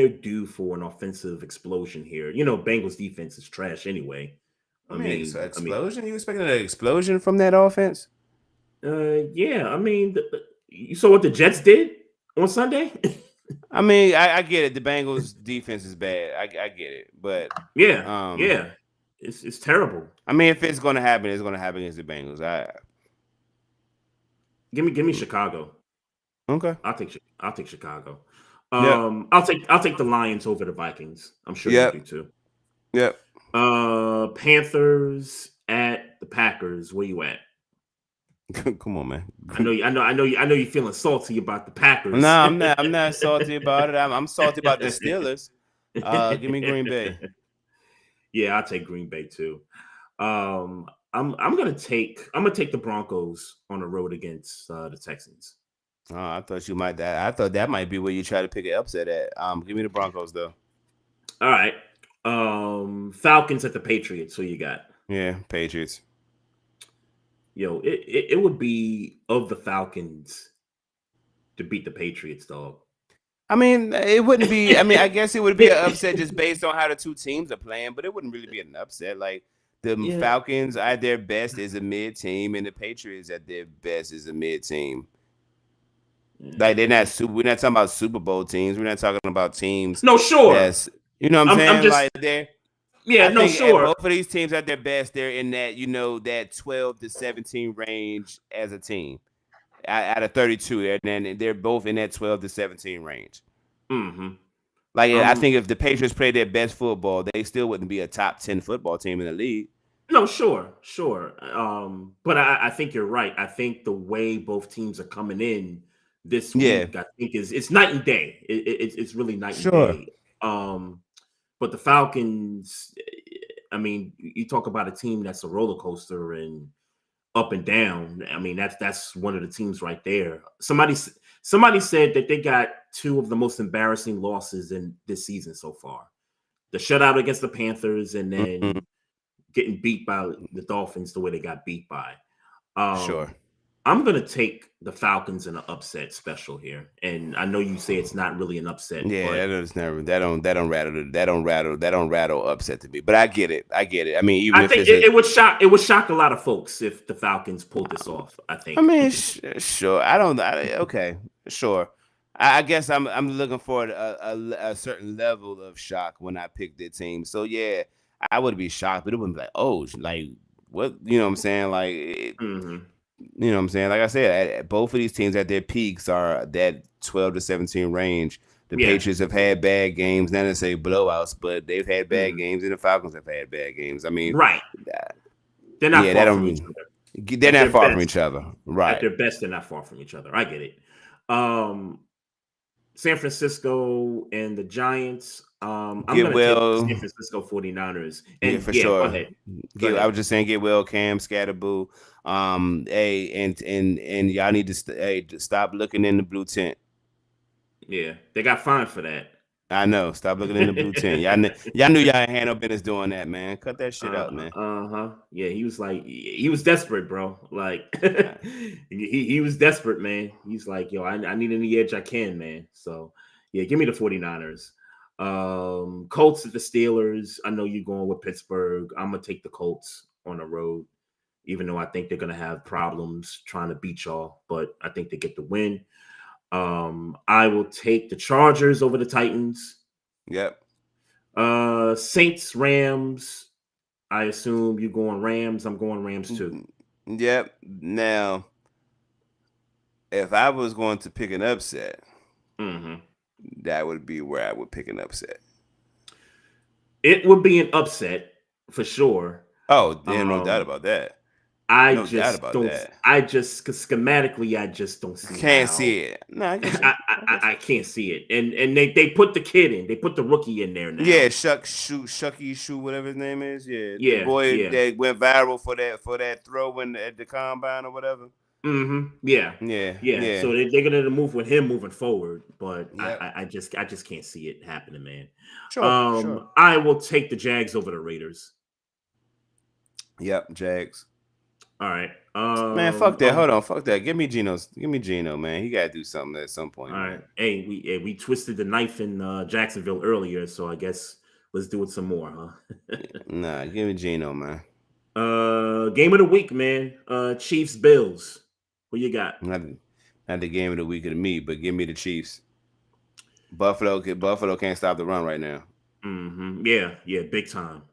due for an offensive explosion here. You know, Bengals defense is trash anyway. I mean, explosion. You expecting an explosion from that offense? Yeah. I mean, you saw what the Jets did on Sunday. I mean, I get it. The Bengals defense is bad. I get it, but yeah. It's terrible. I mean, if it's gonna happen, it's gonna happen against the Bengals. Give me Chicago. Okay. I'll take Chicago. Yep. I'll take the Lions over the Vikings. I'm sure you do too. Yep. Panthers at the Packers. Where you at? Come on, man. I know you're feeling salty about the Packers. No, I'm not. I'm not salty about it. I'm salty about the Steelers. Give me Green Bay. Yeah, I'll take Green Bay too. I'm gonna take the Broncos on the road against the Texans. Oh, I thought you might. I thought that might be where you try to pick an upset at. Give me the Broncos though. All right. Falcons at the Patriots. Who you got? Yeah, Patriots. Yo, it would be of the Falcons to beat the Patriots, dog. I mean, it wouldn't be. I mean, I guess it would be an upset just based on how the two teams are playing, but it wouldn't really be an upset. Like the Falcons at their best is a mid team, and the Patriots at their best is a mid team. Like they're not super. We're not talking about Super Bowl teams. We're not talking about teams. No, sure. That's you know what I'm saying. I'm just, like they're. Yeah, I no, think sure. both of these teams at their best, they're in that that 12 to 17 range as a team. Out of 32, and then they're both in that 12 to 17 range. Mm-hmm. Like I think if the Patriots played their best football, they still wouldn't be a top 10 football team in the league. No, sure. But I think you're right. I think the way both teams are coming in this week, I think it's night and day. It's really night and day. But the Falcons, I mean, you talk about a team that's a roller coaster and up and down. I mean, that's one of the teams right there. Somebody said that they got two of the most embarrassing losses in this season so far. The shutout against the Panthers and then getting beat by the Dolphins the way they got beat by. I'm I'm gonna take the Falcons in an upset special here, and I know you say it's not really an upset. Yeah, but that don't rattle upset to me. But I get it. I mean, even I if think it's it would shock a lot of folks if the Falcons pulled this off. I think. sure. Okay, sure. I guess I'm looking for a certain level of shock when I pick the team. So yeah, I would be shocked, but it wouldn't be like, oh, like what? You know what I'm saying? Like, you know what I'm saying? Like I said, both of these teams at their peaks are that 12 to 17 range. The Patriots have had bad games, not to say blowouts, but they've had bad games, and the Falcons have had bad games. I mean, right? They're not far from each other. They're not far from each other, right? At their best, they're not far from each other. I get it. San Francisco and the Giants. I'm going to take the San Francisco 49ers. And yeah, for sure. Go ahead. I was just saying, get well, Cam, Scatterboo. Hey, and y'all need to stop looking in the blue tent. Yeah, they got fined for that. I know. Stop looking in the blue tent. Y'all knew y'all had no business doing that, man. Cut that shit out, man. Yeah, he was desperate, bro. Like he was desperate, man. He's like, yo, I need any edge I can, man. So yeah, give me the 49ers. Colts at the Steelers. I know you're going with Pittsburgh. I'm gonna take the Colts on the road, even though I think they're gonna have problems trying to beat y'all, but I think they get the win. I will take the Chargers over the Titans. Yep. Saints, Rams. I assume you going Rams. I'm going Rams too. Yep. Now, if I was going to pick an upset, that would be where I would pick an upset. It would be an upset for sure. Oh, there's no doubt about that. Because schematically, I just don't see. Can't see it. No, I can't see it. And they put the kid in. They put the rookie in there now. Yeah, Shucky Shoe, whatever his name is. Yeah, the boy that went viral for that throw at the combine or whatever. Yeah. So they're gonna move with him moving forward, but I just can't see it happening, man. Sure. I will take the Jags over the Raiders. Yep, Jags. All right. Man, fuck that. Hold on. Fuck that. Give me Geno, man. He got to do something at some point. All right. Hey, we twisted the knife in Jacksonville earlier, so I guess let's do it some more, huh? Nah, give me Geno, man. Game of the week, man. Chiefs, Bills. Who you got? Not the game of the week of me, but give me the Chiefs. Buffalo can't stop the run right now. Yeah, big time.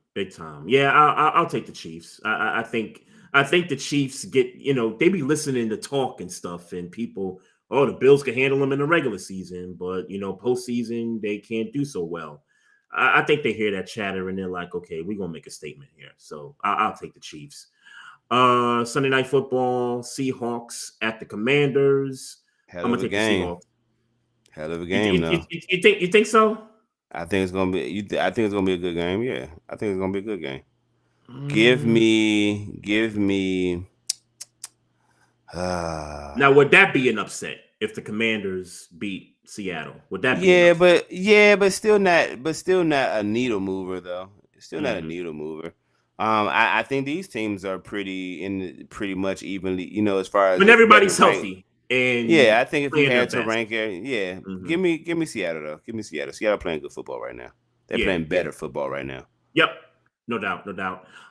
Yeah, I'll take the Chiefs. I think the Chiefs get, they be listening to talk and stuff, and people, the Bills can handle them in the regular season, but postseason they can't do so well. I think they hear that chatter and they're like, okay, we're gonna make a statement here. So I'll take the Chiefs. Sunday Night Football, Seahawks at the Commanders. Hell of a game. Hell of a game, though. You think so? I think it's gonna be. I think it's gonna be a good game. Yeah, I think it's gonna be a good game. Give me. Now, would that be an upset if the Commanders beat Seattle? Would that be? But still not a needle mover though. Still not a needle mover. I think these teams are pretty much evenly. As far as when everybody's healthy. And I think if you had to rank it, give me Seattle though. Give me Seattle. Seattle playing good football right now. They're playing better football right now. Yep, no doubt.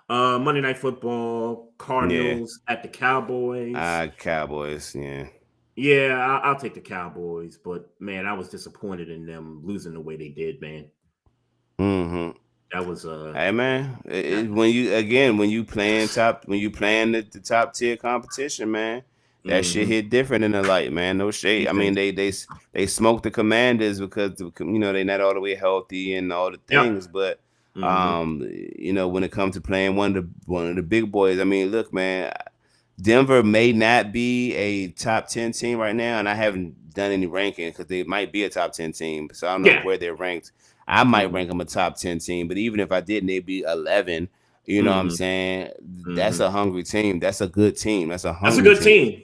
Monday Night Football, Cardinals at the Cowboys. Cowboys, yeah. Yeah, I'll take the Cowboys, but man, I was disappointed in them losing the way they did, man. That was hey man, when you playing the top tier competition, man. That shit hit different in the light, man. No shade. I mean, they smoked the Commanders because they're not all the way healthy and all the things. But when it comes to playing one of the big boys, I mean, look, man, Denver may not be a top 10 team right now, and I haven't done any ranking because they might be a top 10 team. So I don't know where they're ranked. I might rank them a top 10 team, but even if I didn't, they'd be 11. You know what I'm saying? That's a hungry team. That's a good team. That's a good team.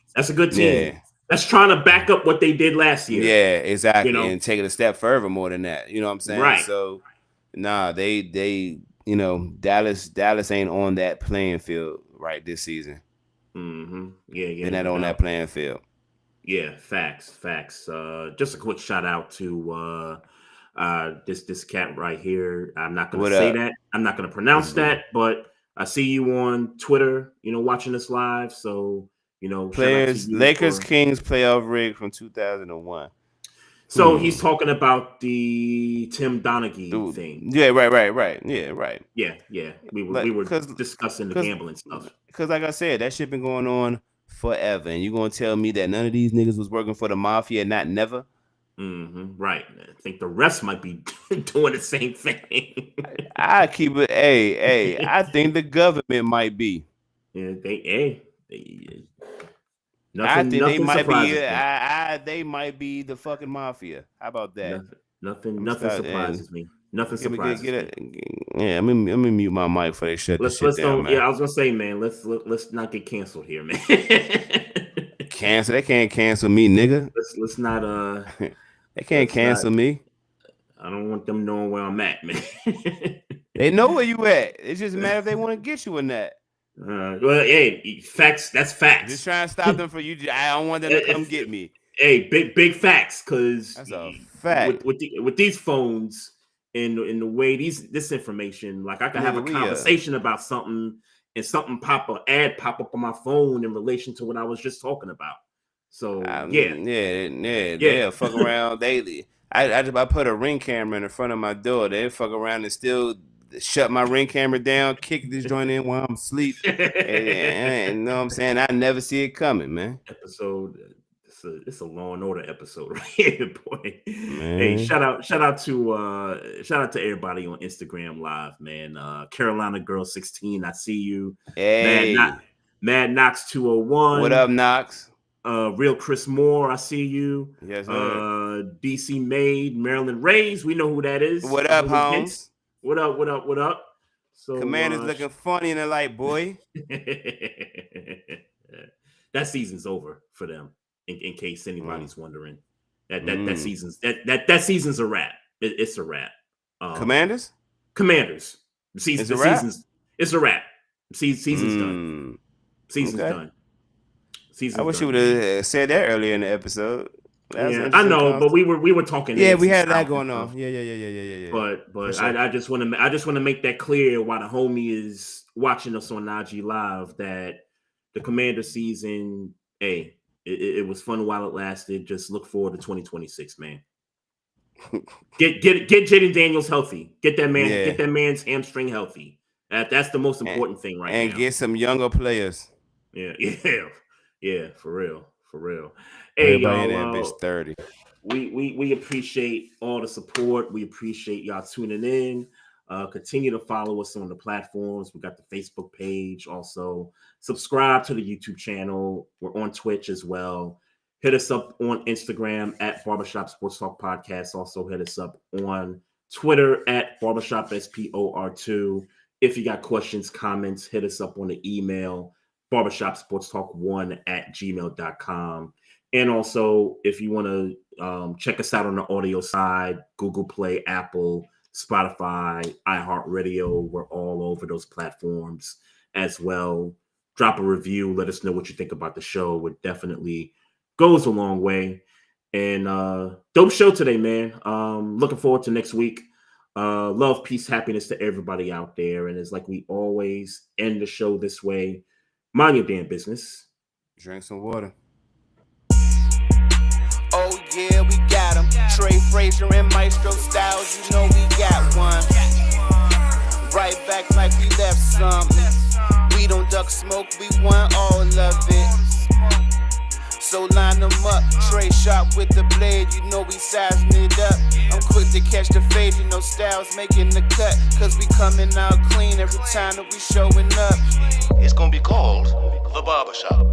Yeah. That's trying to back up what they did last year. Yeah, exactly. And take it a step further more than that. You know what I'm saying? Right. So, they Dallas ain't on that playing field right this season. Mm-hmm. Yeah. They're not on that playing field. Yeah, facts. Just a quick shout out to this cat right here. I'm not gonna say that. I'm not gonna pronounce that, but I see you on Twitter, watching this live. So, shout out to you. Lakers Kings playoff rig from 2001. So he's talking about the Tim Donaghy thing. Yeah, right. Yeah, right. Yeah. We were discussing the gambling stuff. Because like I said, that shit been going on forever. And you gonna tell me that none of these niggas was working for the mafia, not never? Mm-hmm, right. I think the rest might be doing the same thing. I keep it. Hey. I think the government might be. Yeah, I think they might be. They might be the fucking mafia. How about that? Nothing surprises me. Nothing surprises me. Yeah, let me mute my mic for they shut this shit down, man. Yeah, I was gonna say, man, let's not get canceled here, man. Cancel? They can't cancel me, nigga. Let's not. They can't cancel me. I don't want them knowing where I'm at, man. They know where you at. It's just a matter if they want to get you in that. Well, hey, facts. That's facts. Just trying to stop them from you. I don't want them to come get me. Hey, big facts, because that's a fact. With these phones and the way this information, like I can have a conversation about something and something ad pop up on my phone in relation to what I was just talking about. So they'll fuck around daily. I put a Ring camera in the front of my door. They fuck around and still shut my Ring camera down, kick this joint in while I'm asleep. and you know what I'm saying? I never see it coming, man. Episode. It's a Law and Order episode right here, boy. Man. Hey, shout out to everybody on Instagram Live, man. Carolina Girl 16, I see you. Hey, Mad Knox 201. What up, Knox? Real Chris Moore, I see you. Yes, sir. DC Maid, Maryland Rays, we know who that is. What up, Holmes? What up? So Commander's looking funny in the light, boy. That season's over for them. In case anybody's wondering, that season's a wrap. It's a wrap. Commanders. It's a wrap. Season's done. Season's done. I wish you would have said that earlier in the episode. Yeah, I know, but we were talking. Yeah, we had that going on. Yeah. But sure. I just want to make that clear while the homie is watching us on IG Live that the Commander season, it was fun while it lasted. Just look forward to 2026, man. Get Jaden Daniels healthy. Get that man's hamstring healthy. That's the most important thing right now. And get some younger players. Yeah, for real. Hey, everybody in that bitch 30. We appreciate all the support. We appreciate y'all tuning in. Continue to follow us on the platforms. We got the Facebook page. Also, subscribe to the YouTube channel. We're on Twitch as well. Hit us up on Instagram at Barbershop Sports Talk Podcast. Also, hit us up on Twitter at Barbershop SPOR2. If you got questions, comments, hit us up on the email barbershopsportstalk1@gmail.com. And also, if you want to check us out on the audio side, Google Play, Apple, Spotify, iHeartRadio, we're all over those platforms as well. Drop a review. Let us know what you think about the show. It definitely goes a long way. And dope show today, man. Looking forward to next week. Love, peace, happiness to everybody out there. And it's like we always end the show this way. Mind your damn business. Drink some water. Oh yeah, we got him. Trey, Frazier, and Maestro Styles, you know we got one. Right back like we left something. We don't duck smoke, we want all of it. So line them up, Trey sharp with the blade, you know we sizing it up. I'm quick to catch the fade, you know Styles making the cut. Cause we coming out clean every time that we showing up. It's gonna be called The Barbershop.